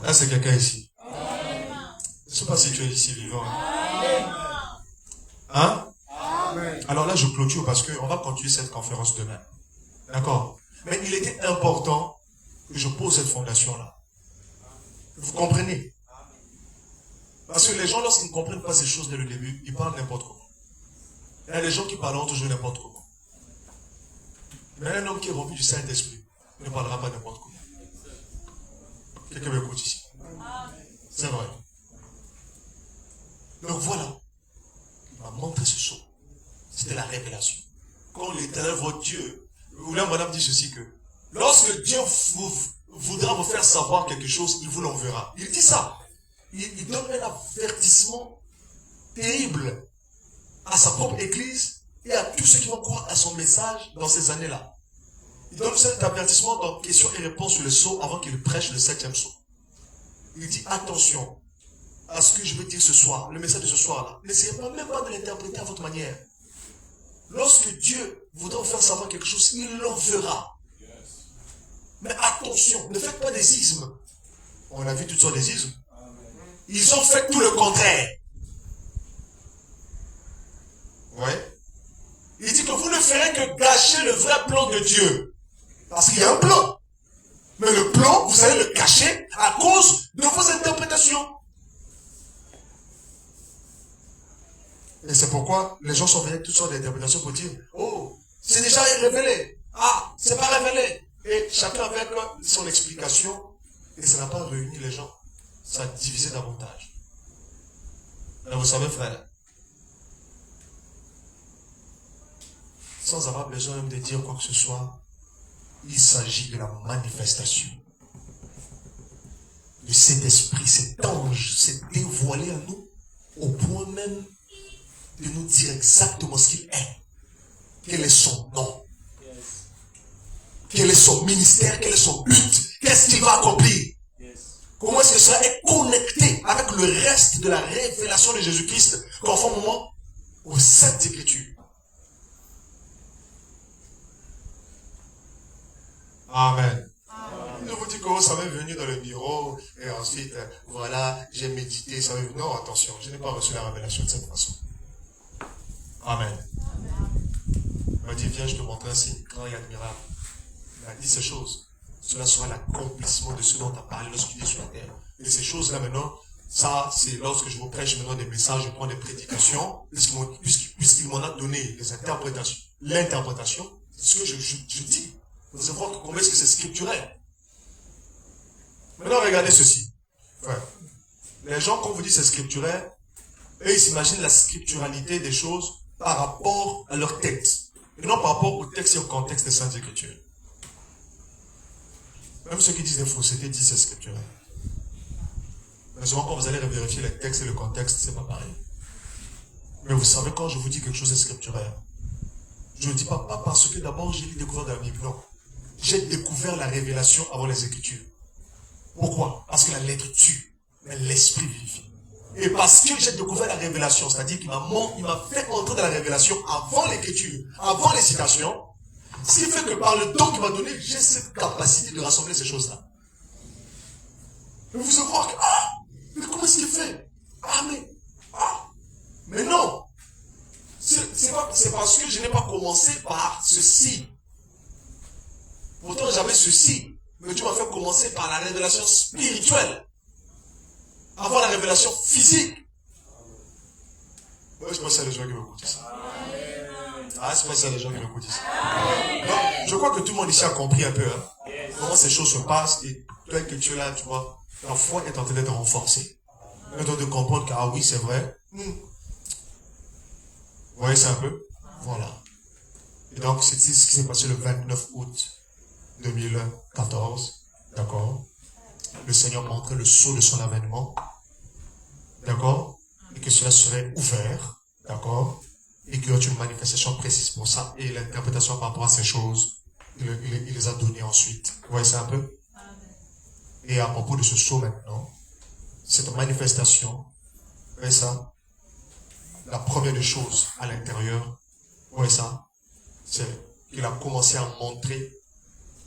Là, c'est quelqu'un ici. Je ne sais pas si tu es ici vivant. Hein? Alors là, je clôture parce qu'on va continuer cette conférence demain. D'accord? Mais il était important que je pose cette fondation-là. Vous comprenez? Parce que les gens, lorsqu'ils ne comprennent pas ces choses dès le début, ils parlent n'importe comment. Il y a des gens qui parleront toujours n'importe comment. Mais un homme qui est rempli du Saint-Esprit ne parlera pas n'importe comment. Quelqu'un m'écoute ici. C'est vrai. Donc voilà. Il m'a montré ce sceau. C'était la révélation. Quand l'Éternel, votre Dieu, ou là, madame dit ceci que, lorsque Dieu voudra vous faire savoir quelque chose, il vous l'enverra. Il dit ça. Il donne un avertissement terrible à sa propre église et à tous ceux qui vont croire à son message dans ces années-là. Il donne cet avertissement dans questions et réponses sur le sceau avant qu'il prêche le 7e sceau. Il dit attention à ce que je veux dire ce soir, le message de ce soir-là. N'essayez même pas de l'interpréter à votre manière. Lorsque Dieu voudra vous faire savoir quelque chose, il l'enverra. Mais attention, ne faites pas des ismes. On a vu toutes sortes d'ismes. Ils ont fait tout le contraire. Ouais. Il dit que vous ne ferez que gâcher le vrai plan de Dieu. Parce qu'il y a un plan. Mais le plan, vous allez le cacher à cause de vos interprétations. Et c'est pourquoi les gens sont venus avec toutes sortes d'interprétations pour dire, oh, c'est déjà révélé. Ah, c'est pas révélé. Et chacun avec son explication. Et ça n'a pas réuni les gens. Ça a divisé davantage. Mais vous savez, frère, sans avoir besoin même de dire quoi que ce soit, il s'agit de la manifestation de cet esprit, cet ange s'est dévoilé à nous au point même de nous dire exactement ce qu'il est. Quel est son nom? Quel est son ministère? Quel est son but? Qu'est-ce qu'il va accomplir? Comment est-ce que cela est connecté avec le reste de la révélation de Jésus-Christ conformément aux Saintes Écritures? Amen. Il ne vous dit que ça m'est venu dans le bureau et ensuite, voilà, j'ai médité, ça m'est venu. Non, attention, je n'ai pas reçu la révélation de cette façon. Amen. Il m'a dit, viens, je te montre un signe grand et admirable. Il a dit ces choses. Cela sera l'accomplissement de ce dont tu as parlé lorsque tu es sur la terre. Et ces choses-là maintenant, ça, c'est lorsque je vous prêche maintenant des messages, je prends des prédications, puisqu'il m'en a donné les interprétations. L'interprétation, c'est ce que je dis. Vous allez voir combien est-ce que c'est scripturel. Maintenant, regardez ceci. Ouais. Les gens, quand vous dites c'est scripturel, eux, ils s'imaginent la scripturalité des choses par rapport à leur texte. Et non par rapport au texte et au contexte des Saintes Écritures. Même ceux qui disent des faussetés disent c'est scripturel. Mais souvent, quand vous allez vérifier les textes et le contexte, c'est pas pareil. Mais vous savez, quand je vous dis quelque chose est scripturel, je ne dis pas parce que d'abord j'ai découvert dans la Bible. Non. J'ai découvert la révélation avant les Écritures. Pourquoi? Parce que la lettre tue, mais l'esprit vivifie. Et parce que j'ai découvert la révélation, c'est-à-dire qu'il m'a fait entrer dans la révélation avant l'écriture, avant les citations, ce qui fait que par le don qu'il m'a donné, j'ai cette capacité de rassembler ces choses-là. Et vous allez voir que, mais comment est-ce qu'il fait? Mais non. C'est parce que je n'ai pas commencé par ceci. Pourtant, j'avais ceci. Mais Dieu m'a fait commencer par la révélation spirituelle. Avant la révélation physique. Oui, c'est pas ça les gens qui m'écoutent ici. Ah, c'est pas ça les gens qui m'écoutent ici. Donc, je crois que tout le monde ici a compris un peu comment ces choses se passent. Et toi que tu es là, tu vois, la foi est en train d'être renforcée. On est en train de comprendre que, ah oui, c'est vrai. Vous voyez ça un peu? Voilà. Et donc, c'est ce qui s'est passé le 29 août 2014. D'accord? Le Seigneur m'a montré le sceau de son avènement. D'accord? Et que cela serait ouvert. D'accord? Et qu'il y a une manifestation précise pour ça. Et l'interprétation par rapport à ces choses, il les a données ensuite. Vous voyez ça un peu? Et à propos de ce sceau maintenant, cette manifestation, vous voyez ça? La première des choses à l'intérieur, vous voyez ça? C'est qu'il a commencé à montrer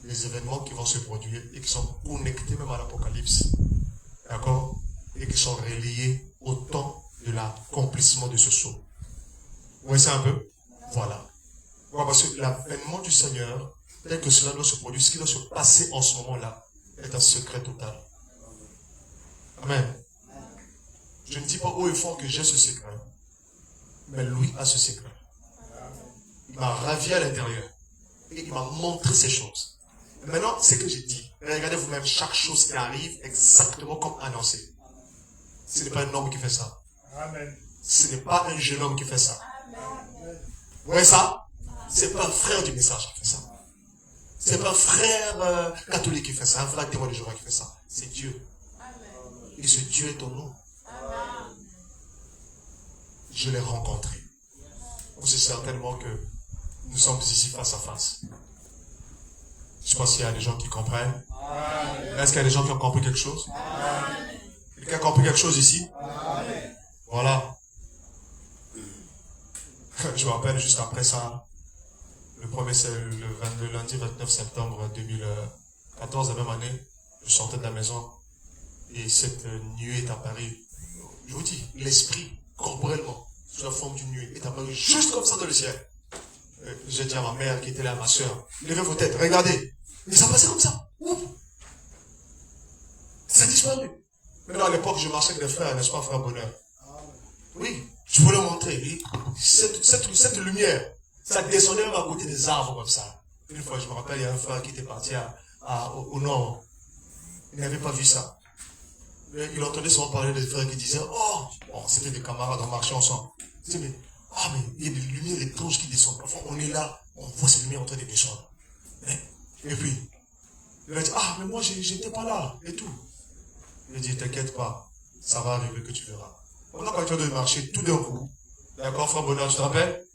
les événements qui vont se produire et qui sont connectés même à l'Apocalypse. D'accord? Et qui sont reliés au temps de l'accomplissement de ce sceau. Vous voyez ça un peu? Voilà. Parce que l'avènement du Seigneur, tel que cela doit se produire, ce qui doit se passer en ce moment-là, est un secret total. Amen. Je ne dis pas haut et fort que j'ai ce secret, mais lui a ce secret. Il m'a ravi à l'intérieur et il m'a montré ces choses. Et maintenant, c'est que j'ai dit. Regardez vous-même chaque chose qui arrive exactement comme annoncé. Ce n'est pas un homme qui fait ça. Amen. Ce n'est pas un jeune homme qui fait ça. Vous voyez ça? Ce n'est pas un frère du message qui fait ça. Ce n'est pas un frère catholique qui fait ça, un frère témoin de Jéhovah qui fait ça. C'est Dieu. Et ce Dieu est en nous. Je l'ai rencontré. Vous savez certainement que nous sommes ici face à face. Je ne sais pas s'il y a des gens qui comprennent. Est-ce qu'il y a des gens qui ont compris quelque chose? Quelqu'un a compris quelque chose ici? Voilà. Je me rappelle juste après ça, le premier, c'est le lundi 29 septembre 2014, la même année, je sortais de la maison et cette nuée est apparue. Je vous dis, l'esprit, corporellement, sous la forme d'une nuée, est apparu juste comme ça dans le ciel. J'ai dit à ma mère qui était là, à ma soeur, levez vos têtes, regardez. Et ça passait comme ça. Ouf. Ça a disparu. Maintenant, à l'époque, je marchais avec des frères, n'est-ce pas, frère Bonheur? Oui, je peux leur montrer. Oui. Cette lumière, ça descendait même à côté des arbres comme ça. Une fois, je me rappelle, il y a un frère qui était parti au nord. Il n'avait pas vu ça. Il entendait souvent parler des frères qui disaient, oh, bon, c'était des camarades, on marchait ensemble. Il disait, mais il y a des lumières étranges qui descendent. Parfois, on est là, on voit ces lumières en train de descendre. Et puis, il a dit, mais moi, j'étais pas là, et tout. Il a dit, t'inquiète pas, ça va arriver que tu verras. On a quand tu as de marcher tout d'un coup. D'accord, frère Bonheur, tu te rappelles?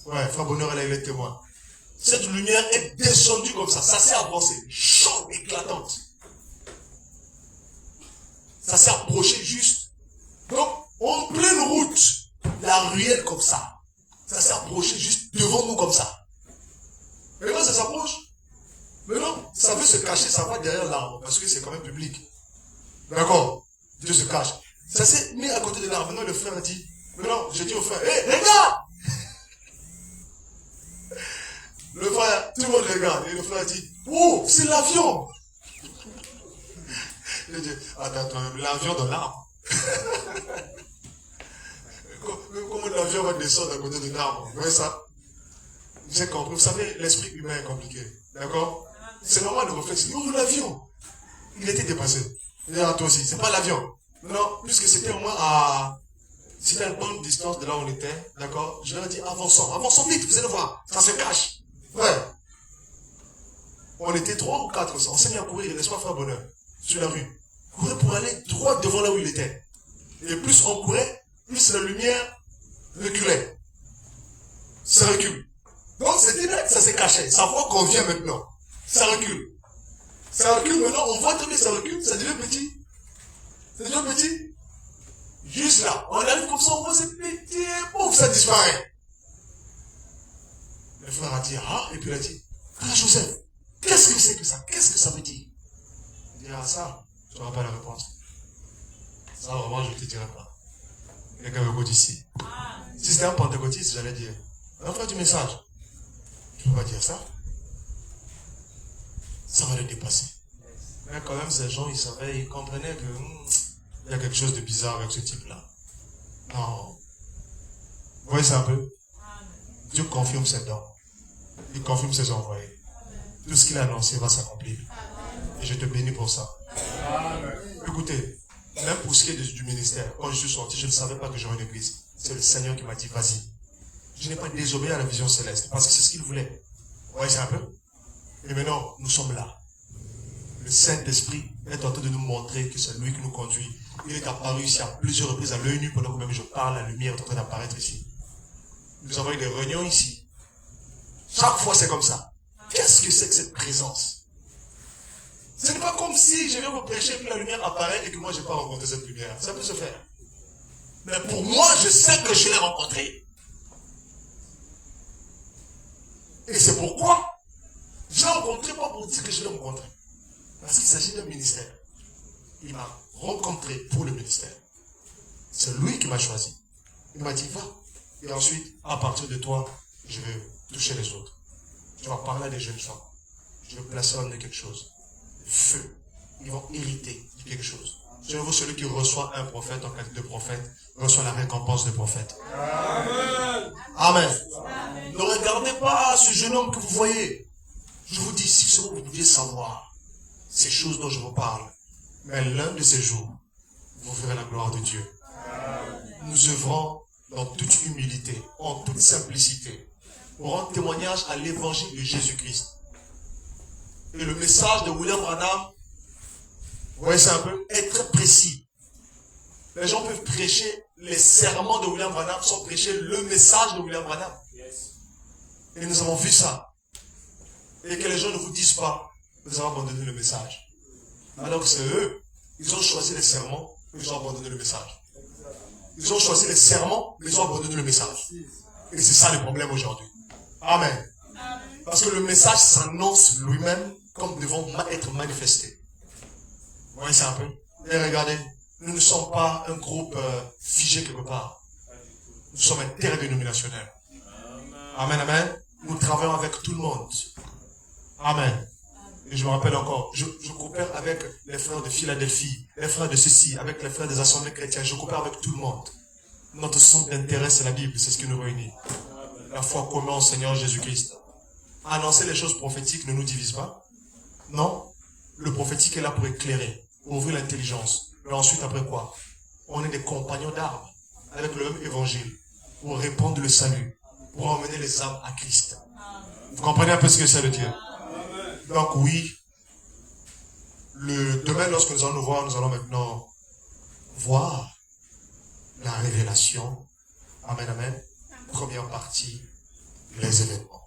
Ouais, frère Bonheur, il est témoin. Cette lumière est descendue comme ça s'est avancé, chaude, éclatante. Ça s'est approché juste. Donc, en pleine route, la ruelle comme ça. Ça s'est approché juste devant nous comme ça. Et quand ça s'approche, mais non, ça veut se cacher, ça va derrière l'arbre, parce que c'est quand même public. D'accord? Dieu se cache. Ça s'est mis à côté de l'arbre. Maintenant, le frère a dit, mais non, j'ai dit au frère, hé, regarde! Le frère, tout le monde regarde. Et le frère a dit, oh, c'est l'avion! Il a dit, attends, l'avion dans l'arbre. Comment l'avion va descendre à côté de l'arbre? Vous voyez ça? J'ai compris. Vous savez, l'esprit humain est compliqué. D'accord? C'est normal de réfléchir. Oh, l'avion! Il était dépassé. Il dit, toi aussi, c'est pas l'avion. Non, puisque c'était au moins c'était à une bonne distance de là où on était. D'accord? Je leur ai dit, avançons vite, vous allez voir. Ça se cache. Ouais. On était 3 ou 4, on s'est mis à courir, n'est-ce pas, frère Bonheur? Sur la rue. Courir pour aller droit devant là où il était. Et plus on courait, plus la lumière reculait. Ça recule. Donc c'était là que ça s'est caché. Ça voit qu'on vient maintenant. Ça recule. Ça recule maintenant, on voit très bien ça recule, ça devient petit. Ça devient petit. Juste là, on arrive comme ça, on voit c'est petit, pouf, ça disparaît. Le frère a dit, et puis il a dit, Joseph, qu'est-ce que c'est que ça? Qu'est-ce que ça veut dire? Il dit, ça, je n'aurai pas la réponse. Ça, vraiment, je ne te dirai pas. Quelqu'un veut ici. Si c'était un pentecôtiste, j'allais dire, envoie du message. Je ne peux pas dire ça. Ça va le dépasser. Mais quand même, ces gens, ils savaient, ils comprenaient que il y a quelque chose de bizarre avec ce type-là. Non. Vous voyez ça un peu? Dieu confirme ses dons. Il confirme ses envoyés. Tout ce qu'il a annoncé va s'accomplir. Et je te bénis pour ça. Écoutez, même pour ce qui est du ministère, quand je suis sorti, je ne savais pas que j'aurais une église. C'est le Seigneur qui m'a dit, vas-y. Je n'ai pas désobéi à la vision céleste, parce que c'est ce qu'il voulait. Vous voyez ça un peu? Et maintenant, nous sommes là. Le Saint-Esprit est en train de nous montrer que c'est lui qui nous conduit. Il est apparu ici à plusieurs reprises à l'œil nu pendant que même je parle, la lumière est en train d'apparaître ici. Nous avons eu des réunions ici. Chaque fois c'est comme ça. Qu'est-ce que c'est que cette présence? Ce n'est pas comme si je viens vous prêcher et que la lumière apparaît et que moi je n'ai pas rencontré cette lumière. Ça peut se faire. Mais pour moi, je sais que je l'ai rencontré. Et c'est pourquoi je l'ai rencontré pas pour dire que je l'ai rencontré. Parce qu'il s'agit d'un ministère. Il m'a rencontré pour le ministère. C'est lui qui m'a choisi. Il m'a dit, va. Et ensuite, à partir de toi, je vais toucher les autres. Tu vas parler à des jeunes femmes. Je vais placer en eux quelque chose. Le feu. Ils vont hériter de quelque chose. Je veux celui qui reçoit un prophète en qualité de prophète, reçoit la récompense de prophète. Amen. Amen. Amen. Ne regardez pas ce jeune homme que vous voyez. Je vous dis, si seulement vous pouviez savoir ces choses dont je vous parle. Mais l'un de ces jours, vous verrez la gloire de Dieu. Amen. Nous œuvrons dans toute humilité, en toute simplicité, pour rendre témoignage à l'évangile de Jésus-Christ. Et le message de William Branham, vous voyez ça un peu, est très précis. Les gens peuvent prêcher les sermons de William Branham sans prêcher le message de William Branham. Et nous avons vu ça. Et que les gens ne vous disent pas, vous avez abandonné le message. Alors que c'est eux, ils ont choisi les sermons, mais ils ont abandonné le message. Ils ont choisi les sermons, mais ils ont abandonné le message. Et c'est ça le problème aujourd'hui. Amen. Parce que le message s'annonce lui-même comme devant être manifesté. Vous voyez ça un peu? Et regardez, nous ne sommes pas un groupe figé quelque part. Nous sommes interdénominationnels. Amen, amen. Nous travaillons avec tout le monde. Amen. Et je me rappelle encore, je coopère avec les frères de Philadelphie, les frères de ceci, avec les frères des assemblées chrétiennes. Je coopère avec tout le monde. Notre centre d'intérêt, c'est la Bible, c'est ce qui nous réunit. La foi commune au Seigneur Jésus-Christ. Annoncer les choses prophétiques ne nous divise pas. Non. Le prophétique est là pour éclairer, pour ouvrir l'intelligence. Mais ensuite, après quoi? On est des compagnons d'armes, avec le même évangile, pour répandre le salut, pour emmener les âmes à Christ. Vous comprenez un peu ce que c'est de dire? Donc oui, demain lorsque nous allons nous voir, nous allons maintenant voir la révélation. Amen, amen. Première partie, les événements.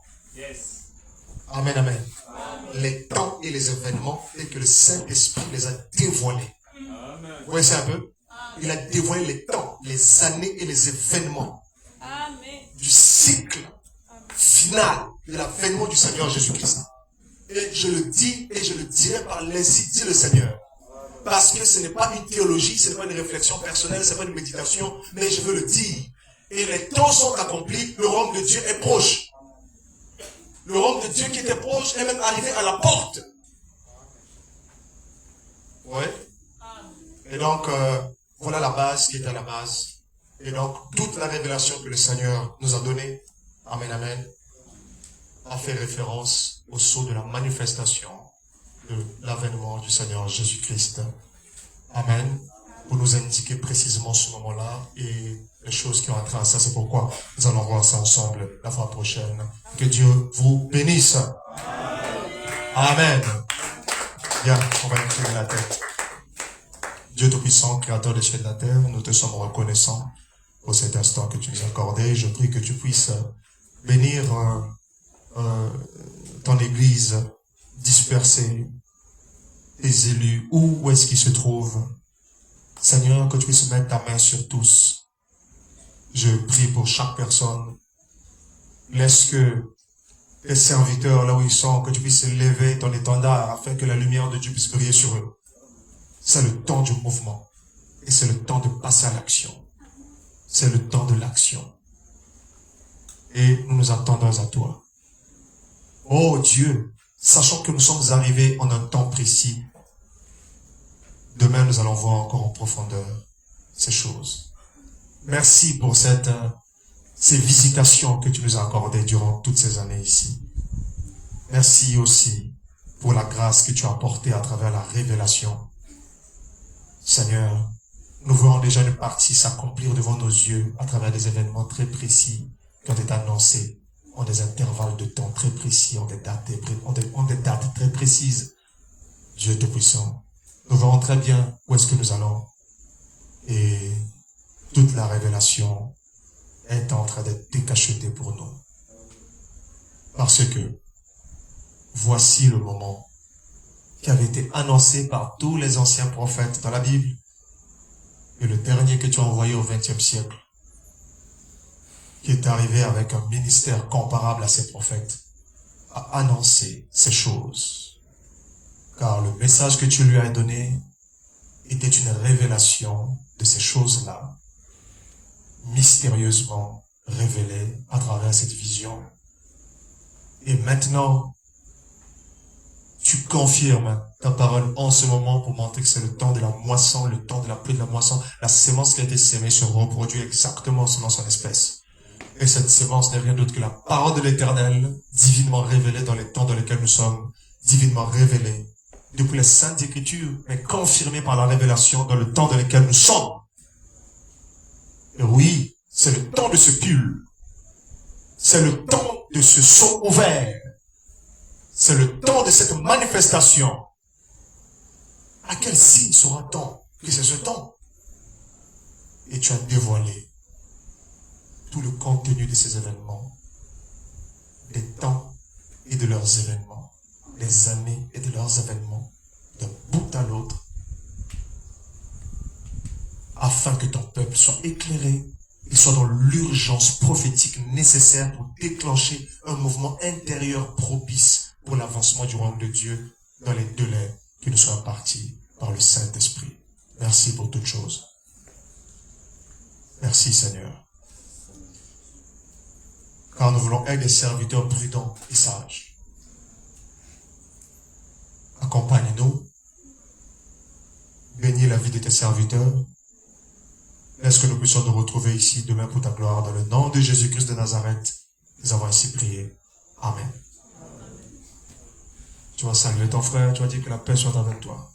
Amen, amen. Les temps et les événements, et que le Saint-Esprit les a dévoilés. Vous voyez ça un peu? Il a dévoilé les temps, les années et les événements du cycle final de l'avènement du Seigneur Jésus-Christ. Et je le dis et je le dirai par l'ainsi dit le Seigneur. Parce que ce n'est pas une théologie, ce n'est pas une réflexion personnelle, ce n'est pas une méditation, mais je veux le dire. Et les temps sont accomplis, le royaume de Dieu est proche. Le royaume de Dieu qui était proche est même arrivé à la porte. Ouais. Et donc, voilà la base qui est à la base. Et donc, toute la révélation que le Seigneur nous a donnée, amen, amen, a fait référence au sceau de la manifestation de l'avènement du Seigneur Jésus-Christ. Amen. Pour nous indiquer précisément ce moment-là et les choses qui ont trait à ça. C'est pourquoi nous allons voir ça ensemble la fois prochaine. Que Dieu vous bénisse. Amen. Bien, on va incliner la tête. Dieu Tout-Puissant, Créateur des cieux et de la terre, nous te sommes reconnaissants pour cet instant que tu nous as accordé. Je prie que tu puisses bénir ton Église dispersée, tes élus, où est-ce qu'ils se trouvent. Seigneur, que tu puisses mettre ta main sur tous. Je prie pour chaque personne. Laisse que tes serviteurs, là où ils sont, que tu puisses lever ton étendard afin que la lumière de Dieu puisse briller sur eux. C'est le temps du mouvement. Et c'est le temps de passer à l'action. c'est le temps de l'action. Et nous nous attendons à toi. Oh Dieu, sachant que nous sommes arrivés en un temps précis, demain nous allons voir encore en profondeur ces choses. Merci pour ces visitations que tu nous as accordées durant toutes ces années ici. Merci aussi pour la grâce que tu as apportée à travers la révélation. Seigneur, nous voyons déjà une partie s'accomplir devant nos yeux à travers des événements très précis qui ont été annoncés en des intervalles de temps très précis, en des dates très précises. Dieu Tout-Puissant, nous verrons très bien où est-ce que nous allons. Et toute la révélation est en train d'être décachetée pour nous. Parce que voici le moment qui avait été annoncé par tous les anciens prophètes dans la Bible. Et le dernier que tu as envoyé au XXe siècle, qui est arrivé avec un ministère comparable à ces prophètes, a annoncé ces choses. Car le message que tu lui as donné était une révélation de ces choses-là, mystérieusement révélées à travers cette vision. Et maintenant, tu confirmes ta parole en ce moment pour montrer que c'est le temps de la moisson, le temps de la pluie de la moisson. La sémence qui a été sémée se reproduit exactement selon son espèce. Et cette sémence n'est rien d'autre que la parole de l'Éternel, divinement révélée dans les temps dans lesquels nous sommes, divinement révélée depuis les Saintes Écritures, mais confirmée par la révélation dans le temps dans lequel nous sommes. Et oui, c'est le temps de ce pull. C'est le temps de ce sceau ouvert. C'est le temps de cette manifestation. À quel signe saura-t-on que c'est ce temps? Et tu as dévoilé tout le contenu de ces événements, des temps et de leurs événements, les années et de leurs événements, d'un bout à l'autre, afin que ton peuple soit éclairé et soit dans l'urgence prophétique nécessaire pour déclencher un mouvement intérieur propice pour l'avancement du royaume de Dieu dans les délais qui nous sont impartis par le Saint-Esprit. Merci pour toutes choses. Merci Seigneur. Car nous voulons être des serviteurs prudents et sages. Accompagne-nous. Bénis la vie de tes serviteurs. Laisse que nous puissions nous retrouver ici demain pour ta gloire. Dans le nom de Jésus-Christ de Nazareth, nous avons ainsi prié. Amen. Tu vas saluer ton frère, tu vas dire que la paix soit avec toi.